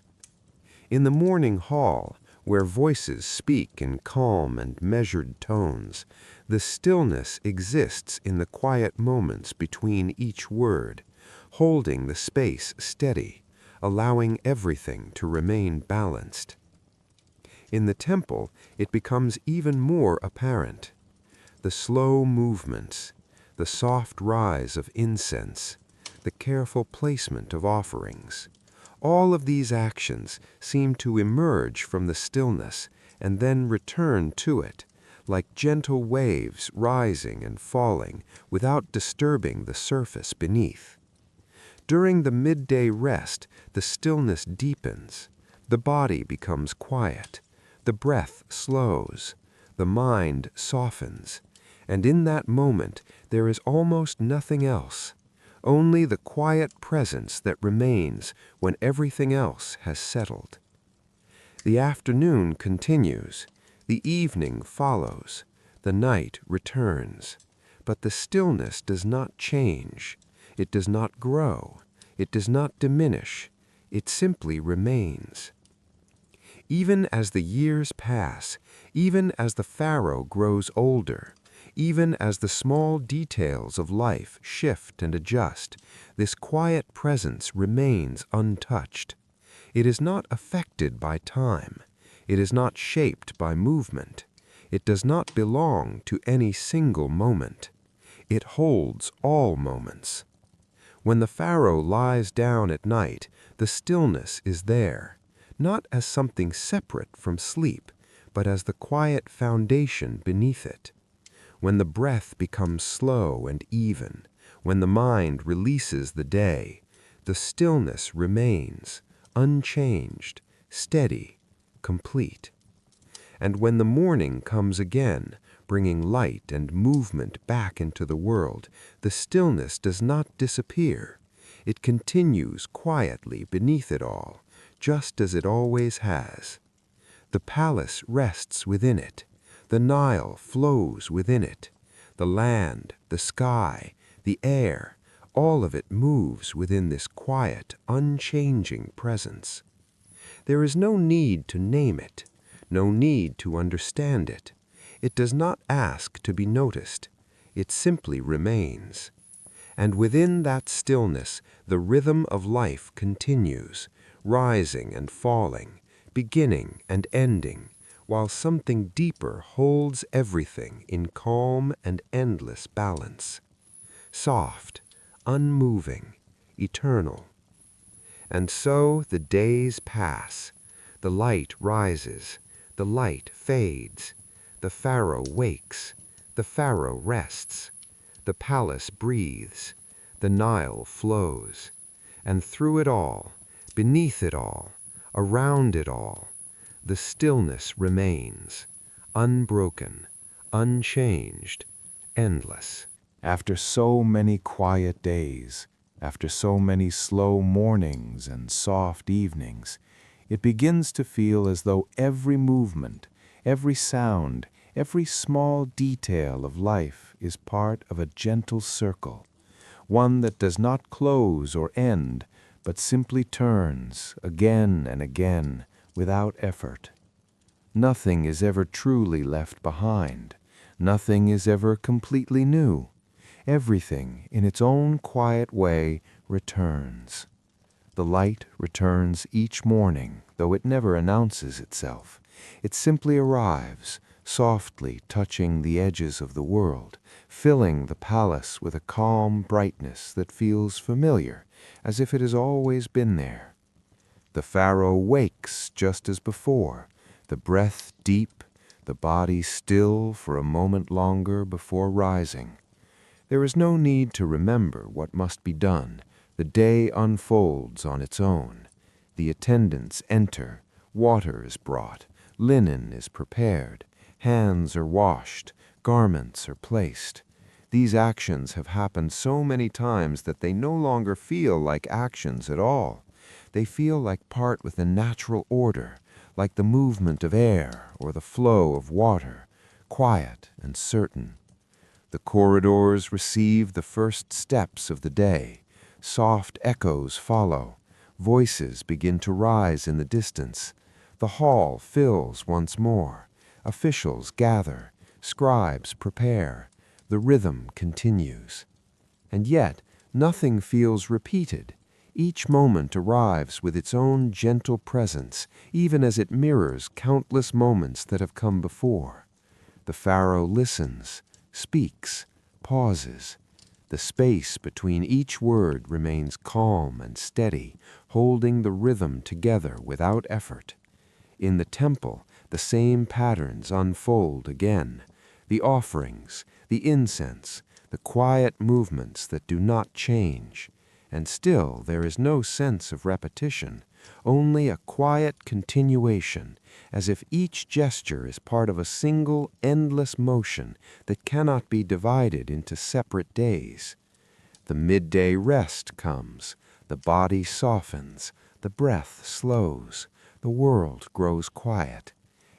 In the morning hall, where voices speak in calm and measured tones, the stillness exists in the quiet moments between each word, holding the space steady, allowing everything to remain balanced. In the temple, it becomes even more apparent. The slow movements, the soft rise of incense, the careful placement of offerings, all of these actions seem to emerge from the stillness and then return to it, like gentle waves rising and falling without disturbing the surface beneath. During the midday rest, the stillness deepens, the body becomes quiet, the breath slows, the mind softens, and in that moment there is almost nothing else, only the quiet presence that remains when everything else has settled. The afternoon continues, the evening follows, the night returns, but the stillness does not change, it does not grow, it does not diminish, it simply remains. Even as the years pass, even as the Pharaoh grows older, even as the small details of life shift and adjust, this quiet presence remains untouched. It is not affected by time. It is not shaped by movement. It does not belong to any single moment. It holds all moments. When the Pharaoh lies down at night, the stillness is there, not as something separate from sleep, but as the quiet foundation beneath it. When the breath becomes slow and even, when the mind releases the day, the stillness remains, unchanged, steady, complete. And when the morning comes again, bringing light and movement back into the world, the stillness does not disappear. It continues quietly beneath it all, just as it always has. The palace rests within it. The Nile flows within it. The land, the sky, the air, all of it moves within this quiet, unchanging presence. There is no need to name it, no need to understand it. It does not ask to be noticed. It simply remains. And within that stillness, the rhythm of life continues, rising and falling, beginning and ending, while something deeper holds everything in calm and endless balance. Soft, unmoving, eternal. And so the days pass. The light rises. The light fades. The Pharaoh wakes. The Pharaoh rests. The palace breathes. The Nile flows. And through it all, beneath it all, around it all, the stillness remains, unbroken, unchanged, endless. After so many quiet days, after so many slow mornings and soft evenings, it begins to feel as though every movement, every sound, every small detail of life is part of a gentle circle, one that does not close or end, but simply turns again and again without effort. Nothing is ever truly left behind. Nothing is ever completely new. Everything, in its own quiet way, returns. The light returns each morning, though it never announces itself. It simply arrives, softly touching the edges of the world, filling the palace with a calm brightness that feels familiar, as if it has always been there. The Pharaoh wakes just as before, the breath deep, the body still for a moment longer before rising. There is no need to remember what must be done. The day unfolds on its own. The attendants enter, water is brought, linen is prepared, hands are washed, garments are placed. These actions have happened so many times that they no longer feel like actions at all. They feel like part with a natural order, like the movement of air or the flow of water, quiet and certain. The corridors receive the first steps of the day. Soft echoes follow. Voices begin to rise in the distance. The hall fills once more. Officials gather. Scribes prepare. The rhythm continues. And yet, nothing feels repeated. Each moment arrives with its own gentle presence, even as it mirrors countless moments that have come before. The pharaoh listens, speaks, pauses. The space between each word remains calm and steady, holding the rhythm together without effort. In the temple, the same patterns unfold again. The offerings, the incense, the quiet movements that do not change. And still there is no sense of repetition, only a quiet continuation, as if each gesture is part of a single, endless motion that cannot be divided into separate days. The midday rest comes, the body softens, the breath slows, the world grows quiet.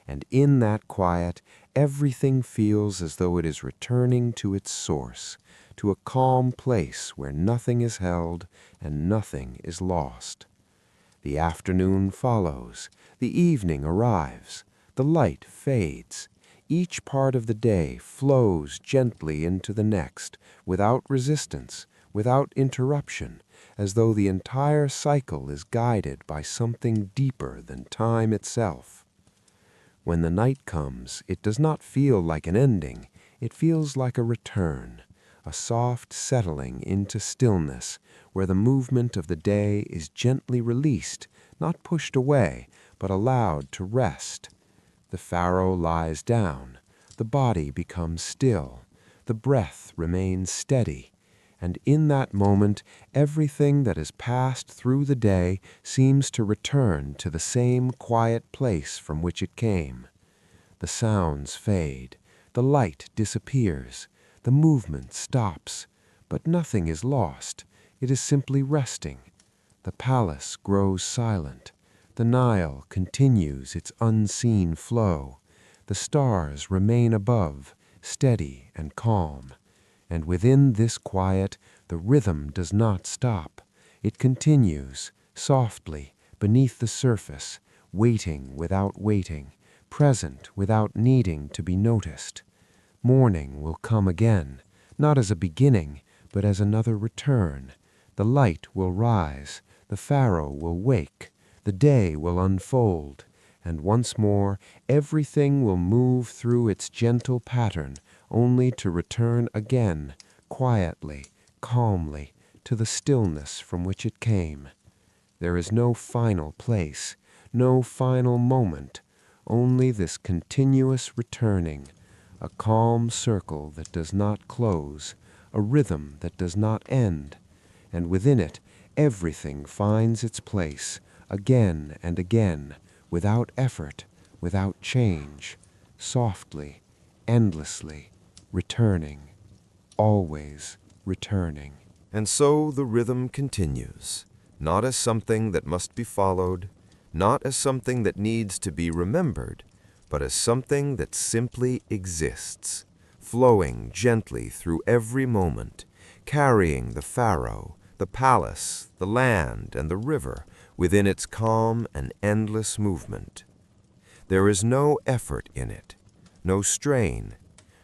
And in that quiet, everything feels as though it is returning to its source, to a calm place where nothing is held and nothing is lost. The afternoon follows, the evening arrives, the light fades. Each part of the day flows gently into the next, without resistance, without interruption, as though the entire cycle is guided by something deeper than time itself. When the night comes, it does not feel like an ending, it feels like a return, a soft settling into stillness, where the movement of the day is gently released, not pushed away, but allowed to rest. The pharaoh lies down, the body becomes still, the breath remains steady, and in that moment everything that has passed through the day seems to return to the same quiet place from which it came. The sounds fade, the light disappears, the movement stops, but nothing is lost. It is simply resting. The palace grows silent. The Nile continues its unseen flow. The stars remain above, steady and calm. And within this quiet, the rhythm does not stop. It continues, softly, beneath the surface, waiting without waiting, present without needing to be noticed. Morning will come again, not as a beginning, but as another return. The light will rise, the pharaoh will wake, the day will unfold, and once more everything will move through its gentle pattern, only to return again, quietly, calmly, to the stillness from which it came. There is no final place, no final moment, only this continuous returning, a calm circle that does not close, a rhythm that does not end, and within it everything finds its place, again and again, without effort, without change, softly, endlessly, returning, always returning. And so the rhythm continues, not as something that must be followed, not as something that needs to be remembered, but as something that simply exists, flowing gently through every moment, carrying the pharaoh, the palace, the land, and the river within its calm and endless movement. There is no effort in it, no strain,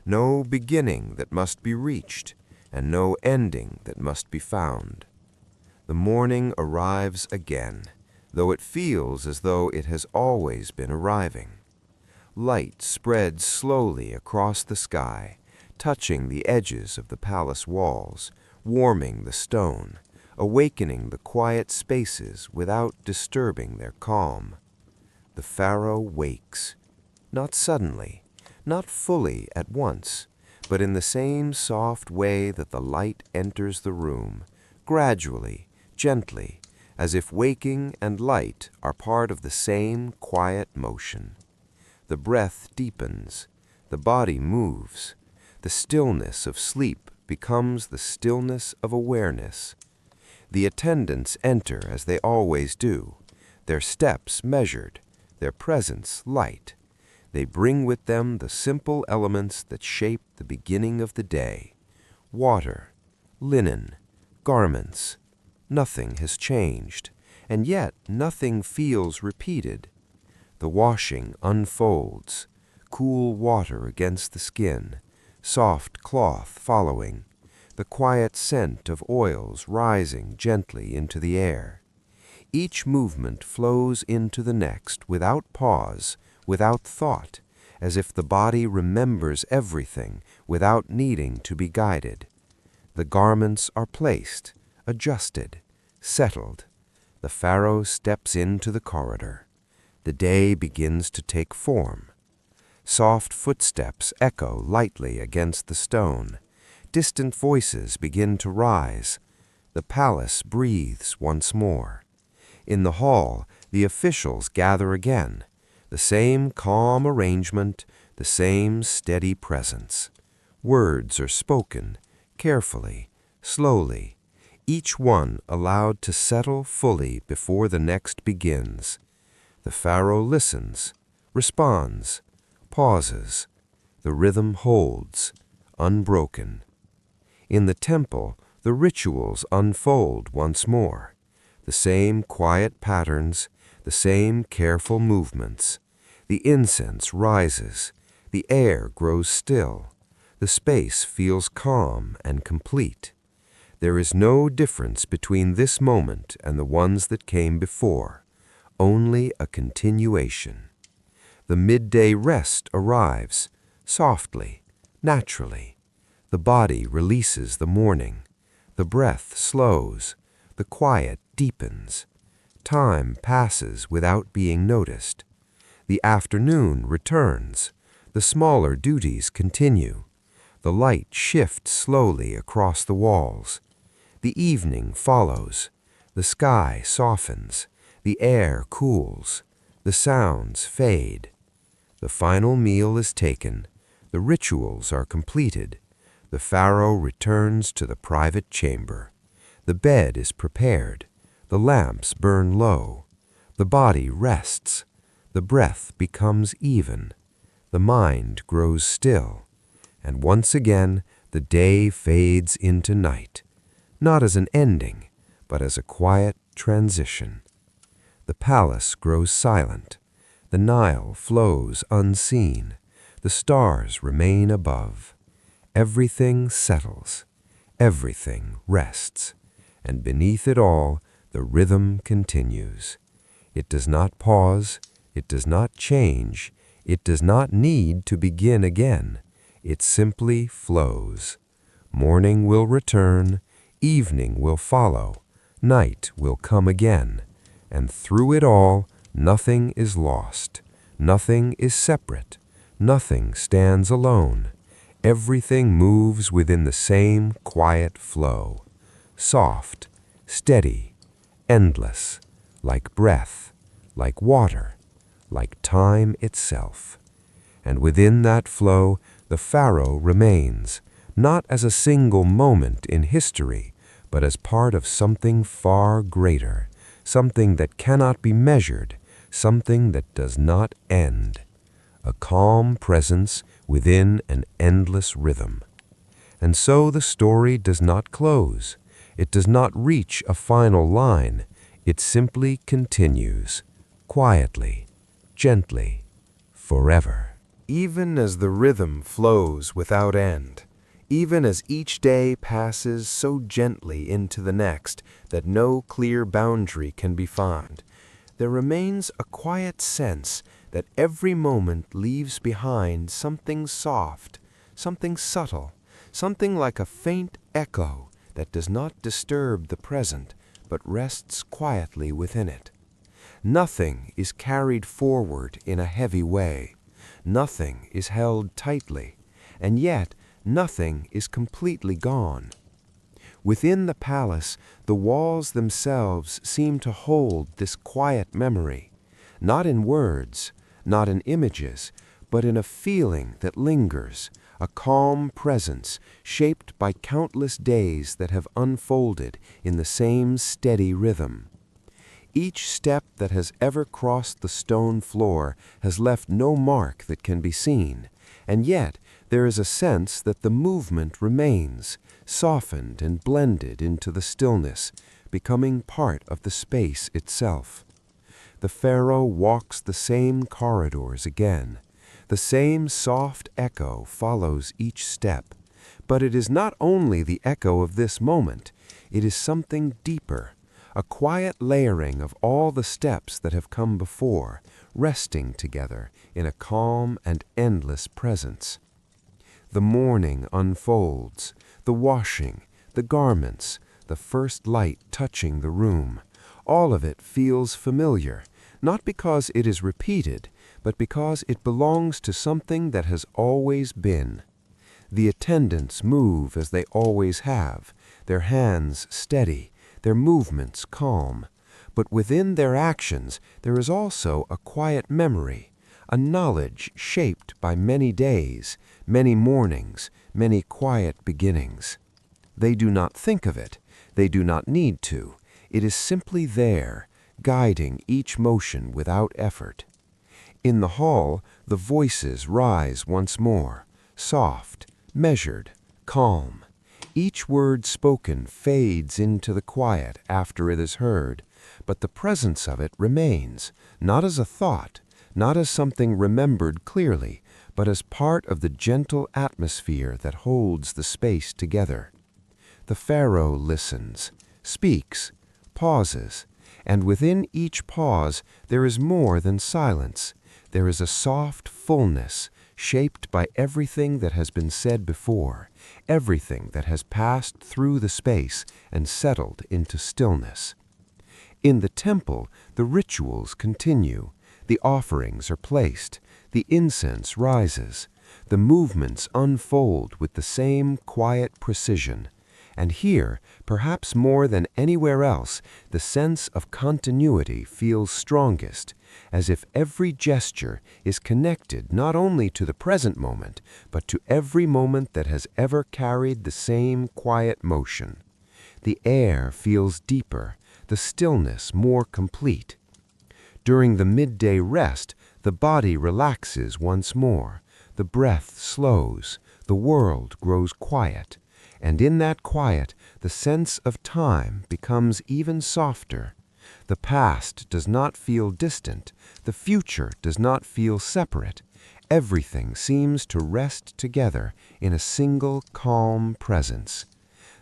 no beginning that must be reached, and no ending that must be found. The morning arrives again, though it feels as though it has always been arriving. Light spreads slowly across the sky, touching the edges of the palace walls, warming the stone, awakening the quiet spaces without disturbing their calm. The pharaoh wakes, not suddenly, not fully at once, but in the same soft way that the light enters the room, gradually, gently, as if waking and light are part of the same quiet motion. The breath deepens, the body moves, The stillness of sleep becomes the stillness of awareness. The attendants enter as they always do, their steps measured, their presence light. They bring with them the simple elements that shape the beginning of the day: water, linen, garments. Nothing has changed, and yet nothing feels repeated. The washing unfolds, cool water against the skin, soft cloth following, the quiet scent of oils rising gently into the air. Each movement flows into the next without pause, without thought, as if the body remembers everything without needing to be guided. The garments are placed, adjusted, settled. The pharaoh steps into the corridor. The day begins to take form. Soft footsteps echo lightly against the stone. Distant voices begin to rise. The palace breathes once more. In the hall, the officials gather again. The same calm arrangement, the same steady presence. Words are spoken, carefully, slowly, each one allowed to settle fully before the next begins. The pharaoh listens, responds, pauses. The rhythm holds, unbroken. In the temple, the rituals unfold once more. The same quiet patterns, the same careful movements. The incense rises, the air grows still. The space feels calm and complete. There is no difference between this moment and the ones that came before, only a continuation. The midday rest arrives, softly, naturally. The body releases the morning. The breath slows. The quiet deepens. Time passes without being noticed. The afternoon returns. The smaller duties continue. The light shifts slowly across the walls. The evening follows. The sky softens. The air cools. The sounds fade. The final meal is taken. The rituals are completed. The pharaoh returns to the private chamber. The bed is prepared. The lamps burn low. The body rests. The breath becomes even. The mind grows still. And once again, the day fades into night, not as an ending, but as a quiet transition. The palace grows silent. The Nile flows unseen. The stars remain above. Everything settles. Everything rests. And beneath it all, the rhythm continues. It does not pause. It does not change. It does not need to begin again. It simply flows. Morning will return. Evening will follow. Night will come again. And through it all, nothing is lost. Nothing is separate. Nothing stands alone. Everything moves within the same quiet flow. Soft, steady, endless, like breath, like water, like time itself. And within that flow, the pharaoh remains, not as a single moment in history, but as part of something far greater, something that cannot be measured, something that does not end. A calm presence within an endless rhythm. And so the story does not close. It does not reach a final line. It simply continues, quietly, gently, forever. Even as the rhythm flows without end, even as each day passes so gently into the next that no clear boundary can be found, there remains a quiet sense that every moment leaves behind something soft, something subtle, something like a faint echo that does not disturb the present, but rests quietly within it. Nothing is carried forward in a heavy way. Nothing is held tightly, and yet nothing is completely gone. Within the palace, the walls themselves seem to hold this quiet memory, not in words, not in images, but in a feeling that lingers, a calm presence shaped by countless days that have unfolded in the same steady rhythm. Each step that has ever crossed the stone floor has left no mark that can be seen, and yet there is a sense that the movement remains, softened and blended into the stillness, becoming part of the space itself. The Pharaoh walks the same corridors again. The same soft echo follows each step. But it is not only the echo of this moment, it is something deeper, a quiet layering of all the steps that have come before, resting together in a calm and endless presence. The morning unfolds, the washing, the garments, the first light touching the room. All of it feels familiar, not because it is repeated, but because it belongs to something that has always been. The attendants move as they always have, their hands steady, their movements calm. But within their actions there is also a quiet memory, a knowledge shaped by many days, many mornings, many quiet beginnings. They do not think of it, they do not need to. It is simply there, guiding each motion without effort. In the hall, the voices rise once more, soft, measured, calm. Each word spoken fades into the quiet after it is heard, but the presence of it remains, not as a thought, not as something remembered clearly, but as part of the gentle atmosphere that holds the space together. The Pharaoh listens, speaks, pauses, and within each pause there is more than silence. There is a soft fullness, shaped by everything that has been said before, everything that has passed through the space and settled into stillness. In the temple, the rituals continue, the offerings are placed, the incense rises, the movements unfold with the same quiet precision. And here, perhaps more than anywhere else, the sense of continuity feels strongest, as if every gesture is connected not only to the present moment, but to every moment that has ever carried the same quiet motion. The air feels deeper, the stillness more complete. During the midday rest, the body relaxes once more, the breath slows, the world grows quiet. And in that quiet, the sense of time becomes even softer. The past does not feel distant. The future does not feel separate. Everything seems to rest together in a single calm presence.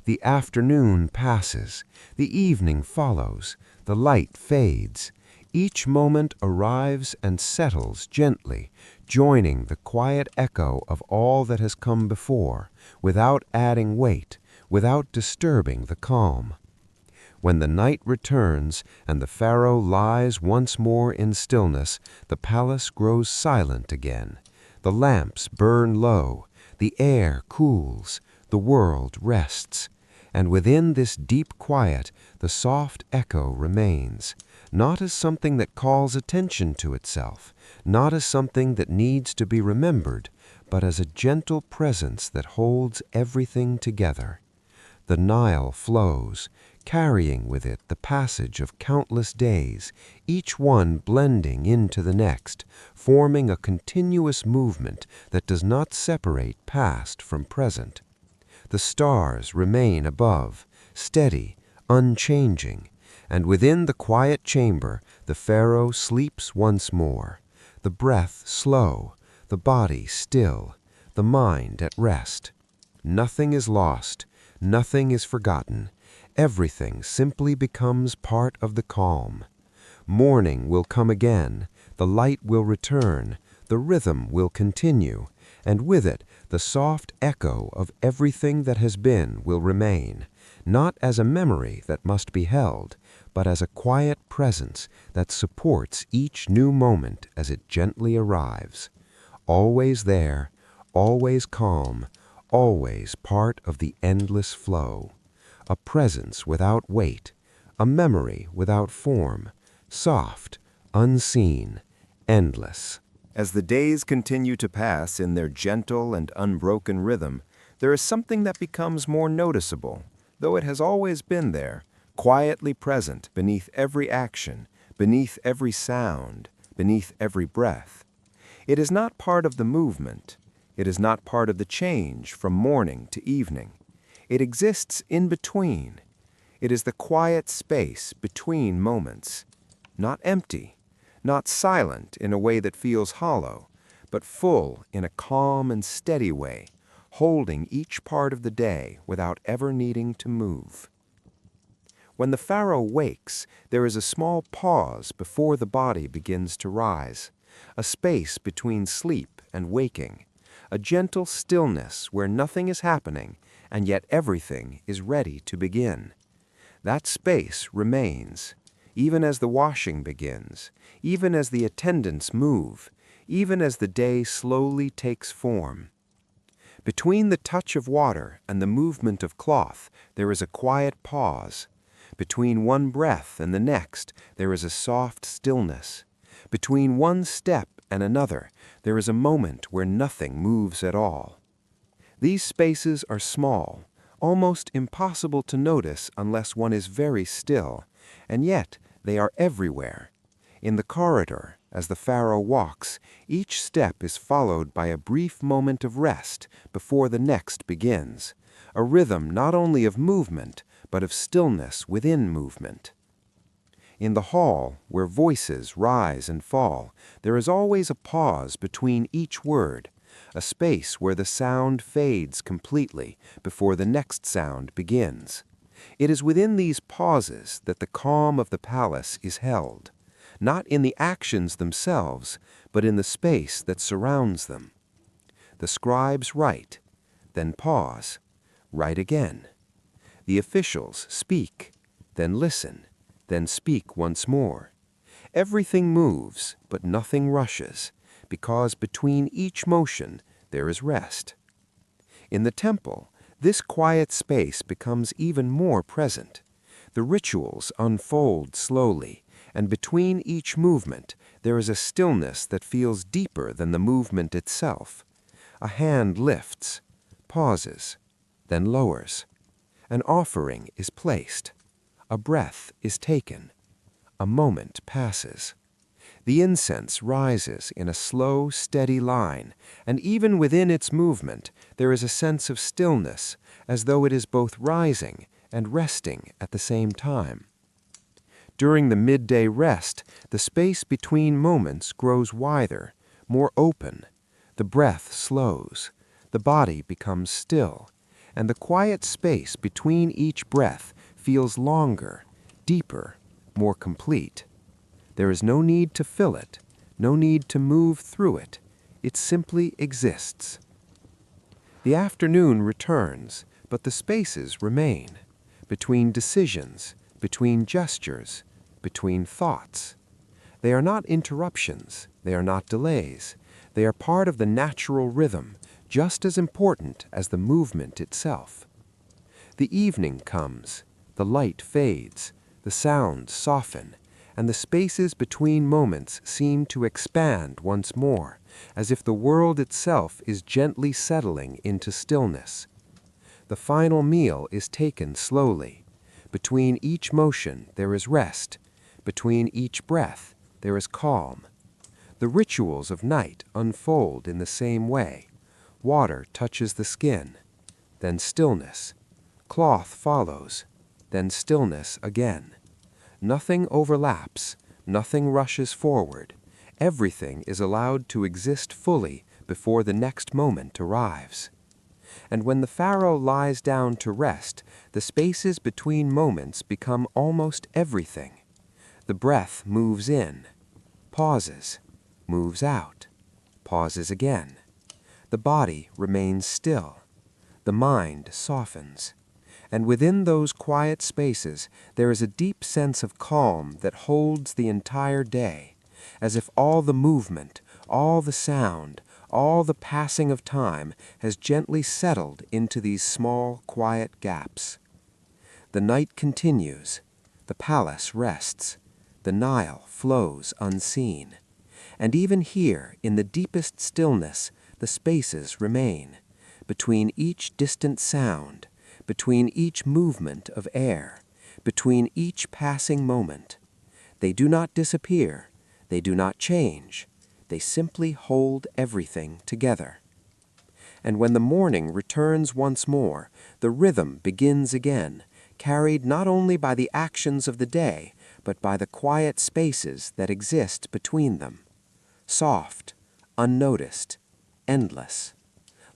The afternoon passes. The evening follows. The light fades. Each moment arrives and settles gently, joining the quiet echo of all that has come before, without adding weight, without disturbing the calm. When the night returns and the Pharaoh lies once more in stillness, the palace grows silent again. The lamps burn low, the air cools, the world rests. And within this deep quiet, the soft echo remains, not as something that calls attention to itself, not as something that needs to be remembered, but as a gentle presence that holds everything together. The Nile flows, carrying with it the passage of countless days, each one blending into the next, forming a continuous movement that does not separate past from present. The stars remain above, steady, unchanging, and within the quiet chamber the Pharaoh sleeps once more, the breath slow, the body still, the mind at rest. Nothing is lost, nothing is forgotten. Everything simply becomes part of the calm. Morning will come again, the light will return, the rhythm will continue, and with it the soft echo of everything that has been will remain, not as a memory that must be held, but as a quiet presence that supports each new moment as it gently arrives. Always there, always calm, always part of the endless flow. A presence without weight, a memory without form, soft, unseen, endless. As the days continue to pass in their gentle and unbroken rhythm, there is something that becomes more noticeable, though it has always been there, quietly present beneath every action, beneath every sound, beneath every breath. It is not part of the movement. It is not part of the change from morning to evening. It exists in between. It is the quiet space between moments, not empty, not silent in a way that feels hollow, but full in a calm and steady way, holding each part of the day without ever needing to move. When the pharaoh wakes, there is a small pause before the body begins to rise, a space between sleep and waking, a gentle stillness where nothing is happening and yet everything is ready to begin. That space remains, even as the washing begins, even as the attendants move, even as the day slowly takes form. Between the touch of water and the movement of cloth, there is a quiet pause. Between one breath and the next, there is a soft stillness. Between one step and another, there is a moment where nothing moves at all. These spaces are small, almost impossible to notice unless one is very still, and yet they are everywhere. In the corridor, as the pharaoh walks, each step is followed by a brief moment of rest before the next begins, a rhythm not only of movement, but of stillness within movement. In the hall, where voices rise and fall, there is always a pause between each word, a space where the sound fades completely before the next sound begins. It is within these pauses that the calm of the palace is held, not in the actions themselves, but in the space that surrounds them. The scribes write, then pause, write again. The officials speak, then listen, then speak once more. Everything moves, but nothing rushes, because between each motion there is rest. In the temple, this quiet space becomes even more present. The rituals unfold slowly, and between each movement there is a stillness that feels deeper than the movement itself. A hand lifts, pauses, then lowers. An offering is placed. A breath is taken. A moment passes. The incense rises in a slow, steady line, and even within its movement there is a sense of stillness, as though it is both rising and resting at the same time. During the midday rest, the space between moments grows wider, more open. The breath slows. The body becomes still, and the quiet space between each breath feels longer, deeper, more complete. There is no need to fill it, no need to move through it. It simply exists. The afternoon returns, but the spaces remain, between decisions, between gestures, between thoughts. They are not interruptions, they are not delays. They are part of the natural rhythm, just as important as the movement itself. The evening comes, the light fades, the sounds soften, and the spaces between moments seem to expand once more, as if the world itself is gently settling into stillness. The final meal is taken slowly. Between each motion there is rest. Between each breath there is calm. The rituals of night unfold in the same way. Water touches the skin, then stillness. Cloth follows, then stillness again. Nothing overlaps, nothing rushes forward. Everything is allowed to exist fully before the next moment arrives. And when the pharaoh lies down to rest, the spaces between moments become almost everything. The breath moves in, pauses, moves out, pauses again. The body remains still. The mind softens. And within those quiet spaces, there is a deep sense of calm that holds the entire day, as if all the movement, all the sound, all the passing of time has gently settled into these small, quiet gaps. The night continues. The palace rests. The Nile flows unseen. And even here, in the deepest stillness, the spaces remain, between each distant sound, between each movement of air, between each passing moment. They do not disappear, they do not change, they simply hold everything together. And when the morning returns once more, the rhythm begins again, carried not only by the actions of the day, but by the quiet spaces that exist between them. Soft, unnoticed, endless,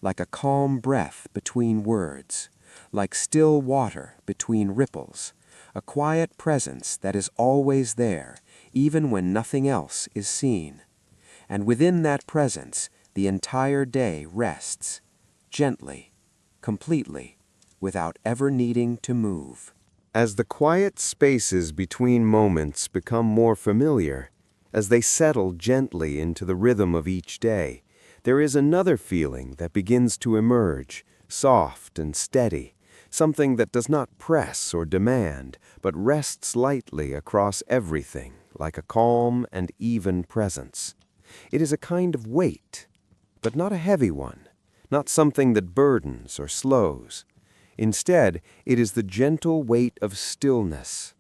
like a calm breath between words, like still water between ripples, a quiet presence that is always there, even when nothing else is seen. And within that presence, the entire day rests, gently, completely, without ever needing to move. As the quiet spaces between moments become more familiar, as they settle gently into the rhythm of each day, there is another feeling that begins to emerge, soft and steady, something that does not press or demand, but rests lightly across everything, like a calm and even presence. It is a kind of weight, but not a heavy one, not something that burdens or slows. Instead, it is the gentle weight of stillness.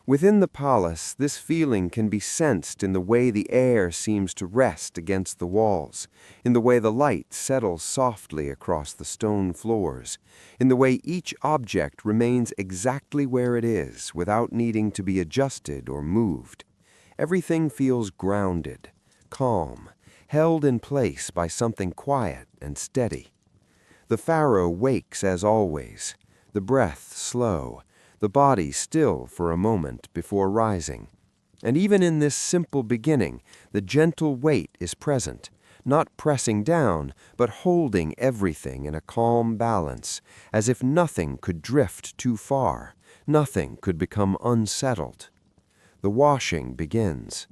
Within the palace, this feeling can be sensed in the way the air seems to rest against the walls, in the way the light settles softly across the stone floors, in the way each object remains exactly where it is without needing to be adjusted or moved. Everything feels grounded, calm, held in place by something quiet and steady. The pharaoh wakes as always, the breath slow, the body still for a moment before rising. And even in this simple beginning, the gentle weight is present, not pressing down, but holding everything in a calm balance, as if nothing could drift too far, nothing could become unsettled. The washing begins.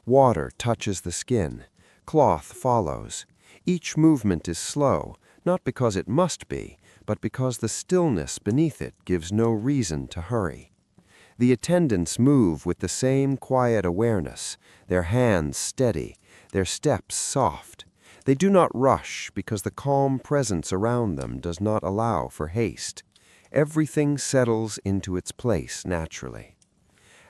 Water touches the skin, cloth follows. Each movement is slow, not because it must be, but because the stillness beneath it gives no reason to hurry. The attendants move with the same quiet awareness, their hands steady, their steps soft. They do not rush because the calm presence around them does not allow for haste. Everything settles into its place naturally.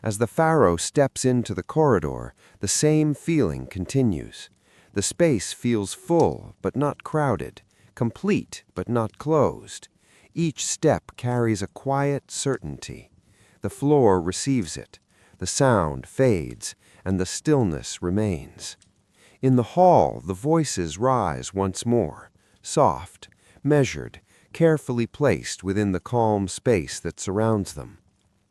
As the pharaoh steps into the corridor, the same feeling continues. The space feels full but not crowded, complete but not closed. Each step carries a quiet certainty. The floor receives it, the sound fades, and the stillness remains. In the hall, the voices rise once more, soft, measured, carefully placed within the calm space that surrounds them.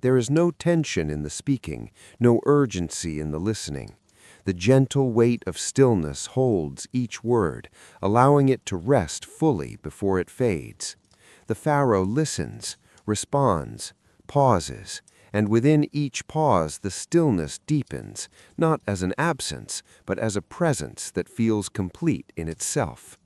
There is no tension in the speaking, no urgency in the listening. The gentle weight of stillness holds each word, allowing it to rest fully before it fades. The pharaoh listens, responds, pauses, and within each pause the stillness deepens, not as an absence, but as a presence that feels complete in itself.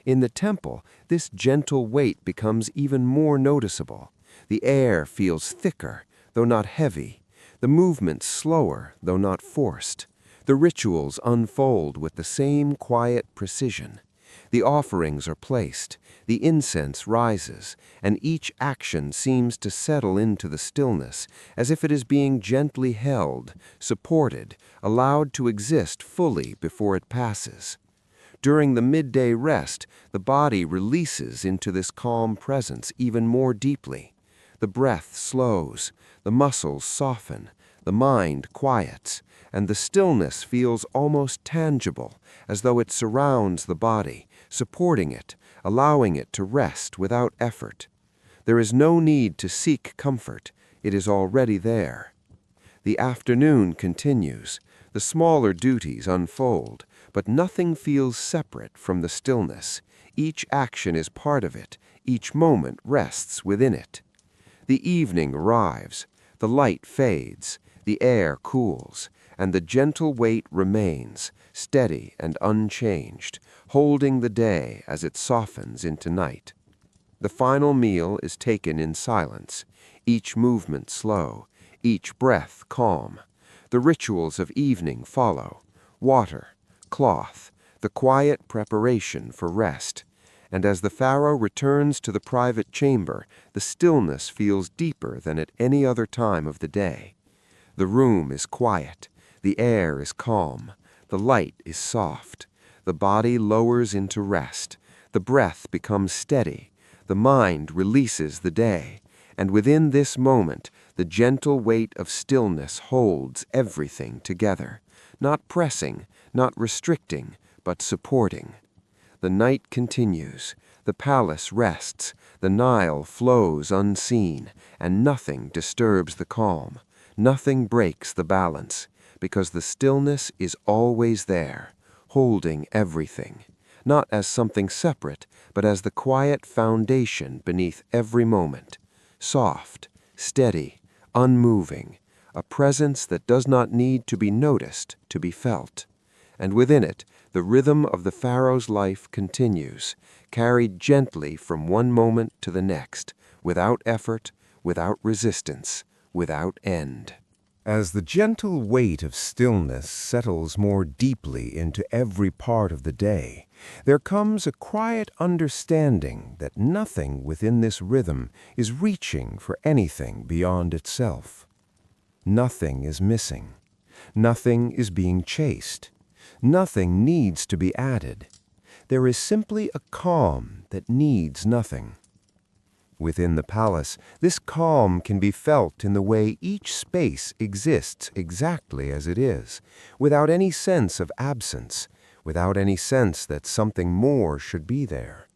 In the temple, this gentle weight becomes even more noticeable. The air feels thicker, though not heavy, the movement slower, though not forced. The rituals unfold with the same quiet precision. The offerings are placed, the incense rises, and each action seems to settle into the stillness, as if it is being gently held, supported, allowed to exist fully before it passes. During the midday rest, the body releases into this calm presence even more deeply. The breath slows, the muscles soften, the mind quiets, and the stillness feels almost tangible, as though it surrounds the body, supporting it, allowing it to rest without effort. There is no need to seek comfort, it is already there. The afternoon continues, the smaller duties unfold, but nothing feels separate from the stillness. Each action is part of it, each moment rests within it. The evening arrives, the light fades, the air cools, and the gentle weight remains, steady and unchanged, holding the day as it softens into night. The final meal is taken in silence, each movement slow, each breath calm. The rituals of evening follow, water, cloth, the quiet preparation for rest. And as the pharaoh returns to the private chamber, the stillness feels deeper than at any other time of the day. The room is quiet, the air is calm, the light is soft, the body lowers into rest, the breath becomes steady, the mind releases the day, and within this moment the gentle weight of stillness holds everything together, not pressing, not restricting, but supporting. The night continues, the palace rests, the Nile flows unseen, and nothing disturbs the calm, nothing breaks the balance, because the stillness is always there, holding everything, not as something separate, but as the quiet foundation beneath every moment, soft, steady, unmoving, a presence that does not need to be noticed to be felt. And within it, the rhythm of the pharaoh's life continues, carried gently from one moment to the next, without effort, without resistance, without end. As the gentle weight of stillness settles more deeply into every part of the day, there comes a quiet understanding that nothing within this rhythm is reaching for anything beyond itself. Nothing is missing. Nothing is being chased. Nothing needs to be added. There is simply a calm that needs nothing. Within the palace, this calm can be felt in the way each space exists exactly as it is, without any sense of absence, without any sense that something more should be there.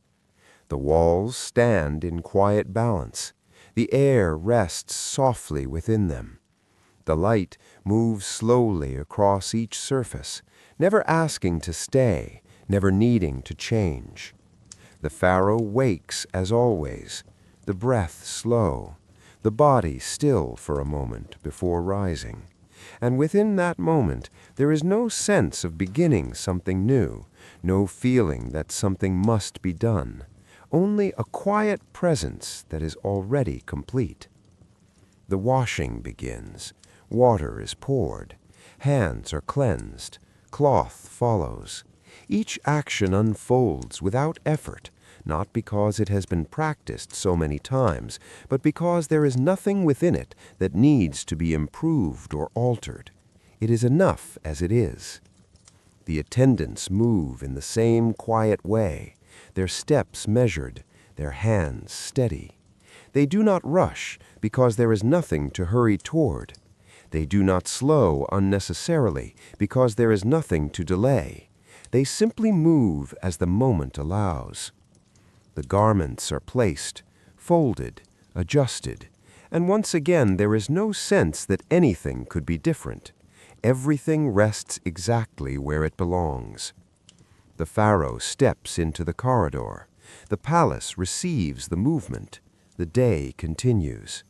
The walls stand in quiet balance. The air rests softly within them. The light moves slowly across each surface, never asking to stay, never needing to change. The pharaoh wakes as always, the breath slow, the body still for a moment before rising. And within that moment, there is no sense of beginning something new, no feeling that something must be done, only a quiet presence that is already complete. The washing begins, water is poured, hands are cleansed, cloth follows. Each action unfolds without effort, not because it has been practiced so many times, but because there is nothing within it that needs to be improved or altered. It is enough as it is. The attendants move in the same quiet way, their steps measured, their hands steady. They do not rush because there is nothing to hurry toward. They do not slow unnecessarily because there is nothing to delay. They simply move as the moment allows. The garments are placed, folded, adjusted, and once again there is no sense that anything could be different. Everything rests exactly where it belongs. The pharaoh steps into the corridor. The palace receives the movement. The day continues.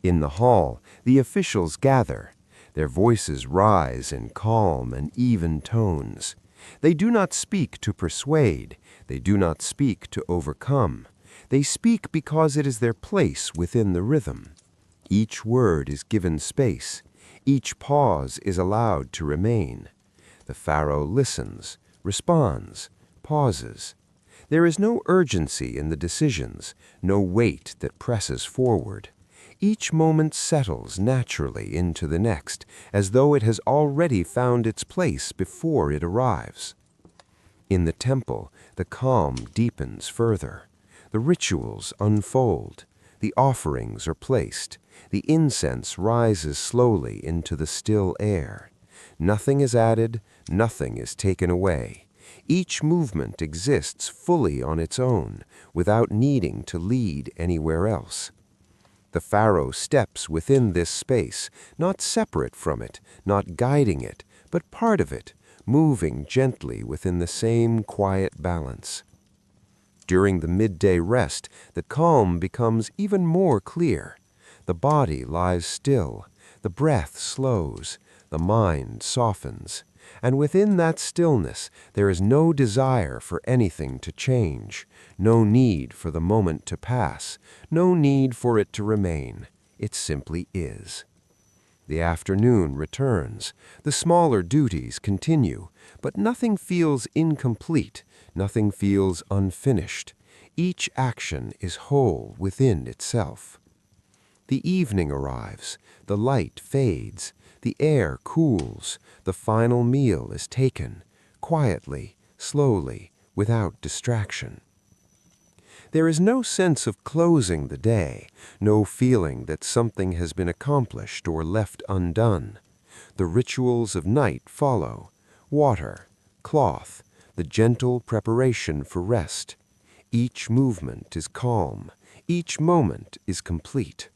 In the hall, the officials gather. Their voices rise in calm and even tones. They do not speak to persuade. They do not speak to overcome. They speak because it is their place within the rhythm. Each word is given space. Each pause is allowed to remain. The pharaoh listens, responds, pauses. There is no urgency in the decisions, no weight that presses forward. Each moment settles naturally into the next, as though it has already found its place before it arrives. In the temple, the calm deepens further. The rituals unfold. The offerings are placed. The incense rises slowly into the still air. Nothing is added, nothing is taken away. Each movement exists fully on its own, without needing to lead anywhere else. The pharaoh steps within this space, not separate from it, not guiding it, but part of it, moving gently within the same quiet balance. During the midday rest, the calm becomes even more clear. The body lies still, the breath slows, the mind softens, and within that stillness there is no desire for anything to change, no need for the moment to pass, no need for it to remain. It simply is. The afternoon returns. The smaller duties continue, but nothing feels incomplete, nothing feels unfinished. Each action is whole within itself. The evening arrives, the light fades, the air cools, the final meal is taken, quietly, slowly, without distraction. There is no sense of closing the day, no feeling that something has been accomplished or left undone. The rituals of night follow: water, cloth, the gentle preparation for rest. Each movement is calm, each moment is complete.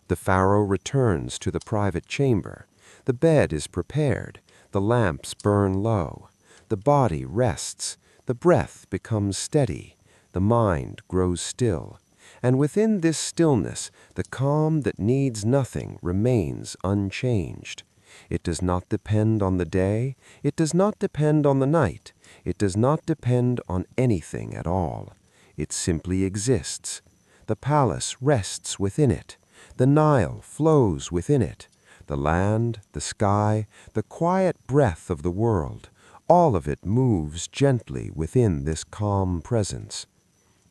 The pharaoh returns to the private chamber. The bed is prepared, the lamps burn low. The body rests, the breath becomes steady, the mind grows still. And within this stillness, the calm that needs nothing remains unchanged. It does not depend on the day, it does not depend on the night, it does not depend on anything at all. It simply exists. The palace rests within it. The Nile flows within it. The land, the sky, the quiet breath of the world, all of it moves gently within this calm presence.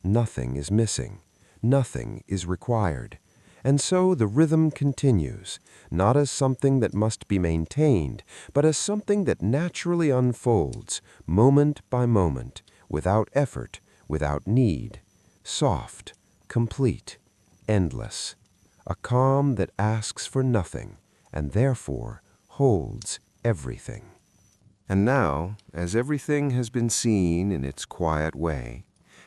Nothing is missing. Nothing is required. And so the rhythm continues, not as something that must be maintained, but as something that naturally unfolds, moment by moment, without effort, without need, soft, complete, endless. A calm that asks for nothing, and therefore holds everything. And now, as everything has been seen in its quiet way,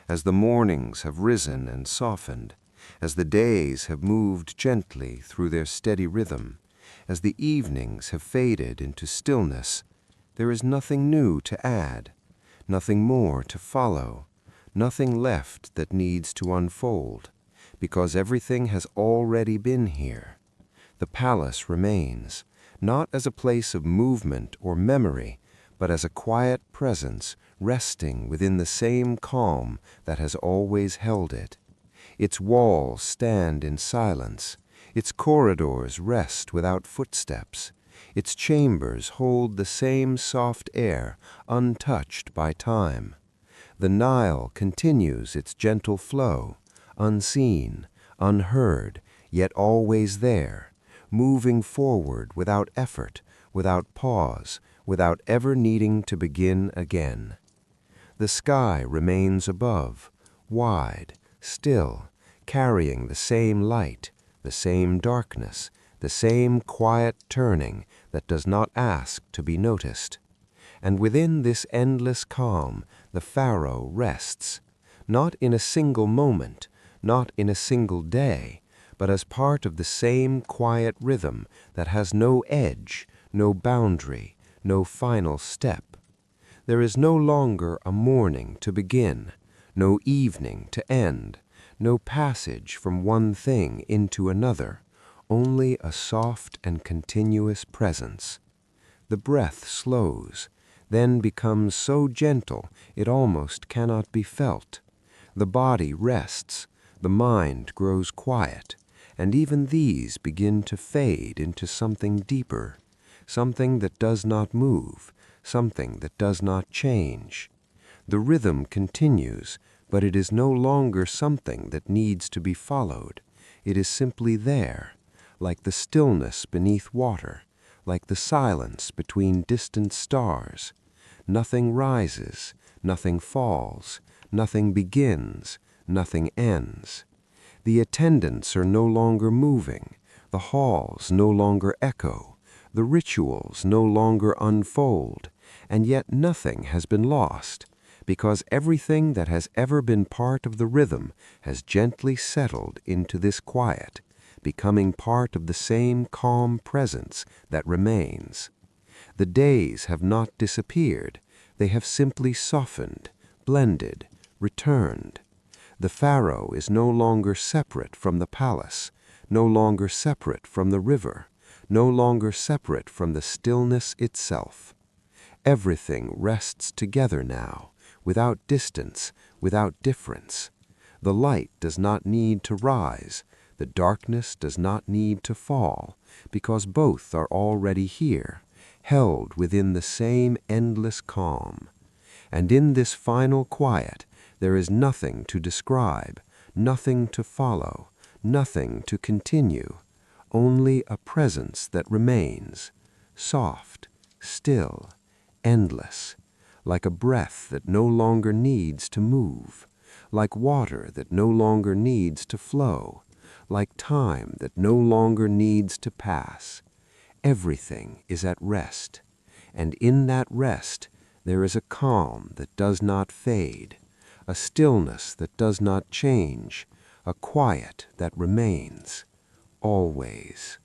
as the mornings have risen and softened, as the days have moved gently through their steady rhythm, as the evenings have faded into stillness, there is nothing new to add, nothing more to follow, nothing left that needs to unfold, because everything has already been here. The palace remains, not as a place of movement or memory, but as a quiet presence resting within the same calm that has always held it. Its walls stand in silence, its corridors rest without footsteps, its chambers hold the same soft air, untouched by time. The Nile continues its gentle flow, unseen, unheard, yet always there, moving forward without effort, without pause, without ever needing to begin again. The sky remains above, wide, still, carrying the same light, the same darkness, the same quiet turning that does not ask to be noticed. And within this endless calm, the pharaoh rests, not in a single moment, not in a single day, but as part of the same quiet rhythm that has no edge, no boundary, no final step. There is no longer a morning to begin, no evening to end, no passage from one thing into another, only a soft and continuous presence. The breath slows, then becomes so gentle it almost cannot be felt. The body rests, the mind grows quiet, and even these begin to fade into something deeper, something that does not move, something that does not change. The rhythm continues, but it is no longer something that needs to be followed. It is simply there, like the stillness beneath water, like the silence between distant stars. Nothing rises, nothing falls, nothing begins, nothing ends. The attendants are no longer moving, the halls no longer echo, the rituals no longer unfold, and yet nothing has been lost, because everything that has ever been part of the rhythm has gently settled into this quiet, becoming part of the same calm presence that remains. The days have not disappeared, they have simply softened, blended, returned. The pharaoh is no longer separate from the palace, no longer separate from the river, no longer separate from the stillness itself. Everything rests together now, without distance, without difference. The light does not need to rise, The darkness does not need to fall, because both are already here, held within the same endless calm. And in this final quiet, there is nothing to describe, nothing to follow, nothing to continue, only a presence that remains, soft, still, endless, like a breath that no longer needs to move, like water that no longer needs to flow, like time that no longer needs to pass. Everything is at rest, and in that rest there is a calm that does not fade, a stillness that does not change, a quiet that remains, always.